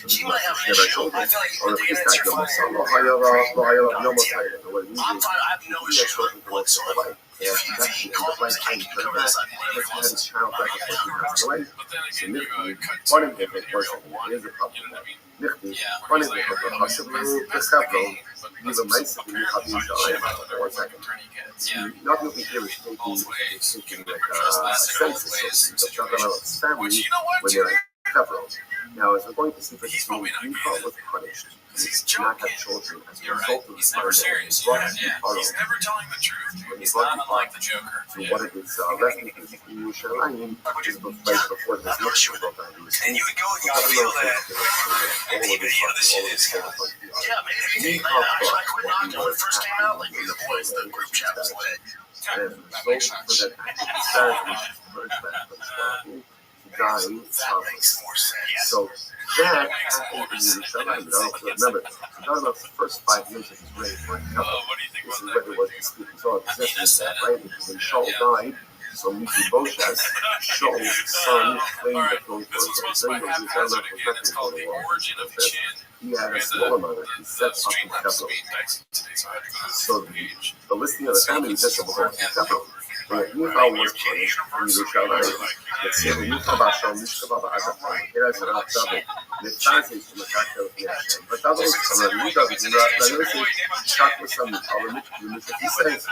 She might have an Never issue. told I him. feel like Or you if could he's answer not Yom for Moso, you. Lahayala, Yom Moso. What it means I'm is, fine. I have no he has issue spoken for what's whatsoever. right. Yeah, that's the end of life. I heard that. Because he had his child right before he passed away. But then So again, you Nichti, cut one to of them, of course, is a problem. you know what I mean? Nichti, Yeah, one where of he's them, like, possibly, the that's capital, but give a nice thing you have in the or second. Yeah. Not looking here is taking Both ways. taking You like can trust that in both census ways of talking about his family Which, you know what, when they're capital. Now, as we're going to see for He's this probably movie, not Michal gay. was punished. Because he's He did not have joking. children as a You're result right. of He's the never fire that serious. brought Yeah, him yeah. out He's of never telling the truth. when he He's brought not him unlike out the Joker. to Yeah. one of his refuges in Yerushalayim, which is right before this mission broke out. And you would go and you would feel that even, this shit is kind of like, yeah, man, if you think like that, I quit knocking when it first came out, like, the boys, the group chat was lit. And so for that active strategy, first back from Sparky, dying That makes more sense. So that happened in Yerushalayim. Remember, we're talking about the first 5 years of his reign for a couple. What do you think This is about what that? it was disputed. So I mean, this is that, right? Because when Shaul died, so Mephibosheth, Shaul's son, claimed the throne for This one's him. supposed to be haphazard again. It's called The Origin of Chin. He had a small amount of he set up in Streamlabs capital. being dicey today, so I had to go to So the page. the listing of the family is just about capital. But Michal was punished in Yerushalayim. Let's say when Michal Bashal, Mishka Baba Adaphan, here is an David. The translates from the fact of the Hashem. But others, when we David, you know, like I say, Shak was some Michal, he says,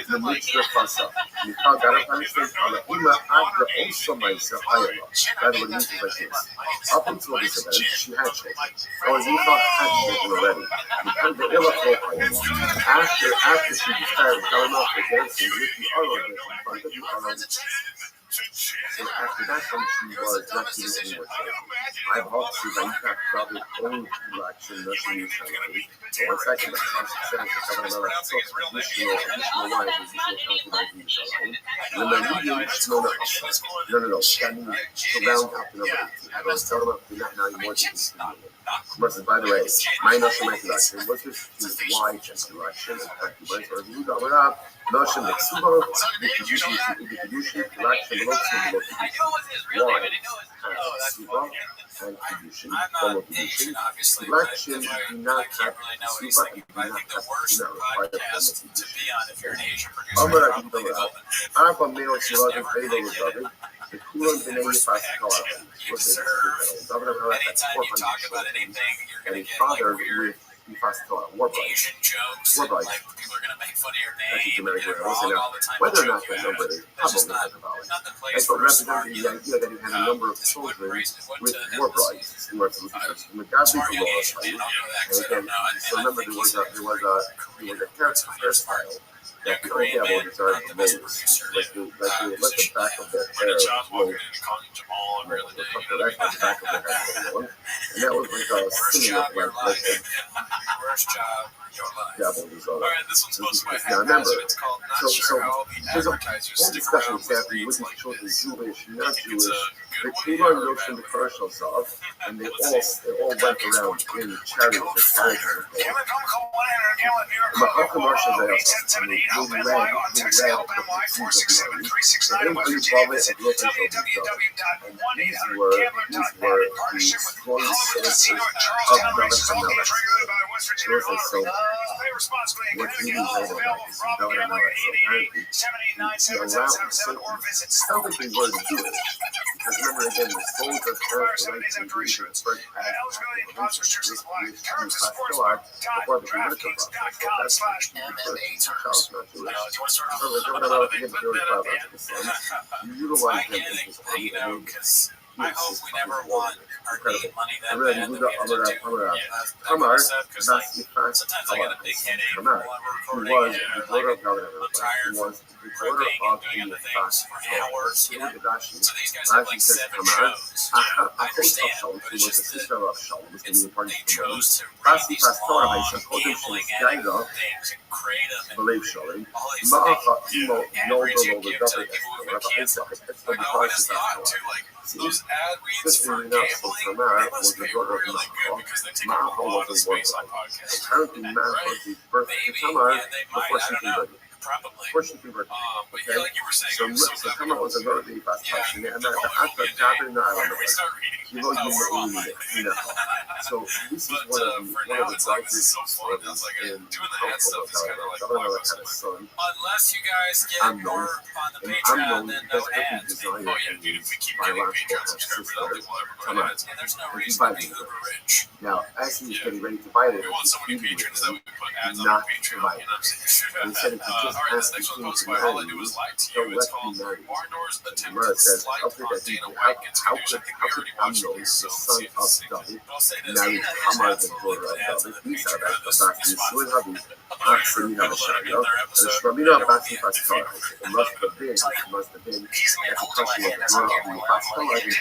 the Mitzvah Fasa. Michal got a punishment, Allah Ima Adra also myself, Hayala. That's what it means is like this. Up until this event, she had children. Or Michal had children already. Michal the Ila Hayala. After she decided to come up against him, with the other in front of the other. So after that time, she was not giving any more children. I have also that you have probably own election, nothing you can do. So one second, the Constitution is coming out of additional lives, additional concubines in Yerushalayim. And then the medium, no, standing to round up the number 18. I was telling them to not now more than 18. Versus, by the way, my national election was this wide election, and concubines are viewed up. Notion of Subo, distribution, correction, why Subo and Kedushin, form of Kedushin, selection do not have Suba and do not require the form of Kedushin. Amar Abdullah, Abba Meo Shirad and Fable with Rabbi, the Kulan B'nai Yifas Torah, Anytime you talk about anything, you're going to get father weird with Asian jokes. War Like people are going to make fun of your name. Germanic Get it words, wrong and all the time. whether or not they know where they It's just probably not have about it. the place That's what for a smart represented the idea that he had a number of children with war brides who were from the godly smart young law. Asian man. I'll go that And because I don't again, know. so remember there was a hairstyle that the Korean old man, devils are not the best made. producer. Like they let the back of their hair roll. Jamal every other day. The back of their hair roll. And that was like a Worst similar job of your like life. Worst job of your life. devil was all All right, this one's supposed to be Now remember, It's called Not so Sure How the there's a Advertisers whole Stick discussion Around with exactly Leads which Like children, This. Jewish, I not think it's Jewish. a The good Kuba one or a notes bad from the one. commercials of, and they all went around in chariots and carriages. The Mahal commercials they also, I mean, who read the teams of the army, and they really follow it and look at each other. And these were the strong citizens of Melvin and Melvin. So what you need to know about is Melvin and Melvin. So apparently, some of the word Jewish. Because remember again, the souls of earth relate to the first past before the political process. That's the child's not Jewish. So like, what about the Jewish father? You utilize them in this way, and Because I hope we never want our need money that really, bad we that we got have to do that kind of stuff. Because like, sometimes I get a big headache while I'm who recording was and the like, daughter of Governor, I'm tired who from was the daughter ripping of and doing the other things for hours, you know. Rashi. So these guys have like 7 shows. I understand, Who but was it's the just sister of Shalom, was it's, the important they chose to write Rashi these passed Torah, long, he said, gambling Gaida, things and create them and believe Shalom. all these Ma'acha, things. Imo, Average you Noble, the give to governor, people who've Rabbi been canceled. Isaac, Like, I always thought too, like, those ad reads for gambling, they must be really good because they take up a lot of space on podcasts. apparently Matt was the birth of Maybe, Tamar yeah, they might, before I she don't know. converted. Probably. Before she converted. But yeah, like you were saying, So Tamar was a very fast yeah, person, and they're after probably Jabbing, I where don't do we know. start reading? He wrote Where am I? So this is But one of for the now, it's like, this is brightest so fun. It's like, in doing the ad stuff is kind of like Governor progress. had a son. Unless you guys get I'm more known. on the And I'm Patreon, known then because no every ads. designer Oh yeah, dude, if we keep my getting last Patreon book subscribers, I don't think we'll ever go Come to on. ads. And there's no And reason buy to be me. uber rich. Now, as he was getting ready to buy it, We want so many patrons that we can put ads on not our Patreon. buy You know what I'm saying? And he said if you just Alright, this ask next the one's king posted to by All I marry Do you, Is Lie to he'll You. It's let you called marry you. Barndoor's And Attempted Mara says, Slight how could on that be? Dana White Gets How Confused. could I think we already watched Amnon, it, the so son see if of it's sync. David, I'll say this. married There's Tamar, the absolutely daughter of ads on David? the He said Patreon. that This back is in fun. Suhavi. Alright, Actually, you have a we'll let shadow. another And episode. Shramina Whenever Basi we Pastor. It must have been that the question of the daughter of the pastor, and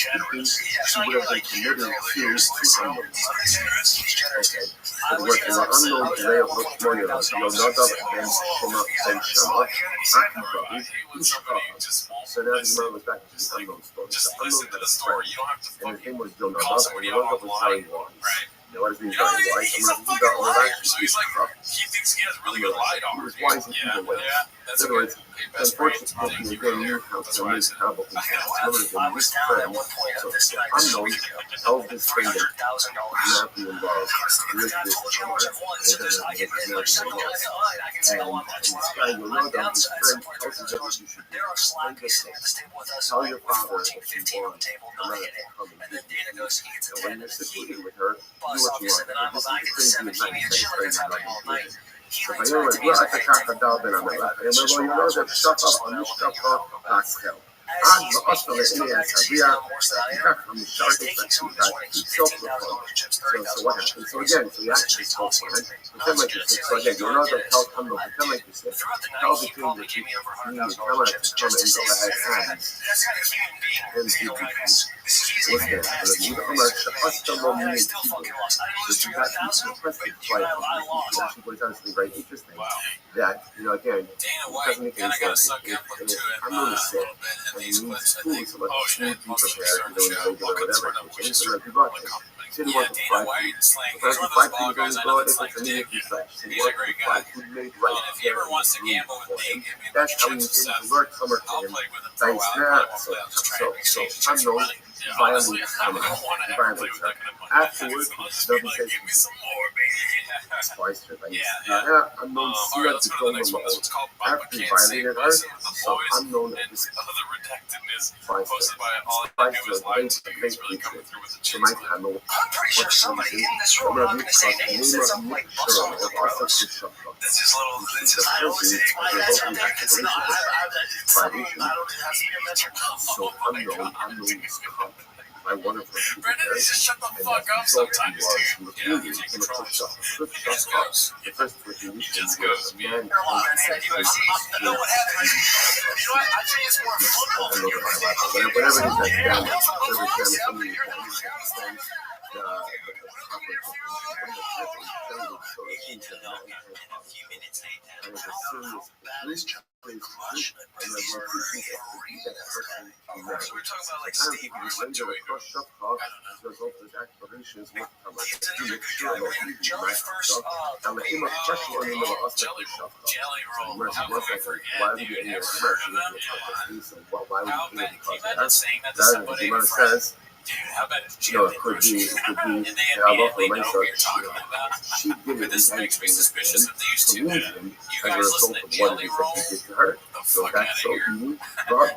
she would have been committed to Amnon. Okay. So the word for Amnon, Leah, Moira, Yonadav, Ben Shema, Ben Shema, Aki, so now the Gemara was back to the Amnon story. Just So listen Amnon to had the a story. friend, You don't have to and his name was call Yonadav, and somebody out Yonadav was very online. wise. Right. Now, what does it mean You know, very wise? he's a fucking liar. So he's like, he thinks he has really good lidar. He was wise in Yeah, either way. yeah, that's In a other good. words, Best friend. unfortunately, Thank you again, earlier. you have That's to why I make said. terrible things. Other than this friend, so Amnon tells this friend that not be involved with this Tamar, and then this guy, you know that this friend tells him that you should do. Tell your father that you want Tamar to come and visit you. And when you're secluded with her, do what you want. But this is the crazy advice that his friend is not doing. So if I know, like, well, I can talk about that, I'm like, and well, you know that shut up, I'm just shut up, that's hell. עד באוסטר לעיני הסביע, כך המשרתת הקליטה, לצוק לכל. So what happened? So again, so you actually spoke for it. Pretend like you said, so again, you're not going to tell Kamlo, pretend like you said, tell the king that you need to come out to come and go ahead and do what's there? But you don't know, Shasta no meaning people. But you got to suppress the flight. Actually, what is actually very interesting, that, you know, again, it doesn't make any sense. I'm going to say, and you need food, so much food be prepared, you know, in regular whatever. And so if you brought this, She didn't Yeah, want to Dana fight. White, like, But he's the one of those fight ball was guys. I going know good. it's It like was a Dick. new flesh. He He's a wanted great to guy. fight. He made right. And if he ever wants to gamble with me, give me a That's bunch how of he chips and came to stuff, work summer I'll for him. play with him That for a is while. I not won't so. play. I'll just try to exchange I chips for know money. Yeah, violence honestly, I don't want to ever play with that kind of money. afterwards. I'll just be Doesn't like, say give me some more, baby. twice her face. Yeah. Unknown All right, let's go to the next one. This one's called Papa After Can't Sing violated her, Pussy with the so Boys. unknown And is other redactedness twice posted by all I twice do is the lie late to you. It's really coming through with the so chin my slip. panel. I'm pretty sure somebody in this room, I'm not going to say names, said something like bust on the bros. That's his little, that's his I little don't think that's what they consider. I don't, it has to be a mental. So unknown is caught by one of her Brendan needs to shut the fuck up sometimes, dude. Yeah, you take control of yourself. Just goes. The first recognition Just goes, man. No, what happened? You know what? I think it's more football than you think. Whatever it is, Yeah, we're talking about like Steve Joey. Jelly first. Jelly roll. How could I forget, dude? Ever heard of them? How bad? Can you imagine saying that to somebody? A friend? Dude, how bad is jelly first? And they immediately know what you're talking about. But this makes me suspicious if they used to. You guys listen to Jelly Roll? The fuck out of here.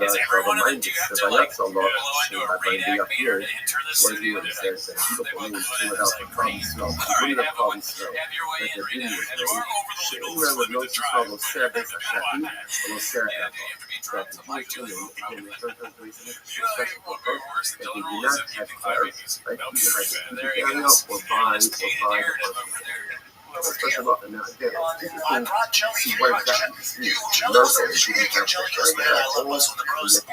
Is everyone in the do you have to like blow into a redact meter to enter the studio? They want to put it as like green. Alright, have your way in, redact. And you are over the legal limit to drive. You have to be on that. Yeah, dude, you have to be drunk to like Jelly Roll. You know what worse than Jelly Roll is if you think clapping music. That would be pretty bad. There you go. And this tainted narrative over there. Especially about the now. Again, I brought jelly. You jelly first. She didn't get jelly because man, I love us with the bros.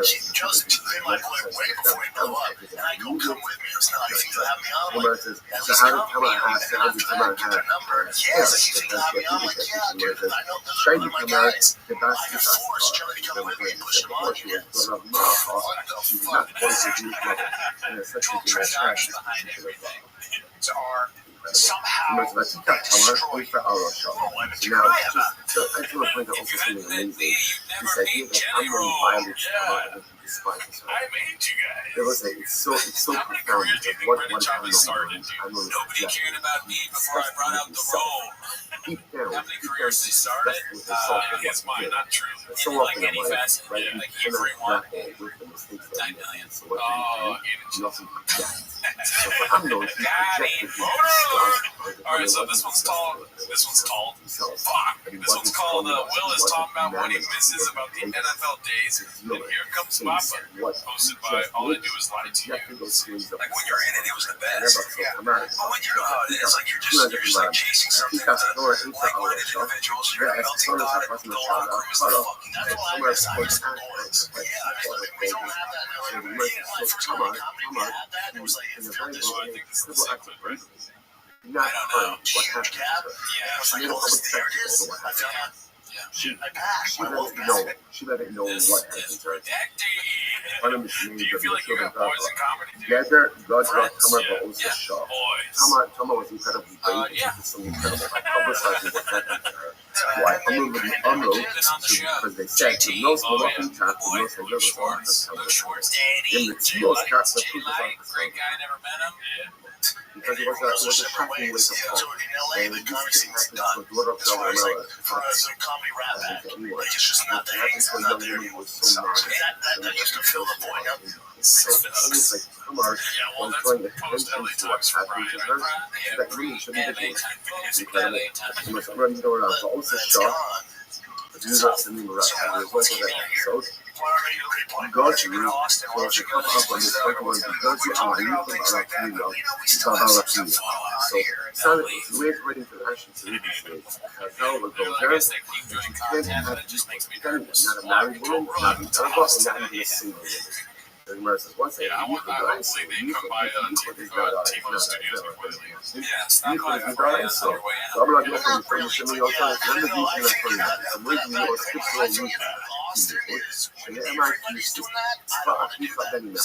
She just took like way before he blew up. And I go, come with me. It's not if you have me on. Like, at least come with me. And after that, get her number. Yeah, so she think I'll have me on. Like, yeah, dude. I know those are my guys. I can force jelly to come with me and push him on you. What the fuck? Control transaction behind everything. To our somehow destroyed. Oh, I'm a try about it. I just want to point out also something amazing. This idea that I'm going to violate I made you guys. It was like, it's so How many profound. careers do you think What Brendan Charlie started? Nobody cared about me before I brought out the role. Deep down, How many careers they started? I guess mine, not true. So In like often any in life, facet, right? yeah, like You cannot everyone. grapple with the mistakes that 9 you million. make. So what Oh, you often project. So for unknown, he projected his Alright, so this one's called. Fuck! This one's called Will is talking about what he misses about the NFL days. And here comes Papa. Posted by All I Do Is Lie to You. Like when you're in it, it was the best. Yeah. But when you know how it is, like you're just like chasing something with like-minded individuals. You're in a melting pot and the locker room is the fucking. That's what I miss. I miss the boys. Yeah, we don't have that now. Like, yeah, for comedy, we had that. It was like it felt this So I way. think this is the same clip, right? Not I don't know. what happened. Cab. I was like, oh, there it is. I found out. I passed. My wolf passed. She let it know This what is happened. redacted. One of the Do you feel like you got boys in comedy, dude? Together, God Friends? Tama Yeah. was also shocked. Boys. Tama was incredibly brave. Yeah. Some incredible publicizing what happened to her. Why? Because they said the most Moroccan cats, the most Luke Schwartz. Luke Schwartz. in the Jay two Light. cats that Jay people Light. Great guy. Never met him. because it was a shocking wake up call. And this thing happened to a daughter of Gabriella. Comedy rap act. Like, it's just not there. It's not there anymore. That used to fill the void up. So it was like, come on, I'm trying to attention to what's happening to her. That really shouldn't be incredible. She was running around, but also shocked. Do not send me around as a result of that episode. God, you really was to come up on this Pokemon because you are you from Arachnino, so Sonic is way for international to read these days. Now we'll go there. You can't have not a married woman, not an Arab, and not even a single woman. And Mara says, once Yeah, I hopefully they come by Tivo Studios before they leave. Yeah, stop by before you on your way out. I'm not going to finish the meal. I'm going to be שנאמר כי צבא אחיך בן אמך.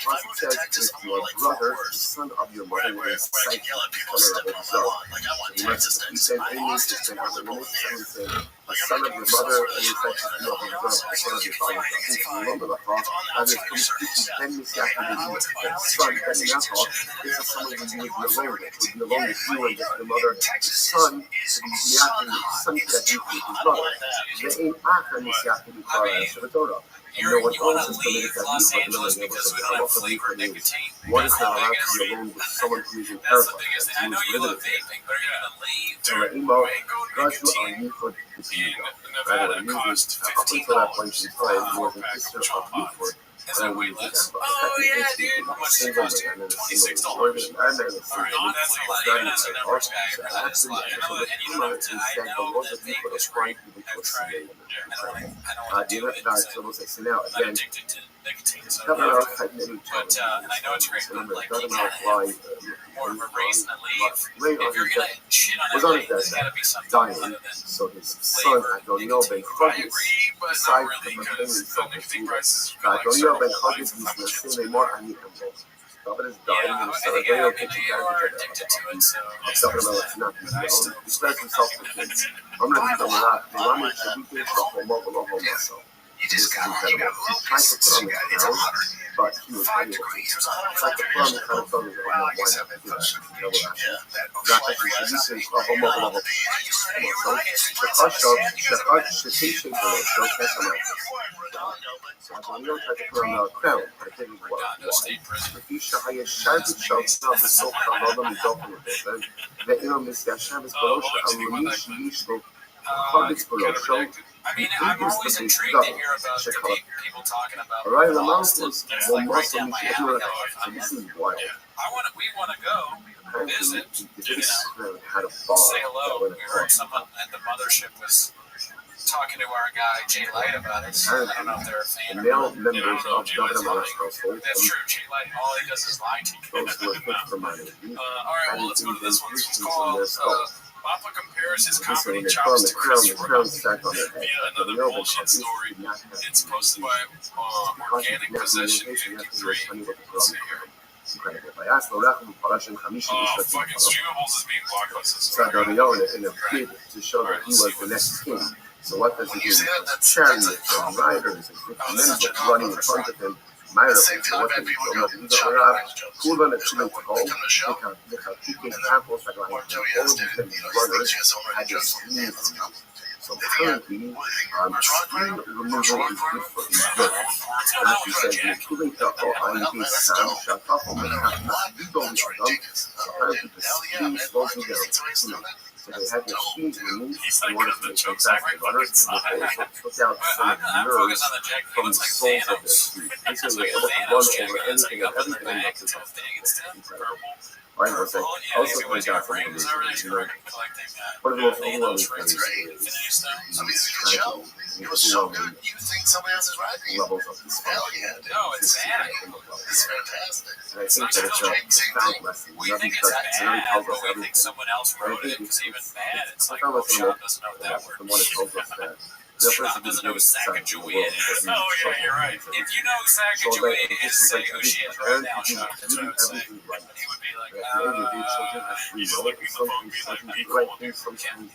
Once it says, if your brother, the son of your mother, is sight the son of a brother. He said, Amy, the son of your mother, and he said, the son of your father. Remember the heart, and it's completely tennis after the son, Ben Yaakov, this is someone who would be alone with, would be alone with you and just your mother. The son, something that you with his brother. The ain't after Messiah to be called as the Torah. You want to leave Los Angeles because we don't have flavored nicotine. One is not allowed to be alone with someone who is in That's the terrible. biggest thing. I know you love vaping, but you're going to leave to Go nicotine. you for the In Nevada, cost up until that point in time, he was a $4-pack sister of of Trump Newport. Is that way less? Oh yeah, dude. How much does it cost you? $26. Alright, honestly, like, even as a numbers guy, that is like, I know that, and you don't have to, I know that vape is great. I've tried it. I don't want to do it. I'm Now, not again, addicted to nicotine, so cover no. up had many But, and I know it's great, but like, you not gotta fly, have more of a reason to leave. later If you're gonna shit on was LA, on his there's deathbed, gotta be something dying, other than so his son, Adonio Ben I Chagis, agree, but not decided really, to because maintain the himself nicotine prices are like Adonio Ben several Chagis times was as much. still more and David is dying, Yeah, and I so think Adonio maybe takes you are addicted to it, so talking about what's not he spreads himself to kids. I'm not talking about the woman should be for mobile home myself. You just got locusts. You got it's 100. But he was 5 degrees. There's 105 degrees. Well, I guess I've been close to the beach. Yeah, that Redondo State Prison. Kind of redacted. I mean, I'm always intrigued to hear about the people talking about laws that's like right down my alley. We want to go visit, you know, say hello. We heard someone at the mothership was talking to our guy Jay Light about it. I don't know if they're a fan or not. Members of Governor Miller's household. That's true. Jay Light, all he does is lie to you. Those who are fit for money. All right, well, let's go to this one. This one's called Papa compares his comedy The chops to Chris crown Rock stacked on their head. via another bullshit story. It's posted by Organic Possession 53. Let's see here. Fucking streamables is being blockbusters. In a bid to show that he was the next king. So what does he do? That's Chariots like and riders and men running in front of him. Myra, what does he do? Cool on the children to go. They have kicking apples like all of them runners had to sneeze. So currently, skin removal is good for his birth. As he says, including the IEP sound shut off on the half you don't know them. Apparently the skin slows you down. So they had their skins removed in order to make them faster runners, and they also took out some of the nerves from the soles of their feet. This is able to run over anything and everything that is incredible. Right, I was like, also points out from the one of the most overwhelming things is it was so good, you think somebody else is writing. levels of dysfunction. Hell yeah, dude. No, it's sad. It's fantastic. And I think that it's a profound lesson. We Nothing think it's starts to bad, really tells but us we think everything. someone else wrote it. It's even bad. It's like, Profound oh, lesson Sean doesn't know that the word. one that tells us that the Sean person doesn't who's know who the best Sacagawea is. society Oh, yeah, you're right. If you know who Sacagawea is, say who she is right now, Sean. That's what I would say. He would be like, he's looking at the phone, he's looking at the right thing,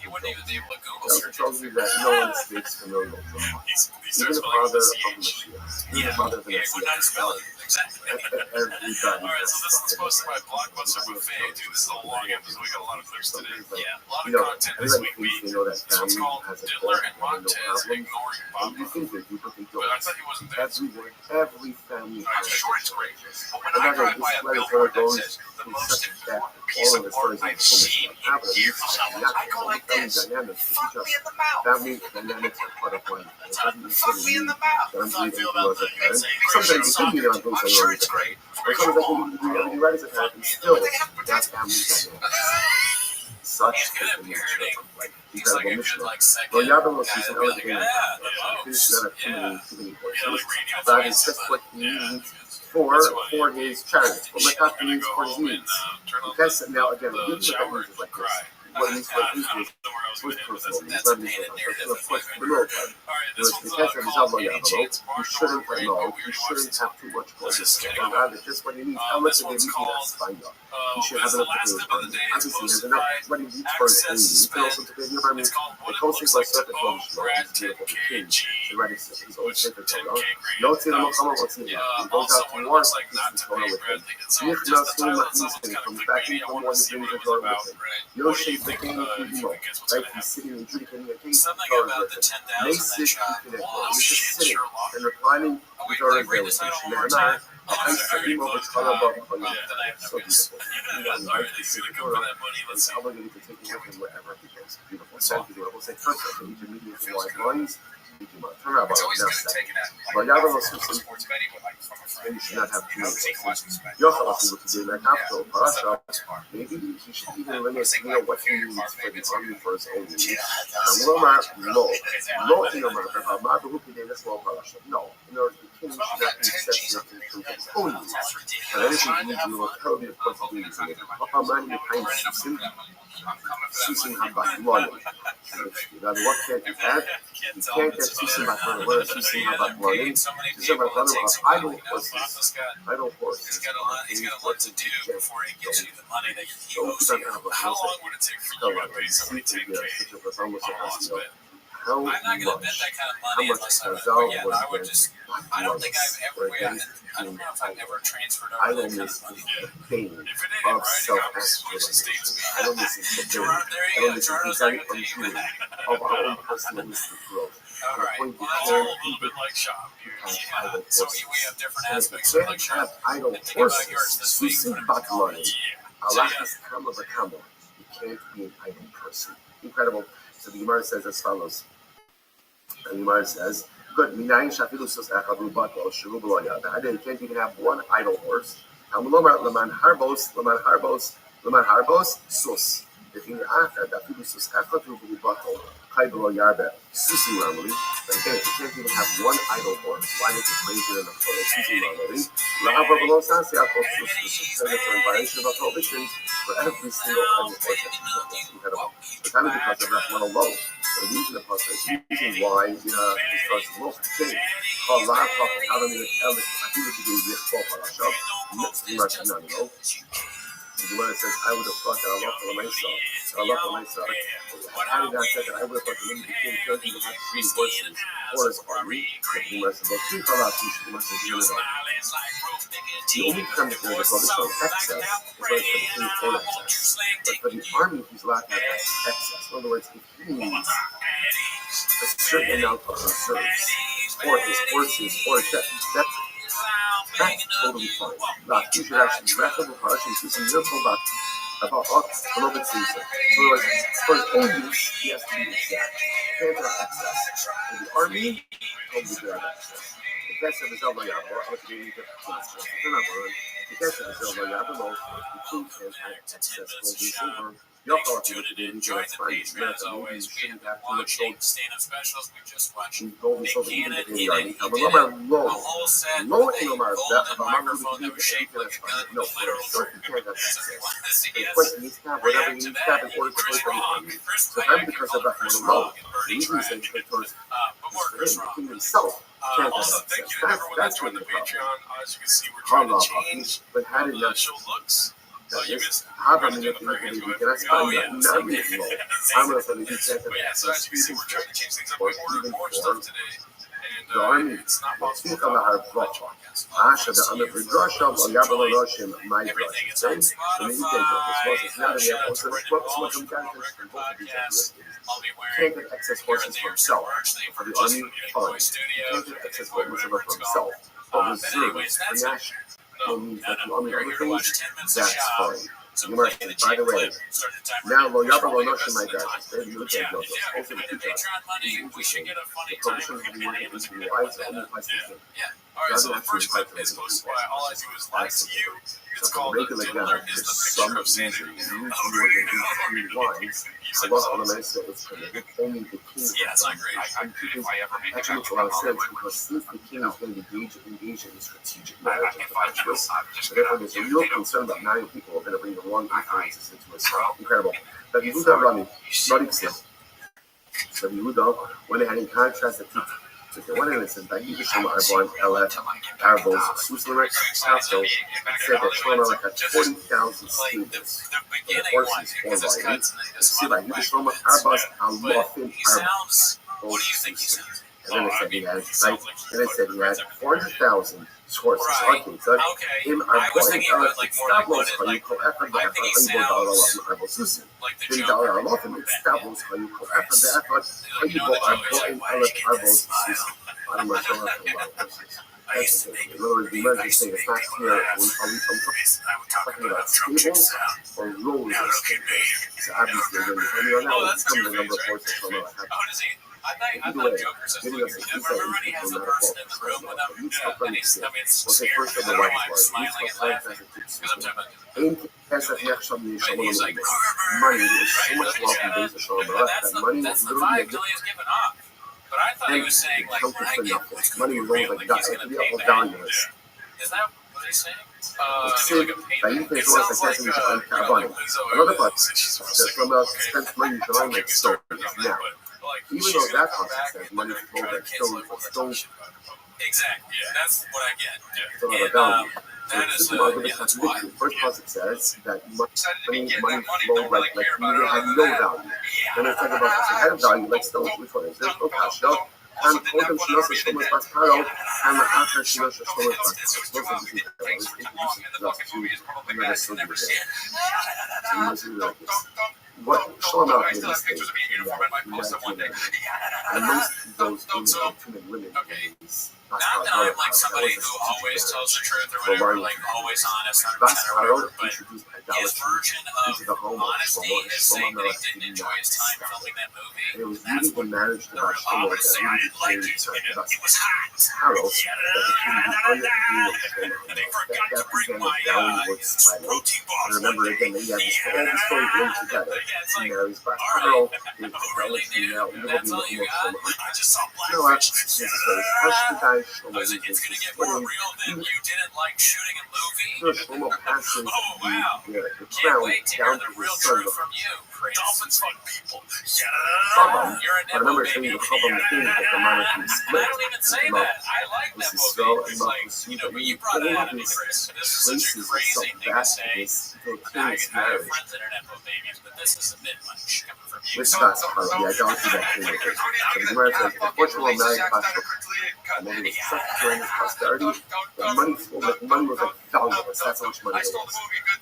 he wouldn't even be able to Google It search. tells you that no one escapes familial trauma. Even the father of the Mashiach. Even the father of the Yeah, he would not spell it. Exactly. Everybody. Alright, so this one's posted by Blockbuster Buffet. Dude, this is a long episode. We got a lot of clips today. Yeah, a lot of content this week. This one's called Diddler and Montez Ignoring Bob. You think that people can go But I thought he wasn't there. every family. It's short, it's great. But when I drive by a billboard that says the most important piece of art I've seen in years, I go like this. Fuck me in the mouth. Family dynamics are part of one. Fuck me in the mouth. That's how I feel about the Sometimes you think you're on I'm sure it's great. Or sometimes you write as a parent, and still, that's family dynamics. Such is the nature of like He's like a incredible good, mission. like, second Well, Yabba guy is to an be elegant like, game. It's not a too many voices. That is just what he needs for his charity. But my God needs for his needs. Because now again, the beauty of that means is like this. what it means for Hebrews was personal. It's not means for us. Of course, the middle part. Whereas the case of Zablo Yavalo, you shouldn't know, you shouldn't have too much gold. Or rather, just what you need. How much of it you need is fine. You should have enough to pay for it. Obviously, there's enough what he needs for his own needs. You can also to pay your army. The coaching for certain functions is beautiful. The king should write his own sacred Torah. No tzira no kama what's in it. He goes out to war, takes the Torah with him. Nichnas hu ma'nistin comes back in from one brings the Torah with him. Yoshef the king of Imo, right? He's sitting and adjudicating a case. The Torah with him. They sit keeping it. He's just sitting and reclining. The Torah is there with him. Shne'amar. I said him over Torah. So beautiful. And I see the Torah. It's obligated to take it with him wherever he goes. Beautiful. So we'll say first of all, intermediate and wide lines. It's always good to take it at sports betting with like from a friend. You should not have too many places. Maybe he should even limit what he needs for the army for his own needs. No, in order the king should not be sensitive to his own needs. But anything he needs, you will tell me, of course, he needs it. Susan Habak money. What can't you have? You can't get Susan Habak money. What is Susan Habak money? Susan Habak money are idle horses. Idle horses. He's got a lot to do before he gives you the money that he owes you. How long would it take for you to pay somebody 10K on a spin? I'm not going to bet that kind of money unless I would just, I don't think I've ever, I don't know if I've ever transferred over that kind of money. If it ain't right, switch the states. I don't miss the pain. I don't miss the pain of our own personalistic growth. All right, well, that's a little bit like shop. So we have different aspects of like shop. Idle Think about yours horses. this week. Susan Habak money. Allah is kama v'kama. You can't be an idle person. Incredible. So the Gemara says as follows. And the Gemara says, good, you can't even have one idle horse. Laman harbos, sus. If you can't even have one idle horse. Why did you phrase it in a phrase? For every single idle horse. It's kind of because of that one alone. The reason the pastor is using why is because most things called live talking out of the elders. I think it could be this for Parashah. Next to Rashi the Gemara says, I would have thought that Allah for myself. How did I say that I would have thought that maybe the king can't even have 3 horses or his army? The Gemara says, well, 3 Parashahs, the Gemara says, no. The only time that there is a show excess is when it's for the king's own excess. But for the army, he's allowed to have excess. In other words, if he needs a certain amount of reserves, or his horses, or that's totally fine. Like, you should actually wrap up a parasha and do some miracle about a little bit season. So, like, for his own use, he has to be exact. He can't have excess. For the army, totally good at excess. The case of the Zelda Yabo, I was reading the case. The case of the Zelda Yabo, the king can't have excess gold and silver. Thanks for tuning in. Join the page, man. As always, we have been watching stand-up specials. We just watched Nick Cannon. He did a whole set with a golden microphone that was shaped like a gun, literally. So if you want to see us react to that, Chris Rock. Chris Rock because of Chris Rock and Bernie Trash. But more Chris Rock. Also, thank you to everyone that joined the Patreon. As you can see, we're trying to change how the show looks. You missed I'm yeah, so as you can see, we're trying to change things up. We ordered more stuff today. And it's not possible without live podcast. Everything is on Spotify, Shout Brendan Walsh from Podcast. I'll be wearing here and there some merch that you purchased from Unicorn Studios or Unicorn, whatever it's called. But anyways, that's it. No, we're here to watch 10 minutes of Shop. So by the way, now Loyaba Lonoshi, my guys, we should get a funny time on Amazon. Yeah. All right, so the first clip is hosted by all I do is lie to you. It's So called regular diddler guy, is there's the some mixture of reason sand used and more powder than and 18 wines. Allah automatically is permitted, only the king yeah, it's not great. and If I ever make actually makes a lot of sense because since the king is going to engage in strategic marriage and protectionist, so therefore there's a real concern that marrying people are going to bring the wrong influences into his incredible. Rabbi Yehuda went ahead and contrasted to the one and said that he was from Arbon, LF, Arabos, Suslamite, Pasco, said that Shlomo had 40,000 stables for the horses or riding. See, like, he was from Arbos, Alofin, Arbos. What do you think he sounds? And then it said he had, right? And it said he had 400,000 horses. Okay, so in Arbon, like Stavros, how you call Ephraim, the Ephraim, how you go Arbos, Susim. Then Dollar Alofin, it's Stavros, how you call Ephraim, the Ephraim, how you go Arbos, Susim. I'm not sure how to horses. That's the thing. In other words, the American saying it's not clear. Are we talking about stables or rollers? So obviously, when you're on that one, it's coming the number of horses from out. Either way, giving us a piece that everybody is has a not a person fault. in the room with them. You talk on the shit. It's Well, say first of the white part. You talk on the Ain't Pesach Nechsham Yishalom money is so much love and days of Shalom that money is literally a gift. But I thought he was saying, like, when I get money was always like he's going to pay back. valueless. Is that what he's saying? Like a payback. It sounds like another part. That's from the spent money July like stories. Now, even though that concept says money flowed like stones. Exactly. Yeah, that's what I get. So Yeah. value. That is, that's why. First concept says that money flowed like you had no value. Then it's talking about it had value like stones. Which one is? There's no cash. And Kodem Shinosh Shlomo Pasparo and the After Shinosh Shlomo Pasparo. Those are the two things. Another subject there. So you must be like this. What Shlomo made a mistake in that and most of those women not that I'm like somebody who always tells the truth or whatever, like always honest, 100% or whatever, but his version of honesty is saying that he didn't enjoy his time filming that movie. That's what the Rabbi was saying. I didn't like it. It was hot. They forgot to bring my protein bars. Remember again, they had this whole story linked together. He marries Black Pearl, Really, dude? That's all you got? I just saw you know what? Blackfish. It's I was like, it's going to get more real than you didn't like shooting a movie? Shlomo passes Oh, wow. the Can't crown wait to hear down the to real his son. truth from you, Prince. Dolphins fuck people. Chacham, You're a I nipple remember baby. saying the Chacham thing that the man can I split. don't even say that. I like This nipple is so babies. Like, you know, but you brought it out of me, Chris. This is such a crazy thing to say. I have friends that are nipple babies, but this is a bit much coming from you. This that's how the idolatry that came with it. So the Gemara says, the Portugal married pastor, and then he was sucked during his posterity, the money was like valueless. That's how much money it was.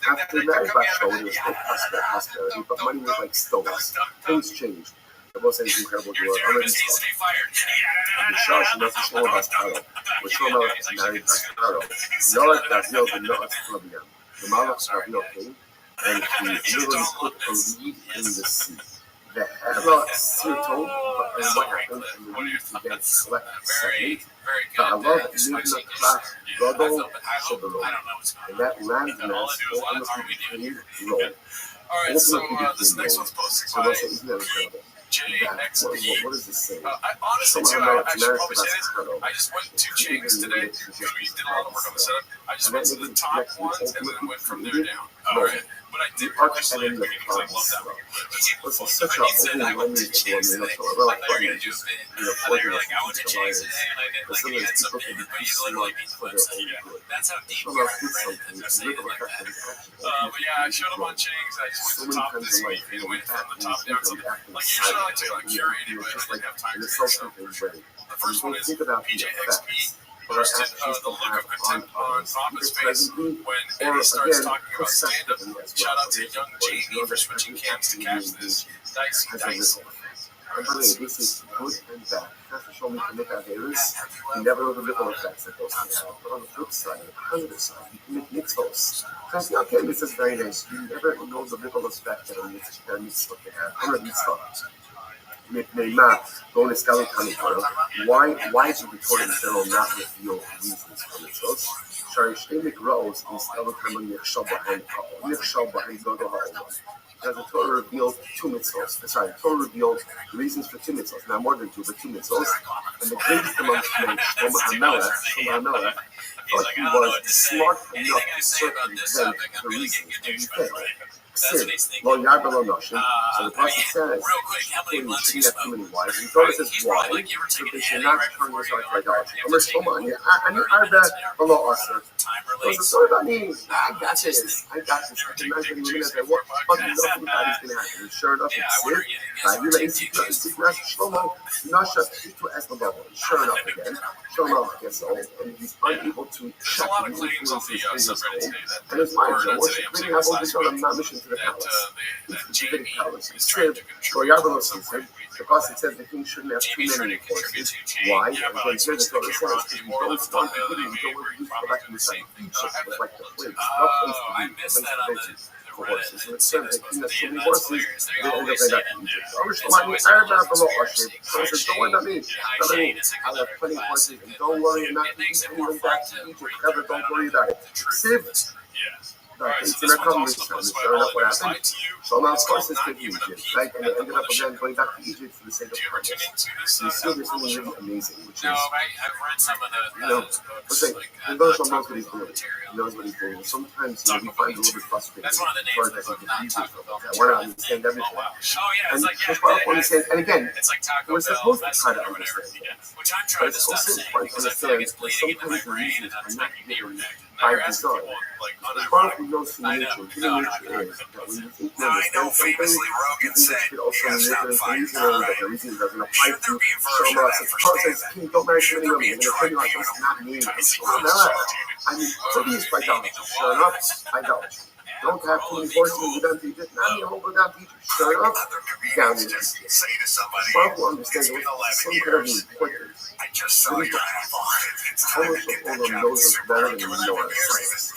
After the married pastor, it was good prosperity, but money was like stones. Things changed. The most incredible duo already spoke. The Shah, she knows the Shlomo Pasparo. The Shlomo married Pasparo. Noah Gaziel did not club him. The Malach Rabbi came, and he literally put a reed in the sea. The Hera Sirto, and what happened, and the reed began to select segment. The Allah Nibna Klach Gadol Shabbalom. And that land mass ultimately became Rome. Ultimately became Rome. So that's isn't that incredible? What does this say? Honestly, too, I should probably say this. I just went to Jake's today because we did a lot of work on the setup. I just went to the top ones and then went from there down. Alright. But I did purposely because I love that record. This is such a overwhelming Jake's today. I thought you were going to do a bit. I thought you were like, I went to Jake's today and I did like, he had some big, but he's literally being clips. That's how deep we are, right? Just say it like that. But yeah, I showed him on Jake's. I just went to the top this week and went from the top down to the, like, usually I like to like curate it, but I didn't have time to do so. The first one is PJXP. Posted the look of contempt on Papa's face when Eddie starts talking about stand-up. Shout out to young Jamie for switching cams to catch this dicey. And by the way, this is good and bad. That's for sure we can look at this. You never know the ripple effects that those can have. But on the flip side, on the positive side, you can make mitzvahs. Because, okay, this is very nice. You never know the ripple effect that a mitzvah can have. Or a mitzvah. Why is it recorded in general not reveal reasons for mitzvahs? שהרי שתי מקראות נסתלו כמה נכשל בהן גודל העולם. Because the Torah revealed two mitzvahs. The Torah revealed reasons for two mitzvahs, not more than two, but two mitzvahs. And the greatest amongst men, Shlomo HaMelech, thought he was smart enough to circumvent the reasons, and he failed. Lo yarba lo noshim. So the Prophet says, you shouldn't have too many wives. And the Torah says, why? So they should not turn this out to idolatry. Omer Shlomo, ani arba v'lo aser. So the Torah, I got this. I can imagine the women as I walk, but nothing bad is going to happen. And sure enough, it's Shlomo, Nasha, to ask the level. Sure enough, again, Shlomo gets old, and he's unable to shut the influence his fingers old. And his mind, Moshe, bringing up all this other mission to the palace. To the palace. He said, the Prophet says the king shouldn't have too many horses. Why? And then here the Torah says, because you don't want to go back to the same Egypt, but like the place. No place to be, no place to visit for horses. So it says the king has too many horses, they end up back in Egypt. I remember below Usher. So he says, don't worry about me. I'll have plenty of horses, and don't worry, I'm not going back to Egypt ever, don't worry about it. Siv. It's going to come this time. Sure enough, what happened? So now, of course, it's taking Egypt, right? And they ended up again going back to Egypt for the sake of purpose. So you see, there's something really amazing, which is, the Doshal knows what he's doing. He knows what he's doing. And sometimes, we find it a little bit frustrating. We're not understand everything. And the problem is, and again, we're supposed to try to understand that. But it's also important to understand that sometimes the reasons are not given by design. The problem knows human nature. Human nature is that when you think you understand something, you can also manipulate the reason that the reason doesn't apply to you. So much. If the Prophet says, King, don't marry too many women, you're going to like, that's not me. I mean, maybe it's idolatry. Sure enough, idolatry. Don't have too many horses and go down to Egypt. Now you don't go down to Egypt. Sure enough, down to Egypt. But who understands some kind of important. How much of all of knows us better than we know ourselves?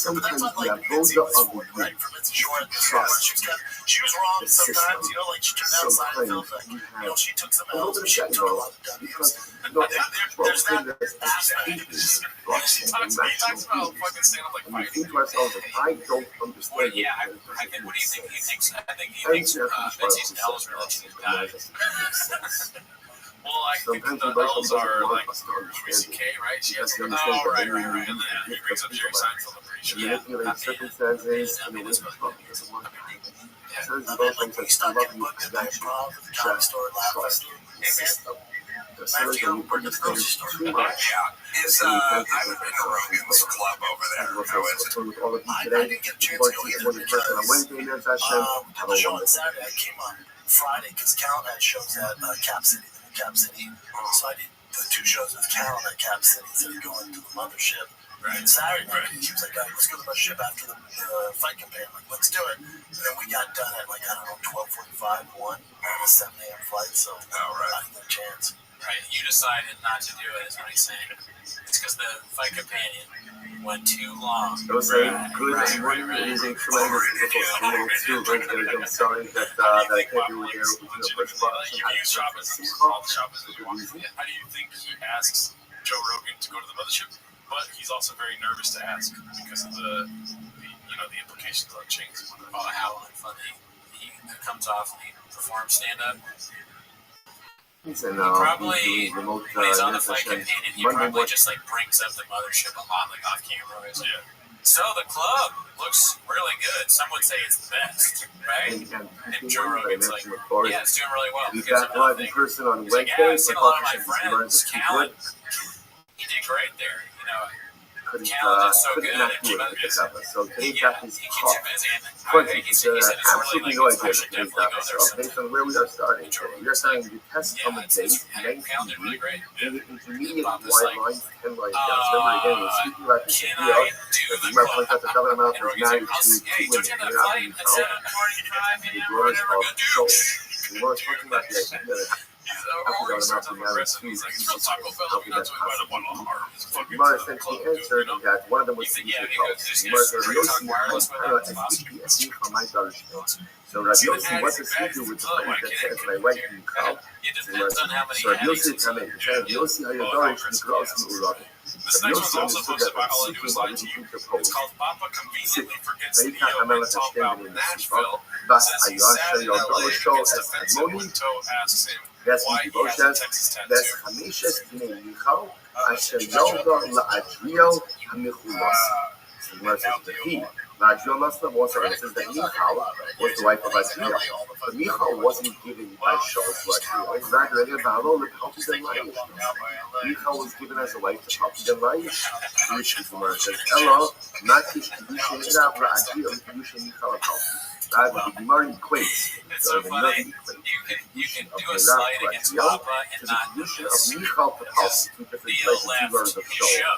Sometimes we have those of the youth trust the system. Sometimes we have a little bit of shadow because there's species brought in the national peace. And we think to ourselves that I don't understand it. What do you think he thinks? I think he thinks Betsy's L's relative died. Well, I think the L's are like Louis C.K., right? She has right. And then he brings up Jerry Seinfeld, I'm pretty sure. Manipulate circumstances and the way doesn't want to be. Turns it over into a loving connection, trust the system. The sinners when you understand too much. I've been to Rogan's club over there. With all of you today, one person on Wednesday, there's that show. The show on Saturday, I came on Friday because Cal had shows at Cap City. So I did the two shows with Cal at Cap City instead of going to the mothership. And Saturday night, he was like, let's go to the mothership after the fight campaign. I'm like, let's do it. And then we got done at 12:45, 1 on a 7 a.m. flight, so I didn't get a chance. Right, you decided not to do it, is what he's saying. It's because the fight companion went too long. It was a good and amazing, tremendous, beautiful school too. I'm sorry that I can't be with you. How do you think he asks Joe Rogan to go to the mothership? But he's also very nervous to ask because of the implications on Ching's about how unfunny he comes off when he performs stand-up. He's Probably when he's on the fight companion, he probably just brings up the mothership a lot, off camera. Yeah. So the club looks really good. Some would say it's the best, right? And Joe Rogan's it's doing really well. He's back live in person on Wednesday. I've seen a lot of my friends. Cal, he did great there. Couldn't good not do it with the cover. So today's back is he tough. he said it's Absolutely no idea what today's back is. So based on where we are starting, we are starting to test on the date, 19 in the intermediate wide lines, 10 lines down. So remember again, we're speaking about this idea that the American point out the government amount was married to two women. They're not being held. The daughters of Joel. We were talking about the idea that after God amount to marry two people, helping that possibly. Mara essentially answered that one of them was the close. Mara said, no, from my daughter's field. So Rabbi Yossi, what does he do with the phrase that says, my wife Michal? It depends on how many So Rabbi headings Yossi it's came in. Rabbi Yossi, how you doing? Mikros Mu'urav. This next one's also posted by All I Do Is Lie to You. It's called Papa Conveniently Forgets the EO and talk about Nashville. It says he's sad in LA and gets defensive when Toe asks him why he has a Texas tattoo. אשר יולדו לאדריאל המכולס. זאת אומרת, זה he. Adriel must have also says that Michal was the wife of Adriel. But Michal wasn't given by Shaul to Adriel. Michal was given as a wife to Papi ben Laish. Which is the word says, Elo, Makish Kedushin Irav Adriel Kedushin Michal Papi. The Gemara equates. So funny. You can do a slide against Papa and not of Michal to Papi. Two different places, two words of Shaul.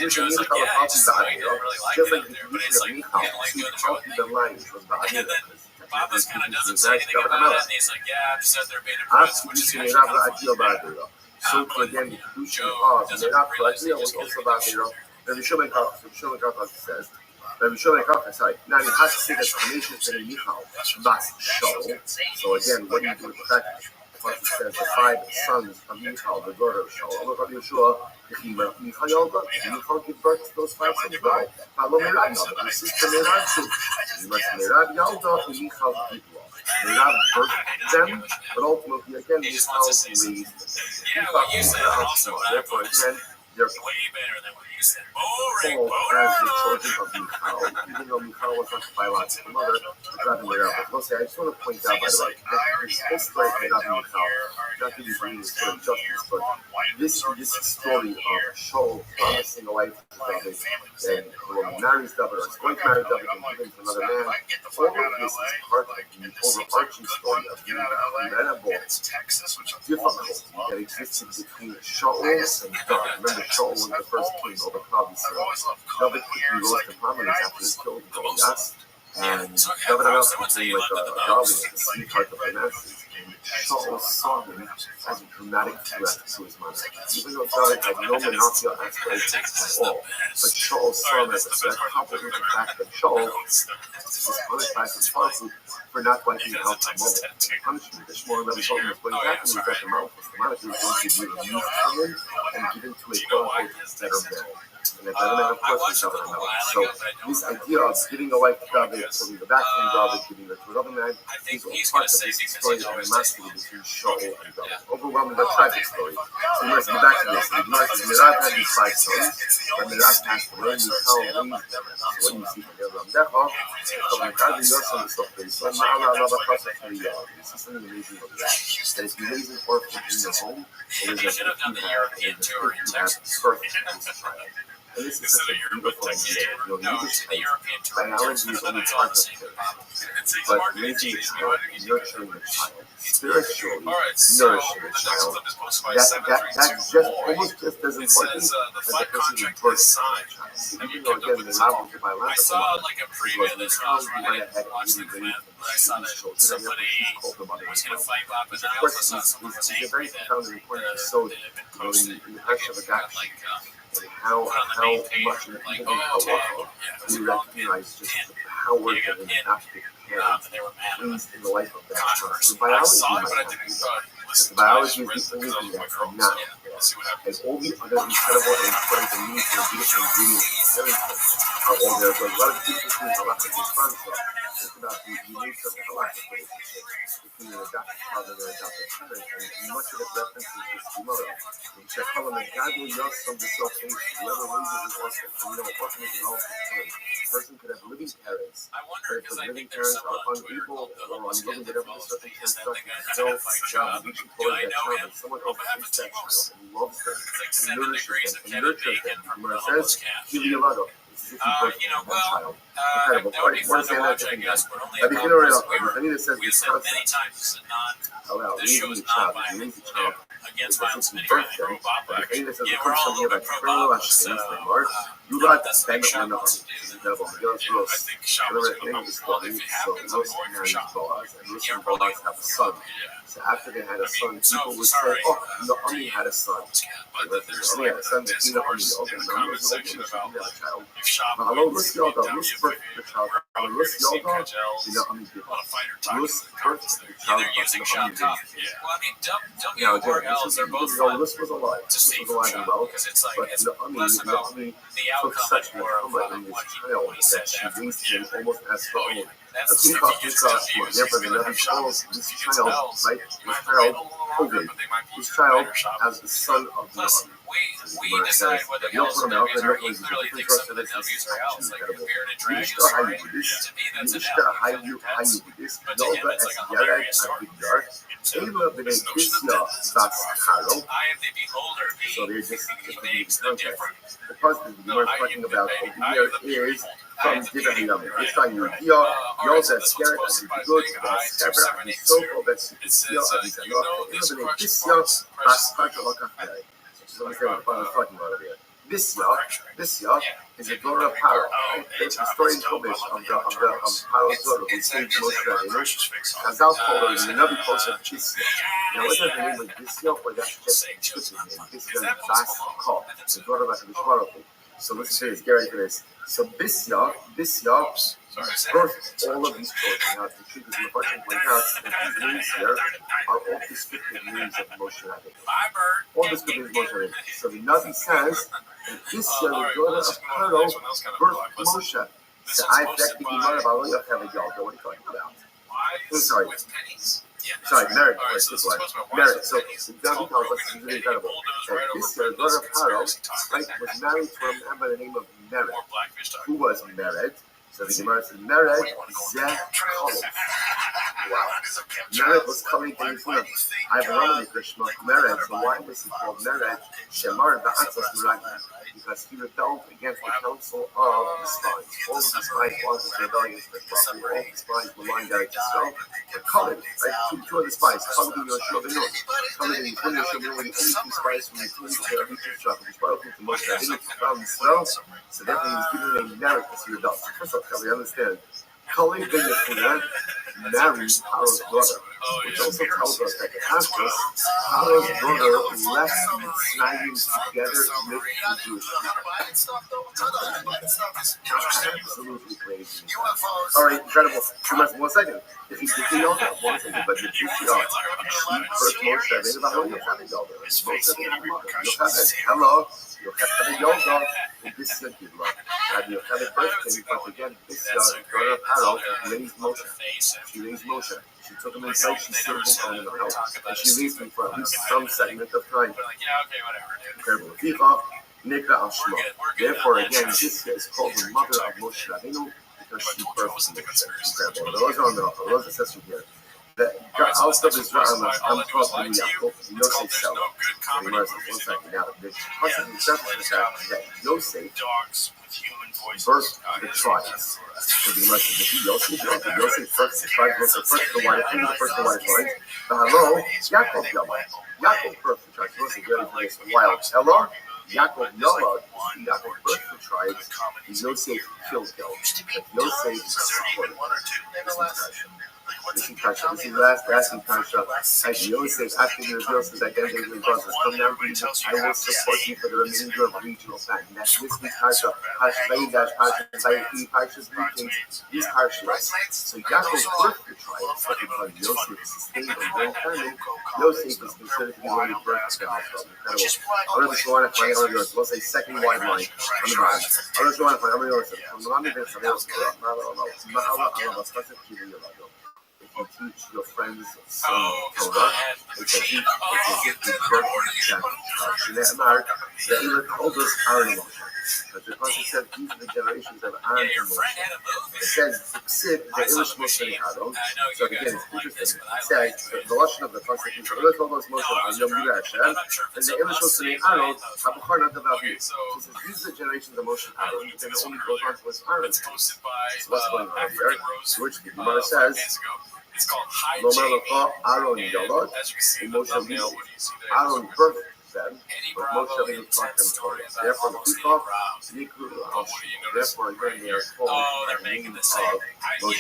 And Joe's like, yeah, I just didn't really like it up there. But it's like, you didn't like doing the show up there. And then Papa's kind of doesn't say anything about it. And he's like, yeah, I'm just out there being impressed, which is actually kind of funny. But Joe doesn't realize he just gets rid of the show. Rabbi Shimon sorry. Now you have to say that Hamisha is in Michal, Bas Shaul. So again, what do you do with the fact that it says the 5 sons of Michal, the daughter of Shaul? Rabbi Yeshua, Michal gave birth to those 5 sons. Right? Palo Merab Yalda, the sister Merab too. You must Merab Yalda and Michal people. Merab birthed them, but ultimately again, Michal raised them. Yeah, what you said also, therefore again, they're way better than what you said. called as the children of Michal, even though Michal was not the biological mother, rather Merab. I just want to point out, by the way, that this story of Merab and Michal, not to be reading the story of justice, but this story of Shaul promising a wife to David, and the woman marries David, or is going to marry David and give him to another man. All of this is part of the overarching story of the incredible difficulty that existed between Shaul and God. Remember, Shaul was the first king over David. David quickly rose to prominence after he killed Goliath, and David and also became like a godly, a sweetheart of the masses. Shaul saw him as a dramatic threat to his mother. Even though David had no monarchical aspirations at all, but Shaul saw him as a threat, coupled with the fact that Shaul was punished by his father for not wiping out the moment. The punishment that Shmuel Rebbe told him was going to happen was that the Malchus was going to be removed from him and given to a quote-unquote better man. And the better man, of course, is David HaMelech. So this idea of giving a wife to David, pulling her back from David, giving her to another man, is all part of this story of animosity between Shaul and David. Overwhelming, but tragic story. So let's get back to this. The Gemara says, Merab had these 5 sons, but Merab passed away, Michal raised them. So what do you see from there? Ramdecha, Rabbi Yossi and stuff there. So Ma'ala Rabba Chasa Feriyah. You see something amazing about that. That is raising orphans in your home. They should have done the European tour in Texas. And this is Instead such of a Europe, beautiful Texas idea. tour. No, the European tour. Biology is only part of it. But raising a child, nurturing a child, spiritually nourishing a child, that's just almost just as important as the person who births a child. Even though again the novel is biological, I saw like a preview of this when I was running watching the clip, but I saw that somebody was going to fight Bob, but then I also saw someone was angry that the had been posted in like how much of like, people we recognize just the power that an adoptive parent brings in the life of that child. The biology the biology is the only thing that's not there. And all the other incredible and important and meaningful and beautiful ingredients of parenting are all there. So a lot of people think halakhic response think about the nature of the halakhic relationship between an adopted father and an adopted parent, and much of it references this tomorrow. Whoever raises an orphan, and orphan is an orphan term. A person could have living parents, but if the living parents are unable or unwilling, whatever the circumstance, they'll reach towards that child, and someone else takes that child and loves them and nourishes them and nurtures them. And when it says, Kiliyato, it's as if you birthed that child. Incredible. That would be fun to watch, I guess, but only if we said many times this show is non-violent. Against violence, many times pro-Bob, actually. Yeah, we're all a little bit pro-Bob. That's the big shot wants to do. I think shot was going to come well, if it happens, I'm going for shot. You can't really have a son. So after they had a son, people would say, oh, the Ami had a son. But there's like this whole comment section about if shot was going to tell you birthed the child. Rus Yolda, Rus birthed the child. Now, Rus was alive. Rus was alive and well, but Naomi took such nechama in this child that she raised him almost as her own. Therefore, the Rebbe calls this child, right? This child, Hogan. This child as the son of Naomi. We decide whether Yells or Melvin is literally takes something that W's or L's, like a bearded dragon story. To me, that's an L. But to him, it's like a hilarious story. So I am the beholder, so they're just makes them different. The positive we're talking about over here is from different numbers. This time you Yells at scared and be good, that's Hebra and so that's this year, so understand what I was talking about here. This year is a daughter of Paro. Right? There's a story in Chumash of Paro's daughter who saved Moshe Rabbeinu. Chazal called her in another place of Bisya. Now, what does the name of Bisya or that's just his name? Bisya Bas Kol, the daughter of Hakadosh Baruch Hu. So listen to this, get ready for this. So Bisya birthed all of these children. Now, the truth is, the question point out that these names here are all descriptive names of Moshe Rabbeinu. All descriptive names of Moshe Rabbeinu. So the Navi says that Bisya, the daughter of Paro, birthed Moshe. So I bet the Gemara about what you're talking about. I'm sorry. Sorry, merit. Merit. So the Navi tells us this is really incredible. That Bisya, the daughter of Paro, right, was married to a man by the name of Mered. Who was Mered? So the Gemara says, Mered Zeh Cholov. Wow. Mered was coming to his name. I have a Ramani Krishna, Mered. So why was he called Mered? Shemar Ba'atzos Meragi. Because he rebelled against the council of the spies. All of the spies was rebellious with Rabbi. All the spies were lying there to sell. And Khalid, right? Two of the spies, Khalid and Yoshua ben Nun. Khalid and Yoshua ben Nun were the only two spies who refused to every two shop, which brought to Moshe Rabbeinu to found Israel. So therefore he was given a merit because he rebelled. First of all, we understand. Khalid ben Yoshua married Paro's daughter, which also tells us that after Paro's daughter left Mitzrayim together with the Jewish people. Absolutely crazy. All right, incredible. One second. If you continue on that, one second, but the Jewish God, she first Moshe Rabbeinu about what you'll have a yoga. Moshe Rabbeinu, you'll have it. Hello. You'll have a yoga. And this is a good luck. And you'll have a birthday, but again, this daughter of Paro raised Moshe. She raised Moshe. She took him inside, she still home in the house. And she raised him for at least some segment of time. Incredible. Fifa, Nikra al Shema. Therefore, again, this is called the mother of Moshe Rabbeinu because she birthed Moshe. Incredible. Those are on the offer. Those are accessory here. Also, this I'm talking to Yaakov, Yosef self. One second now. The person who says that Yosef birthed the tribes. So the Yosef first the tribes, Yosef first the white tribes. But hello, Yaakov Yalad. Yaakov birthed the tribes. Yosef ready for this wild. Hello, Yaakov Yalad. Yaakov birthed the tribes. Yosef killed them. Yosef supported them. This is the last asking Kasha. As Yosef, after the Yosef's identity and process, come down to Egypt. I will support you for the remainder of regional time. And that's this week's Kasha. Kasha Vaidash, Kasha Zayi, Kasha's greetings, these Kashas. So Yaakov birthed the tribes, but because Yosef sustained a long family, Yosef is considered to be one of the birth of the house. Incredible. What is the one of my own yours? We'll say second white line on the bottom. What is the one of my own yours? From the one of the you teach your friends some Torah, it's a gift birth that Aaron told us Aaron and Moshe. But the Pasuk said these are the generations of Aaron and Moshe. It says Sid, the Ilish Moshe and Aaron. So again, it's interesting. It says the Lashon of the Pasuk is Ilish told us Moshe and Yom Yireh Hashem, and the Ilish Moshe and Aaron have a heart not about you. So it says these are the generations of Moshe and Aaron, but then it only goes on to what's Aaron. So what's going on here? Which the Gemara says. Aaron Yalad, Moshe Aaron birthed them. Eddie But Bravo Moshe Rabbeinu intense taught them story Torah. about Therefore, the almost people, Eddie Bravo. Nikru But what do you notice therefore, right again, they here? are called Oh, they're the making name the same of thing. Moshe.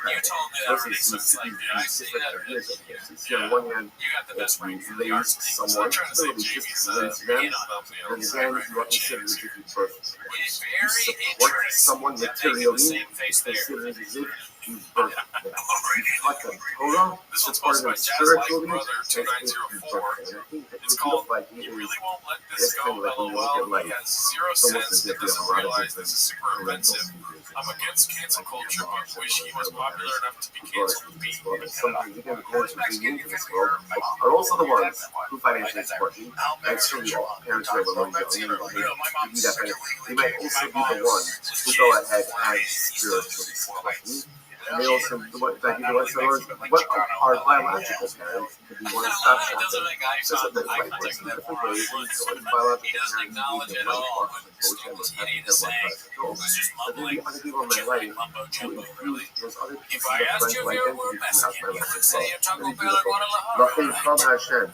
You told me that already, so it's like, did I say that or did See, on one hand, you got the best way you for the arts lace thing. So someone, I'm trying to say literally just Jamie's lace them, in on helping me and out. then you are considered as if you birthed them. It's You very support interesting. someone They're making the materially, same face there. considered as if you birthed them. You taught them Torah, This one's support sponsored them by Jazz Like spiritually, Brother as if you 2904. birthed them. And I think that It's the called beautiful idea You is Really Won't Let This it's Go, kind of like when you look at LOL. life, He has zero it's almost sense as if and you have doesn't a lot of realize this different is super parental offensive. figures. I'm against cancel culture, but wish he was popular enough to be canceled. Sometimes you get the parents who bring you into this world are also the ones who financially support you. And certainly all parents who are really young, they do that, but they might also be the ones who go ahead and spiritually support you. And they also, like the ones that are biological parents, could be one-stop shopping. So sometimes white works in different ways, and so it's biological He doesn't parents acknowledge need it their at life all. box and It's coach and almost have idiot their saying. life It was just but then mumbling. the other people in my life Mumbo who jumbo, infuse really. those other If pieces I of asked you parental if you were identity throughout Mexican, my you life would as say well. you're Taco Really Bell and beautiful. Guadalajara. Lachem Chol Hashem,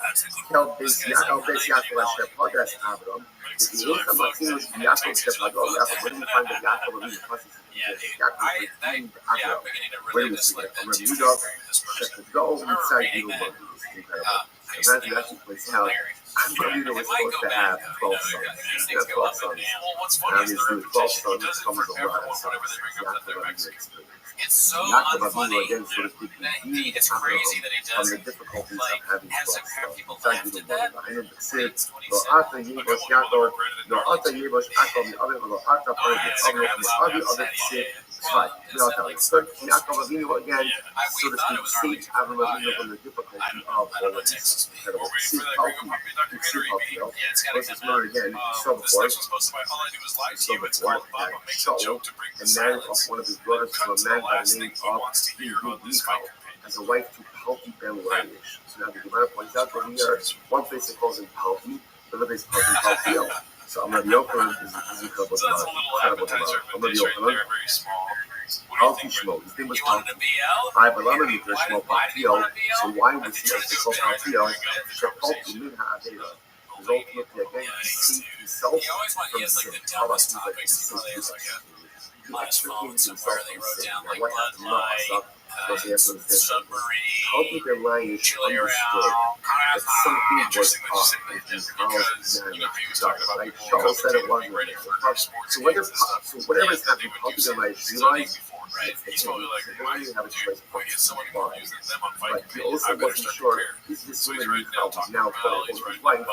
Kel Beis This guy's Yaakov like, Beis Yaakov Hashem Padas Avram. If you ain't come to us, Yaakov said, Yaakov, where do you find that Yaakov Avinu process? I'm beginning to Where really do we see dislike that? that From too. Rudolph, This person. check the goal I remember inside reading you. that. It's incredible. Face Sometimes the you actually place out. I'm probably It was might supposed go to back, have though. 12 sons. These Yeah, things go 12 up and sons. down. Well, what's And funny is the obviously, 12 repetition. He sons does it comes for a lot of everyone sons. whenever they bring up that they're Yaakov Mexican. experience. It's so Yaakov unfunny. Avinu again, so to speak, It's crazy that he from does the it. difficulties Like, of having has 12 sons. people Inside laughed you, at that? I know the Sid, It's 27. Lo Ata Yibosh Yaakov, Lo Ata Yibosh Yaakov, the other, Lo Ata Parag, the other, Sid, Tzvai. So Yaakov Avinu again, so to speak, saved Avram Avinu from the difficulty of all of these incredible Sid Paltiel. Versus Murray again, so before, so before, Shaul, and married off one of his brothers to a man by the name of Michal, as a wife to Palti Ben Laish. So now the Gemara points out that here, one place it calls him Palti, the other place it calls him Paltiel. So Amar Yochanan is incredible. So that's a little appetizer of a dish right there, very small. Palti Shmo, his name was Palti. I Balama Mikra Shmo Paltiel. So why was he also called Paltiel? Shapalti Min Ha'avera. Is ultimately again to save himself from sin. All that seems like he's so to extricate himself from sin. Now what happened to us? Because he has to understand how did their life understood that something was off with these house man, right? Charles said it wasn't. So whatever is happening, how did their life realize? He's probably like, why do you have a choice of someone who uses them on Fight? But he also wasn't sure, is this woman now quote unquote his wife?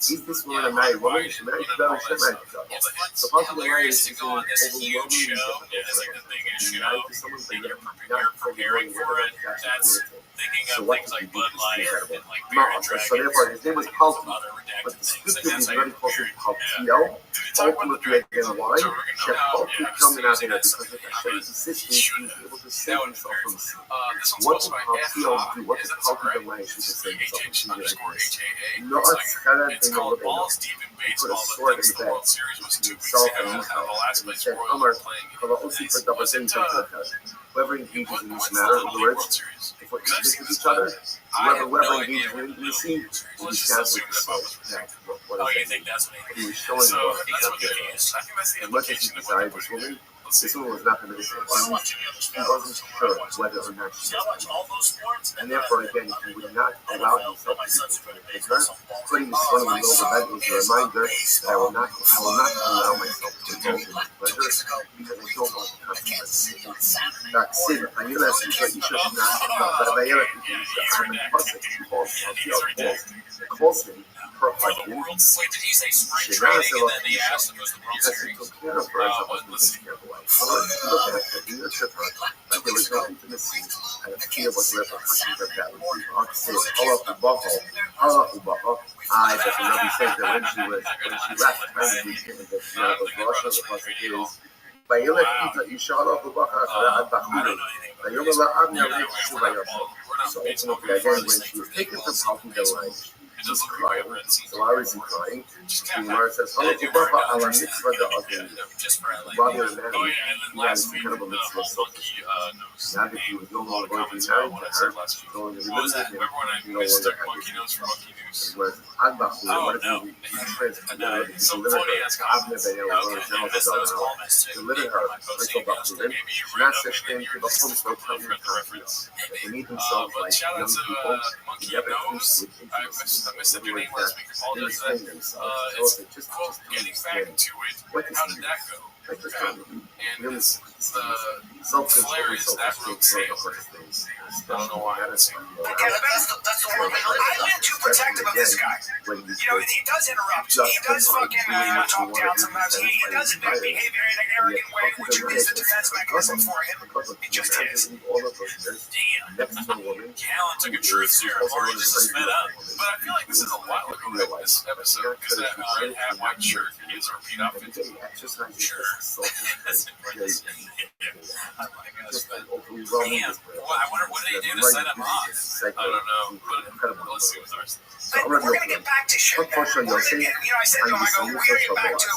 Is this woman a married woman? She married to them, she married to them. So how did their life is overwhelmingly difficult to marry to someone, but yet not preparing for it? That's thinking of things like Bud Light and like Beer and Dragon. So therefore, his name was Palti, but the scripture is very close to Paltiel. Ultimately, again, why? She Palti coming out here because of Hashem's assistance, he was able to save himself from sin. What did Paltiel do? What did Palti the Lion do to save himself from sin? No, it's kind of thing over there. He put a sword in the back to himself and Michal. And he said, Amar, whoever engages in this matter, in other words, if we're convinced of each other, whoever engages in intimacy will be canceled with the soul. What is that? He was showing as much as he desired this woman was not going to be the he wasn't sure whether or not she was. And therefore, again, he would not allow himself to be taken with her. Putting this woman over that was a reminder that I will not allow myself to indulge in pleasure because I don't want the consequences. That sin, I knew that you should not, but I yell at people, the closely her husband. Wait, did he say spring training and then he asked if it was the World Series? Took care of her as a husband taking care of the wife. So let's look at it. You trip her, but there was no intimacy, and a fear what the repercussions of that would be. Says, I, but the Rabbi said that when she left, right, we came into the Russia, the pasuk is, וילך איתה אישה לא ובכה אחריה עד בחורים, ויאמר לה אבנר לך שוב ויבוא. So ultimately, again, when she was taken from Palti the Lion, It does look like we have red scenes. So why was he crying? Just The kind of Gemara says, "Oh, they do very Rabbi, much our mitzvah the other just for like Rabbi and oh Mary, yeah, and then he has last week the incredible whole mitzvah. monkey nose Now that he was no a lot longer of going to comments be married about what to I said her, last week. going to be What was living that? with him, Remember when no I longer stuck had monkey this. nose for monkey news? Whereas Agbachu, Oh what if no. he translated And some delivered funny her? ass Abner comments. Ben Okay, Elazar, I General missed those Gadol, comments too. delivered Maybe her, my Michael posting Bachu, maybe you read not up, such maybe thing you're to the just home for I've read the reference. They need themselves But like shout out young to people. Monkey Never Nose. tasted I missed up your name last week. Apologize for that. It's It's just quote, getting back to it. what is How did that go? I just And really it's the self-control, hilarious that road sale. things. I don't know why. That's the word. I've been too protective of this guy. When You know, he does interrupt. He does fucking talk down sometimes. He does behave in an arrogant way, which is a defense mechanism for him. It just is. all of those years, Damn. next to a woman, Callan took a truth serum, or he just sped up. But I feel like this is a while ago, right, this episode, because that red hat, white shirt, he is a repeat outfit. everybody exercises Sure. self-control. Oh my gosh, Just but an overwhelming damn. display. Well, I wonder what did they do to set him off? I don't know, but let's see what's ours. So I'm We're gonna gonna get back to shit. Unfortunately, We're gonna get, I said to him, I go, we're gonna get back to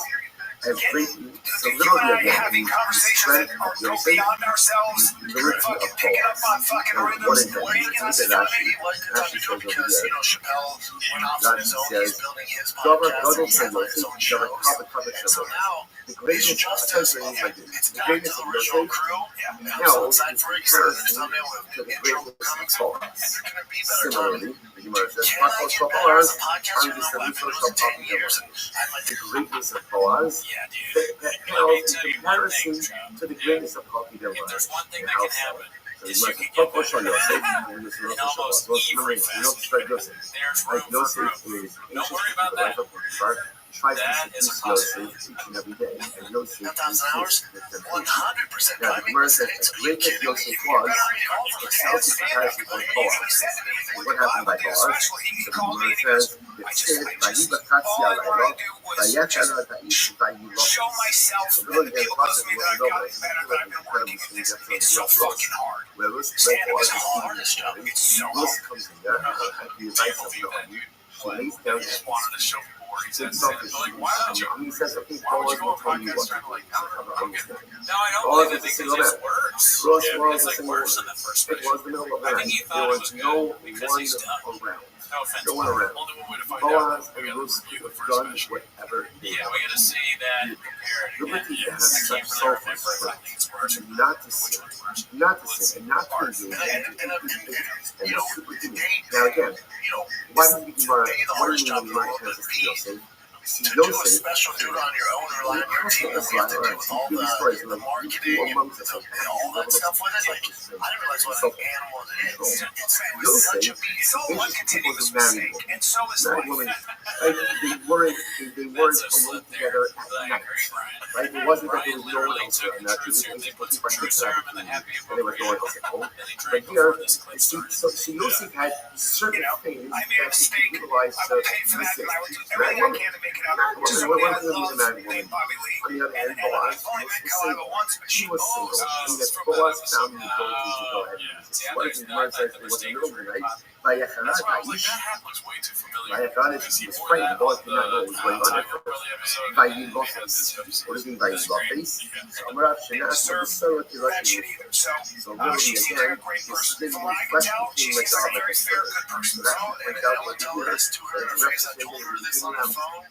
so you and I having conversations that go beyond ourselves, fucking picking up on fucking rhythms, making us funny. He was talking to him because, you know, Chappelle went off on his own, he's building his podcast, and he's headlining his own shows. And so now, the it's greatest justice, it's back to the original crew. Yeah, I'm so excited for it, because there's thumbnail with intro comics, and there couldn't be better timing. Similarly, the Gemara says, Can I get better as a podcaster than I've been doing in 10 years? And I'm like, the greatness of Boaz Yeah, dude. pales Let me in tell you one comparison thing, Trav. to the greatness of Coffee Del If there's one thing and that can House happen, So is you you might can get push on better Yosef, in and this is almost Yosef. every You don't strike Yosef. There's Like room for Yosef growth. is Don't worry about that. Tries That to is a seduce possibility. Yosef each and every day, and Yosef 10,000 hours, 100%. Now, I the make Gemara says, mistakes. as Are you great as kidding me? Yosef You was, better read all the it tells you comparison with Boaz. And what happened by Boaz? So the Gemara says, it says, "Vayiba Katsia Lailo, Vayachal Taik, Vayiloch." show myself So and really, the people close to me that I've gotten better, that I've been working. It's so fucking hard. Stand-up is the hardest job. It's so hard. Comes in there, and he invites us Believe that, to dude. She lays down He just wanted to show people where he's at. It's selfish. Like, why would you? He says something Why would you go on tell you podcast what. trying to like counter? No, I All don't of believe it's it. a I think single it's worse. Ross Yeah, was it's a like single worse man. than the first It special. was the middle of I think he there. thought There it was was no good because one he's dumb. around. No offense. No one around. Only one way to find Boaz out. We and gotta Ruth review the have first done special. whatever they Yeah, we gotta see that compared. Liberty Yeah, has I such can't really remember if I self-respect think it's worse. not to Which sin, one's worse? not to sin, and not to engage And in you know, superhuman. they, Now again, you know, why did the Gemara, A, the what hardest do you job mean in the Gemara world, tells us but to B, Yosef? to do a special, do it on your own or rely on your team, and we have to deal with all the marketing and all that stuff with it. Like, I didn't realize what an animal it is. It was such a beast. It's all one continuous mistake, and so is Married life. woman, like they weren't alone together at night, right? It wasn't that there was no one else there, and that was They put some people true serum in the happy and they were going appropriate. to home. And he But drank here, before this clip started. so Yosef had certain You know, things I made a that he mistake. utilized I to will pay for that, and I will do everything I can to make it up. Married Just woman, somebody I what was love the married named woman? Bobby Lee. On the other And hand, I've Boaz only met was Kalila once, but she was single, and that from Boaz that found the episode. ability to go ahead Yeah. and See, use it. What if the Gemara says it was in the middle of the night? That's why I was like, that hat looks way too familiar. Vayachal Because he is wore frightened. that Boaz on did not know what was going on. Taik episode. Vayilofes. What does it mean Vayilofes? So Amarav Shena, deserve so what that shit either. So, really, she seems like a again, great this person. didn't From what I can reflect tell, the she feeling seems like a like very that. fair, good person. So So, that's and what I will tell her this to her in her face. I told her this on the phone.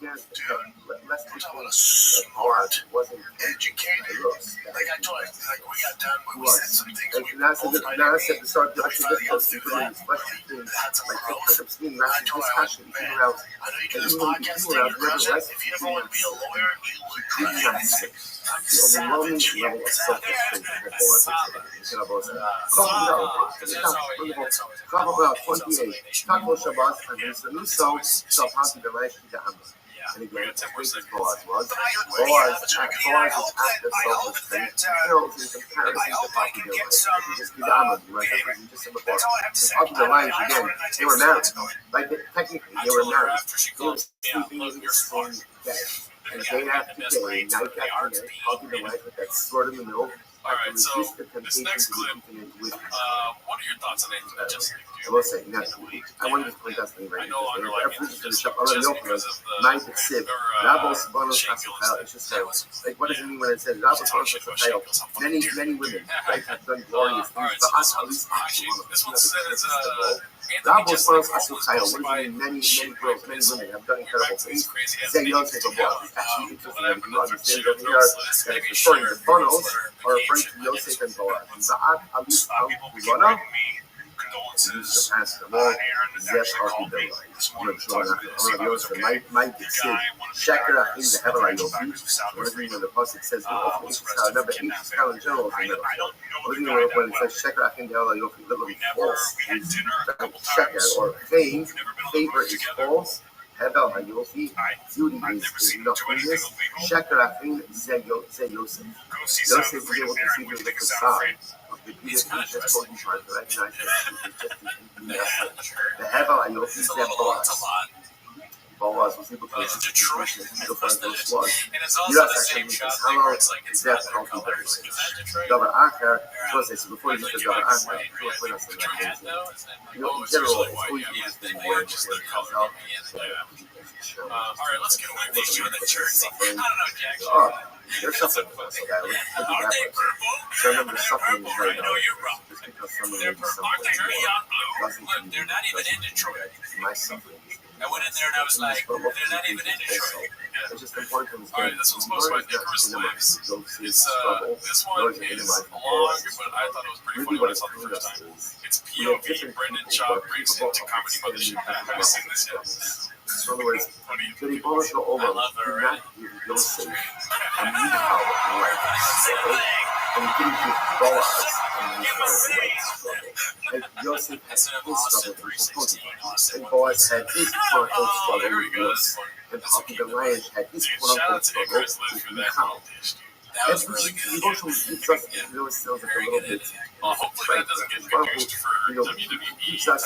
Let's I'm talking about a Boaz smart, wasn't educated. looks. Like I told her, like we got done, we said some things. And We that's both the might now I agree. said to start We finally got through that. Had some like the growth. concepts being I massive told her, discussion, man, figure out I know you do this podcast thing, you're crushing it. If you ever want to be a lawyer, you would crush it. I'm the overwhelming savage. level of self-respect that Boaz is. Chava 28. Taco Shabbat and Sanuso Shabbat the Reish the Amma. And again, I think Boaz was. Boaz is after self-respect. In comparison to popular life. Just the Amma, right? Just in the That's all I have to say. popular life, again, they were married. Like, technically, I they were told her married. after she They were called me out, sleeping look, in you're the smart. same bed. And Yeah, day and after the best day, grades night for the after arts night, being, popular life with that sword in the middle. Alright, so resist the this temptation next to clip, be intimate with what are your thoughts on anything that Jesse I will say, now, I wanted to point out something I very no longer like it just Rabbi because of Siv, the Rabos Bonos shake Asachayil. It's just that like, what does it mean when it says Rabos Bonos Asachayil? Many women, right, have done glorious things, Alright, but so us, this one says, Rabos Bonos Asachayil. What does it mean? Many girls, many women have done incredible things. Zay Yosef Abba. It's actually interesting that you understand that here that it's referring to Bonos are referring to Yosef and Boaz. Za'at Alif Al-Rana. You surpass them all. Zep Archibella. Might exceed. Sheker Achim the Hevel Ayofi. What does it mean when the pasuk says number 8 is kind of general in the middle. What does it mean when it says Sheker Achim the Hevel Ayofi? Literally false is Sheker or fame. Favor is false. Hevel Hayofi. Beauty is nothingness. Sheker Achim Zeh Yosef. Yosef is able to see the facade. The just told you trying to recognize the Hevel Ayofi Zeh Boaz. Boaz was able to Detroit. those flaws. And it's also the same shot thing where it's like it's not their colors. Is that Detroit? Davar Acher, so before you just Davar Acher, in general, it's always interesting where just the color. Alright, let's get away from you in the jersey. I don't know, Jack. Oh, there's something about this guy. Look at Are that they one. purple? So remember, something is very I know you're wrong. just because someone They're maybe purple. Aren't they something neon blue? doesn't Look, they're not even in Detroit. my suffering. I went in there and I was like, they're not even in Detroit. Yeah. It's just important to Alright, this one's posted by Nicholas Lives. It's this one is long, but I thought it was pretty funny when I saw it the first time. It's POV. Brendan Shaw breaks into comedy mothership. I haven't seen this yet. So in other words, the Bolas go over, do not give Yosef a new power, and didn't give Boaz a new power. And Yosef had his struggle with difficulty, and Boaz had his quote-unquote struggle with this, and Poppy the Lion had his quote-unquote struggle with Michal. That was really good. Devotional keeps us, sounds like a little bit. Hopefully that doesn't get confused for WWE keeps us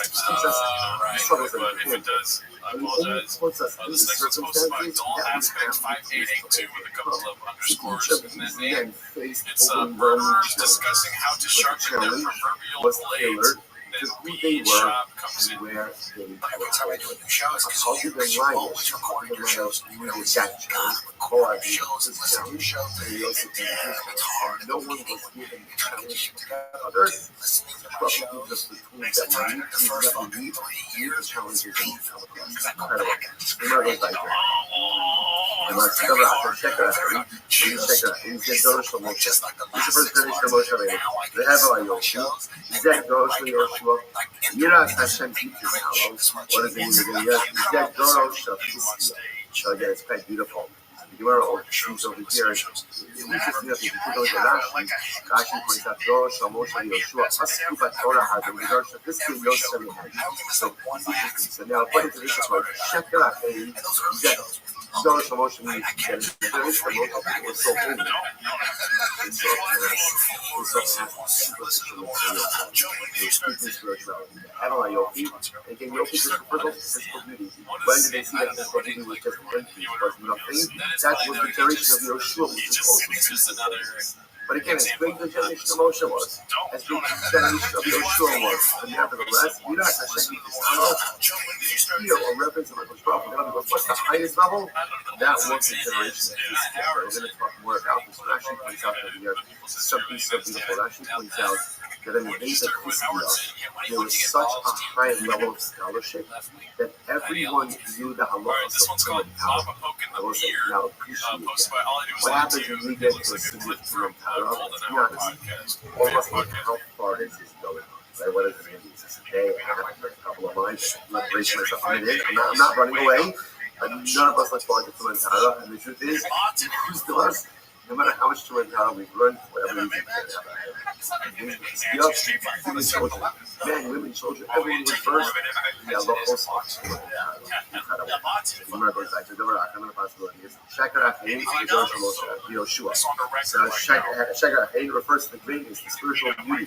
struggles, but if it does, I apologize. This next one's posted by Doll Aspect 5882 with a couple of underscores in that name. It's murderers discussing how to sharpen their proverbial blades. To who they were and where they were. How did the lions, how did the lions use that challenge? Boaz used this challenge, and Yosef used his challenge. No one was given the challenge to others. Probably just the tools that we need, use challenges that we come across. It's incredible. Remember those like that. And let's check it out. Check it out. Check it out. He said, Doros Moshe. This is the first generation of Moshe Rabbeinu. They have a Yoshi. Zek Doros Yoshua. Yiras Hashem keeps his hallows. What does it mean again? Yes, Zek Doros Shafiskia. So again, it's quite beautiful. The Gemara seems over here. It's interesting that if you take a look at Rashi, Rashi points out Doros Moshe Yoshua. Askuba Torah had the Doros Shafiskia Yosef had. So now, according to this approach, Sheker Achei Zek. Doros Moshe means that the Doros Moshe was so holy. And so Hevel Ayofi, again, Yofi is physical beauty. When did they see that physical beauty was just empty, was nothing? That was the generation of Yoshua, which was also but again, as great the generation of Moshe was, as great the generation of Yoshua was, and nevertheless, Yiras Hashem is here or reference of Michael's prophet. In other words, what's the highest level? That was the generation of Israel. We're going to talk more about this. It actually points out that here, something so beautiful. It actually points out that in the days of Israel, there was such a high level of scholarship that everyone knew the halachas of Tuman Torah. I will say, now appreciate that. What happens when we get to a significant Tuman Torah? To be honest, almost like how far is this going on? Right? What does it mean? Is this a day, a half, a couple of months? I'm not bracing myself a minute. I'm not running away. But none of us like falling to Tuman Torah. And the truth is, who's to us? No matter how much Tuman Torah we've learned, whatever reason we can have. Women, children, men, women, children, everyone was first. Yeah, the whole spot. Incredible. Remember, goes back to the Barak. I'm going to pass the list. Sheker Achei is Yoshua. So Sheker Achei refers to the greatness, the spiritual beauty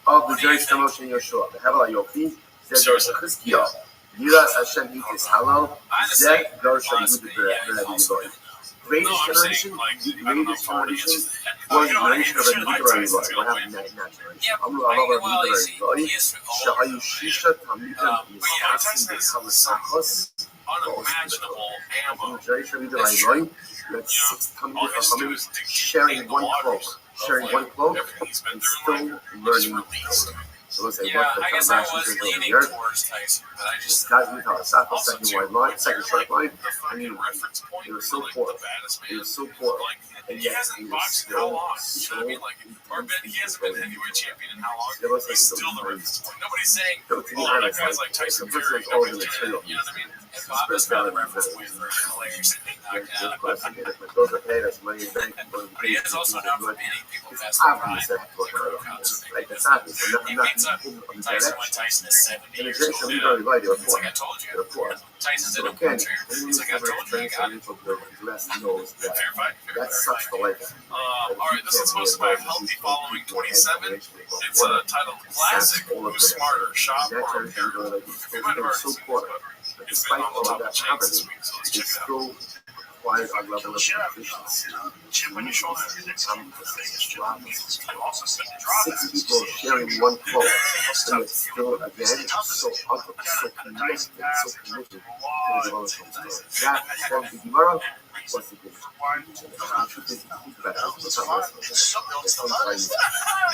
of the generation of Moshe and Yoshua. The Hevel Ayofi, Zed Chizkiah. Yiras Hashem Hikis Halal, Zed Dorsha Yudit Berevi Goy. greatest generation, the greatest generation was the generation of a literary lawyer. What happened in that generation? I'm a literary lawyer. שהיו שישה תלמידים מסעסים בכלסחוס unimaginable ammo. generation of literary lawyer. You had 6 tלמידי חכמים sharing one cloak and still learning. So let's say what the I guess I was leaning towards Tyson, but I just second wide line, second short line, and you were so poor. He was so poor. And he yet hasn't he was boxed in how still long? You know what I mean? Like, he hasn't been heavyweight champion in how long? He's still the reference point. Nobody's saying, oh, that guy's like Tyson Fury. Nobody's doing that. You know what I mean? And Bob has been the reference point for players that they knocked out. But he is also known for beating people past the prime. He beats up Tyson when Tyson is 70 years old. It's like I told you. Tyson's in a wheelchair. It's like I told you, I got it. Fair fight. That sucks the life. All right, this is supposed to be a Healthy Following 27. It's titled Classic Who's Smarter, Shop or Repair. We might have already seen it, but it's been on the top of chains this week, so let's check it out. Requires a level of proficiency. Chip on your shoulder. Also see the drop. 6 people sharing one quote, and it's still again so ugly, so committed, so committed to the development. That from the Gemara was the good. Sometimes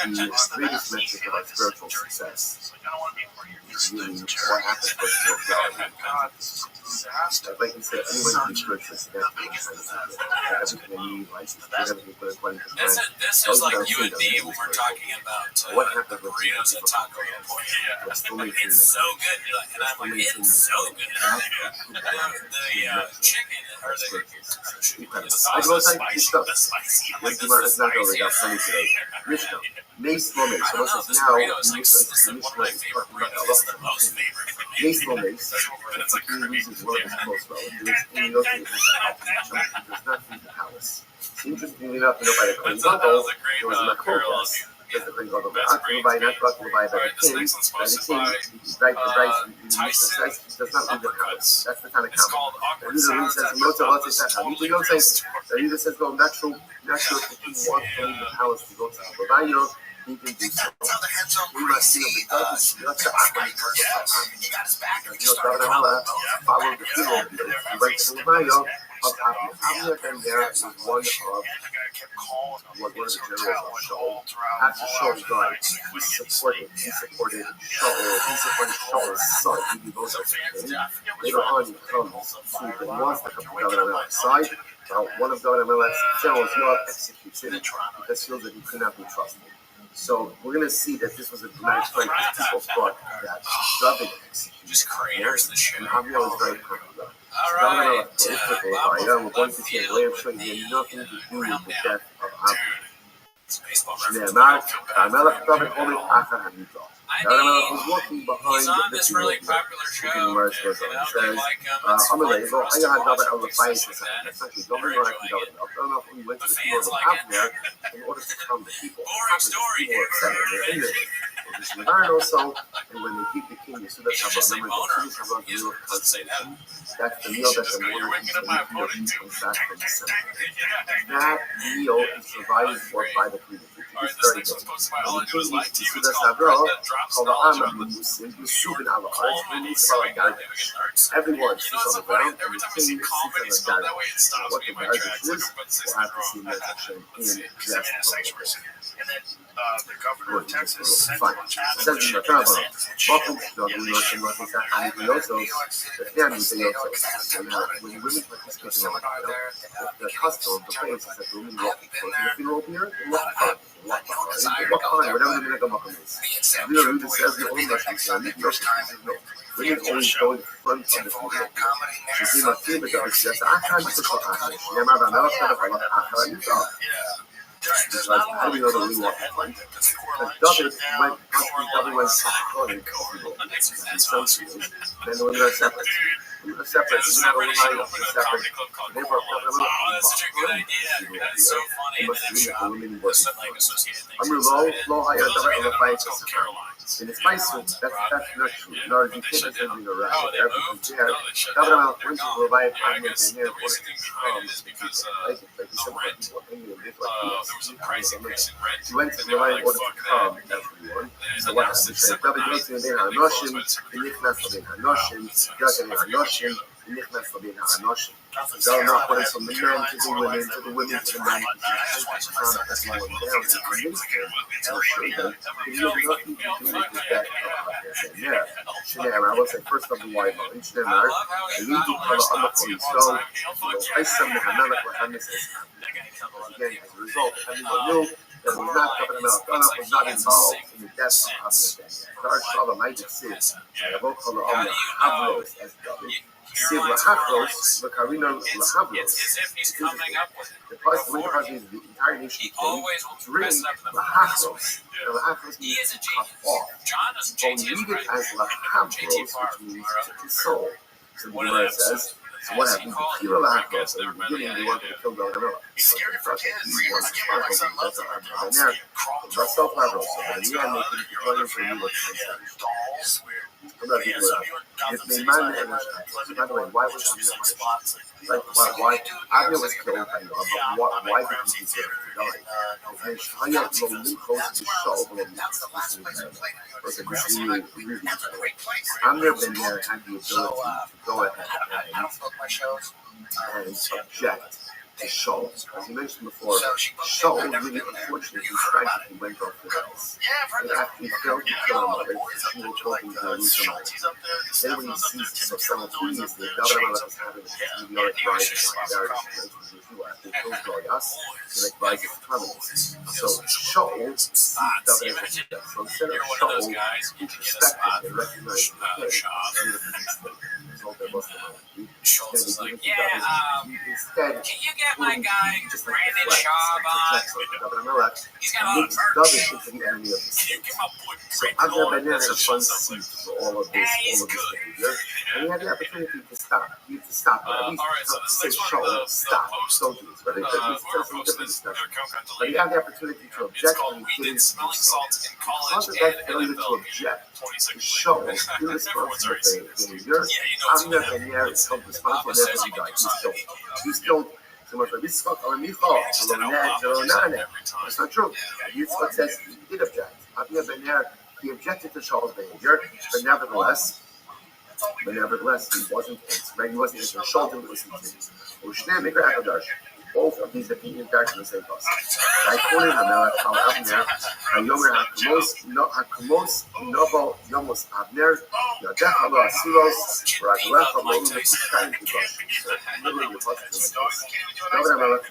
the greatest metric of our spiritual success is really what happens when you're like you said, anyone can be spiritual success. This is like you and me when we're talking about the burritos at Taco Point. It's so good, and I'm like, it's so good. The chicken or the sauce is spicy. The spicy. Like this is spicy. Mace moment. So this is now this is one of my favorite burritos. It's the most favorite for me. Mace moment. It's like He loses one of his close relatives. He does not leave the palace. Interestingly enough, nobody could go. There was a Macropas. There's the thing called the Macropas, not Macropas, but the king. Tyson does not leave the palace. That's the kind of comment. The reason he says most of us is that we don't say that he says go natural if he wants to leave the palace to go to the Babayno. He can do so. We must see him because he got his back. Followed the funeral. He went to the Babayno. Abner then there was one of what was the general of Shaul. After Shaul died, he supported Shaul's son. He devoted to him. Later on, he comes to the north of David side. One of David generals, Yoav, executes him because he feels that he could not be trusted. So we're going to see that this was a dramatic fight because people thought that David executed. Just craters the shit. And Abner was very confident. All right. We're going to see a way of showing you nothing to do with the death of Abner. I mean, he's on this really popular show. They like him. It's fun for us to watch him do stuff like that. They're enjoying it. The fans like it. Boring story. Also, and when they keep the king, you see that's Just say boner. Let's say that. That's the meal that the You're waking up my opponent too. That meal is provided for by the community. Alright, this next one's posted by All I Do Is Like to You. It's called President Drops Knowledge on the Everyone sits on the ground. Every time I see comedy spelled that way, it stops me in my tracks. Like I'm about to say something wrong. Let's see. And then the governor of Texas sent a bunch of welcome to the when women participate in the custom of the place is that the women walk before the funeral beer and walk behind. Whatever the minhag is. You know, it says the old Russian son, women always go in front of the funeral. She came up to the governor and says, I can't push for Ahmed. Yamada Melach, Ahmed, because how do we know that we walk behind? David went according to the then when they're separate. Separate. That's such a good idea. That is so funny. And then I'm associated things. I'm low higher, Caroline. In its spice, that's not true. Nor is the kid that's living around there because there, Gabriel went to revive Agnes and there was he went to revive in order to calm everyone. So what happened? Rabbi goes to the Hanoshim, the Nichnas of the Hanoshim, Yosef Hanoshim, the Nichnas of the Hanoshim. They're not putting from the men to the women, to the women to the men. That's my one down to convince them. I'll show them. You have nothing to do with that. I will say first of the white line. Shneimar, I need to cover on the police. So, I send the Hamelech Lahamis again, as a result, everyone knew that was not covered out. Donald was not involved in the death of Abner. Dark Shalom, I just said, I will call the Havros as David. Siv Lahafros, the Karina Lahavros. The part is the entire nation came to bring Lahafros. The Lahafros means cut off. But we read it as Lahavros, which means to his soul. So the Gemara says, so what happened? The Kira Lahafros, in the beginning they wanted to kill Gabriel. Scary for kids. He was scared. My son loves it. But in the end they couldn't kill him for you. Dolls. It's the man that was, by the way, why was he like, why Abner was killed by Noah, but why did he deserve to die? Okay, Shaya Lolim close to Shaul, Abner Ben Ner had the ability to go ahead and object to Shaul. As you mentioned before, Shaul really unfortunately tragically went off the rails. And after he failed to kill him, he was talking to Jerusalem. Then when he sees so simultaneously, Gabriel was having a meteoric rise in marriage after he kills Goliath, he like rises to prominence. So Shaul sees David as a death. So instead of Shaul, he respected and recognized the king. Schultz is like, instead, can you get my guy Brandon Schaub on? He's got a lot of merch. Can you get my boy Brandon Abner had a fun seat for all of this behavior, and he had the opportunity to stop. He had to stop. At least say, Shaul, stop. Don't do this. But it tells some different discussion. But he had the opportunity to object, and he didn't do so. Because of that failure to object, to show irresponsible behavior, Abner Ben Ner is held responsible for every guy. He's killed. So much like Yitzchak or Michal, that's not true. Yitzchak says he did object. Abner Ben Ner, he objected to Shaul's behavior, but nevertheless, he wasn't answering. He wasn't answering. Shaul didn't listen to him. Both of these opinions are in the same process. I quoted Hamelech al Abner, Hayomer Hakumos Novo Yomos Abner, Yadech Alo Asiros, Raglech Alo Mekishayim Kibosh. So, literally, the process is like this. Hamelech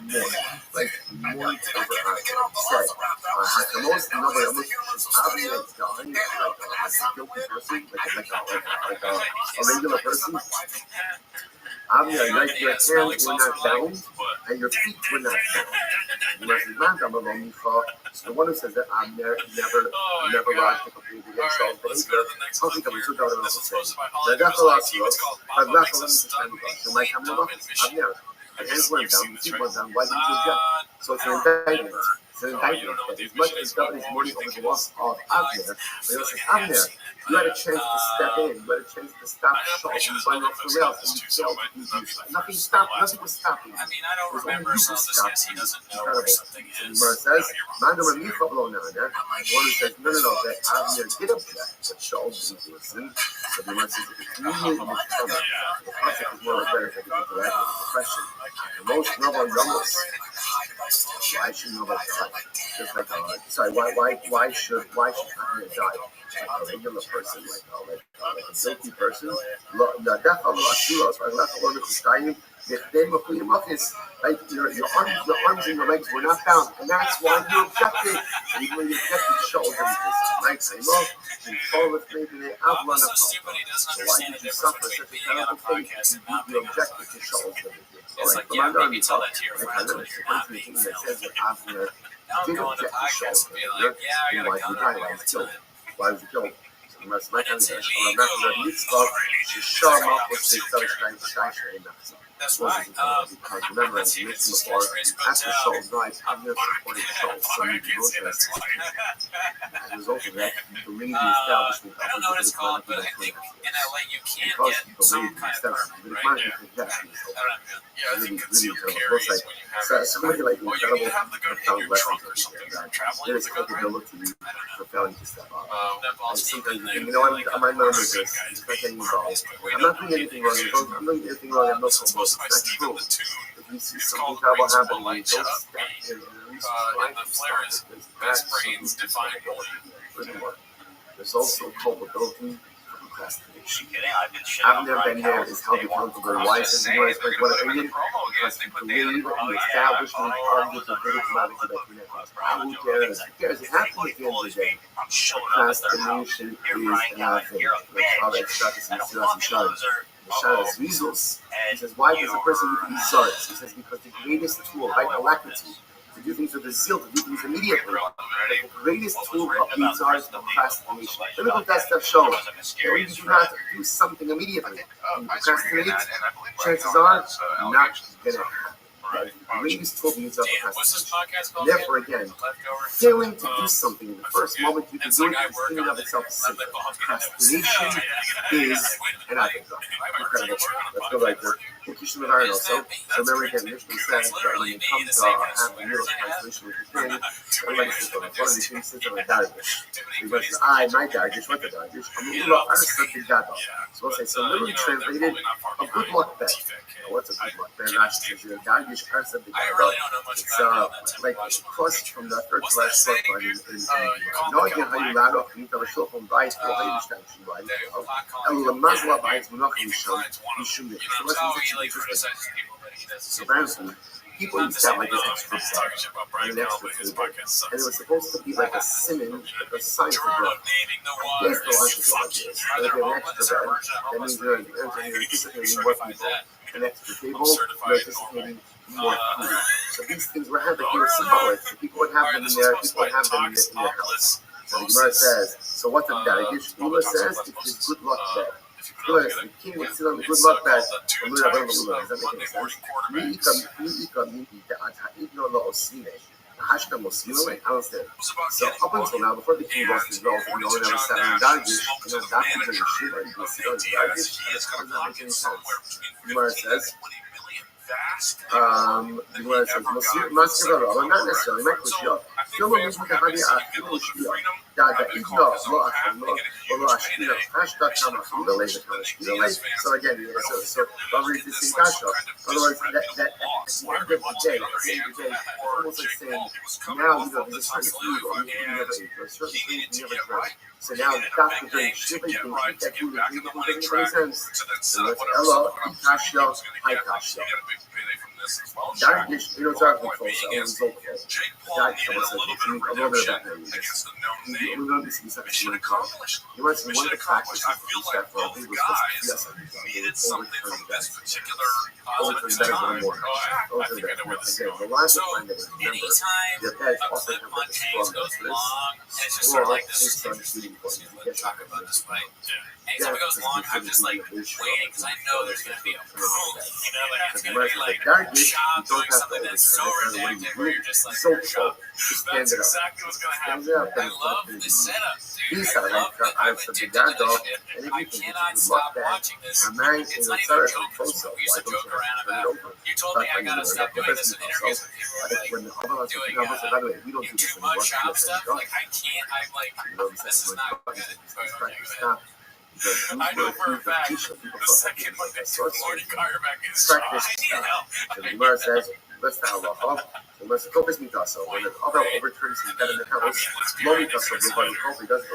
mourned over Abner. Said, Hakumos Novo Yomos Abner is dying like a guilty person, like a regular person. Abner, like your hands were not bound, and your feet were not bound. The one who says that Abner never lodged a complaint against Shaul's behavior, how think of it? So God will also say, Abner, and hands weren't bound, feet weren't bound, why didn't you object? So it's an indictment. It's an indictment. But as much as God is mourning over the loss of Abner, he also says, Abner, you had a chance to step in, you had a chance to stop Shaul from going off the rails, and you failed to do so. Nothing was stopping you. I mean, I don't remember some of this because he doesn't know where something is. The Gemara says, the one who says, no, that Abner did object, but Shaul didn't listen. So the Gemara says, it's immediately miscovered. The concept is more like better if I can interact with the question. The most noble Yomos. Why should nobody die? Just like why should Abner die? Like a regular person, like a guilty person. Like your arms and your legs were not bound, and that's why you objected. And even when you objected, Shaul didn't listen. Right? Say, well, you fall with me today. I've run up. So why did you suffer such a terrible fate? You objected to Shaul's behavior. It's like, yeah, maybe tell that to your friends, but you're not being Abner did object to Shaul's behavior. Yeah, I got a gun. Why was he killed? Why was he killed? So the Gemara says, That's why. Because remember, Let's as see you if it's mentioned a before, catchphrase, but after Shaul's life, Abner supported Shaul. So I he can't say that's why. as a result of that, he believed the establishment I don't know what it's called, but I think in LA you can get some kind of permit, right? Yeah. I think it's still carries when you have so somebody like you incredible need to have the gun in your trunk or something for traveling there's with a gun, right? capability for failing to step up. That And ball's deep sometimes, in there. you know, I'm my number is this. It's not getting involved. I'm not doing anything wrong. I'm not doing anything wrong. I'm not It's supposed supposed to. to be It's Steve not in the tune. true. If you see It's something called terrible Brains Will happening, Light don't You Up. step in. And the flare is best brains define Furthermore, there's also culpability for procrastination. I've been shitting I've on never Brian been there Callen is held day one. accountable I'm wise just and saying, wise they're what gonna put opinion the promo again. because They you put believe in Dana. the Oh, establishment yeah. of the political who cares? Who cares? It happens at the end of the day. I'm showing up at their house. Procrastination You're is Brian Callen. nothing. You're a bitch. And a fucking loser. Shala's weasels. He says, why does a person need to be sorry? He says, because the greatest tool, right, alacrity, to do things with a zeal, to do things immediately. The greatest tool of these are procrastination. Let me put that stuff shown. When you do not do something immediately, and you procrastinate, chances are not going to happen. The greatest tool means of What's this procrastination. podcast called? Therefore, again, failing to do something in the first moment you can do it is in and of itself a sin. Procrastination is an afterthought. Incredible. Let's go right there. Location of iron also. So remember again, Mishnah says that when you come to our half a meal of translation with the thing, everybody says, well, one of these things says, I'm a dargish. Everybody says, my dargish, what the dargish? I'm a little something gadol. So we'll say, so literally translated, a good luck bet. Now, what's a good luck bet? Rashi says, you're a dargish, arsa the gadol. It's like across from the third to last book line in no idea how you ladder up, you tell a shul from Beit, or how you stand from Beit. And the Mazla Beit, we're not going to show you should make. So let's so apparently, people used to have like this extra bed and an extra table, and it was supposed to be like a simon, like a sign for growth. Yes, the lunch is like this. And if you have an extra bed, that means you're anticipating more people. An extra table, you're anticipating more food. So these things were had like they were symbolic. So people would have them in their house. So the Gemara says, so what's a dargish? Ula says it's good luck bed. The king would sit on the good luck bed. Does that make any sense? I understand. So up until now, before the king lost his wealth, and no one ever sat on dargish, that was a shiva, you sit on dargish, does not make any sense. The Gemara says, the Gemara says, not necessarily, my kushya. So again, so Rabbi is this kasha. Otherwise, that at the end of the day, it's almost like saying, now you know there's a certain food or you never ate, or a certain food you never drank. So now that's the thing. Shiva, you can eat that food and drink it. Doesn't make any sense. So that's Ella, kasha, high kasha. Dargish, it's our control, so it's okay. Dargish, I was like, a little bit about that. We're going to see something really cool. You want to see one of the factors that for a big was supposed to be overturn best. Overturn better than more. Overturn better. Again, the last time that I remember, your bed often have like a strong like this. Or it's shooting for you. You get talk about this fight. Anytime it goes long, I'm just like waiting because I know there's going to be a boom. You know, like it's going to be like a shop doing something that's so redacted where you're just like, you're shocked. That's exactly what's going to happen. I love the setup, dude. I love that I'm addicted to this shit. I cannot stop watching this. It's not even a joke. We used to joke around about, you told me I got to stop doing this in interviews with people, like doing you too much shop stuff. Like, I can't, I'm like, this is not good. I know for a fact, the second like I see Lordy Carback is shot, I need help. The Gemara says, let's now love off. Let's go business also. When the other overturns his bed in the house, Lordy does something, but he doesn't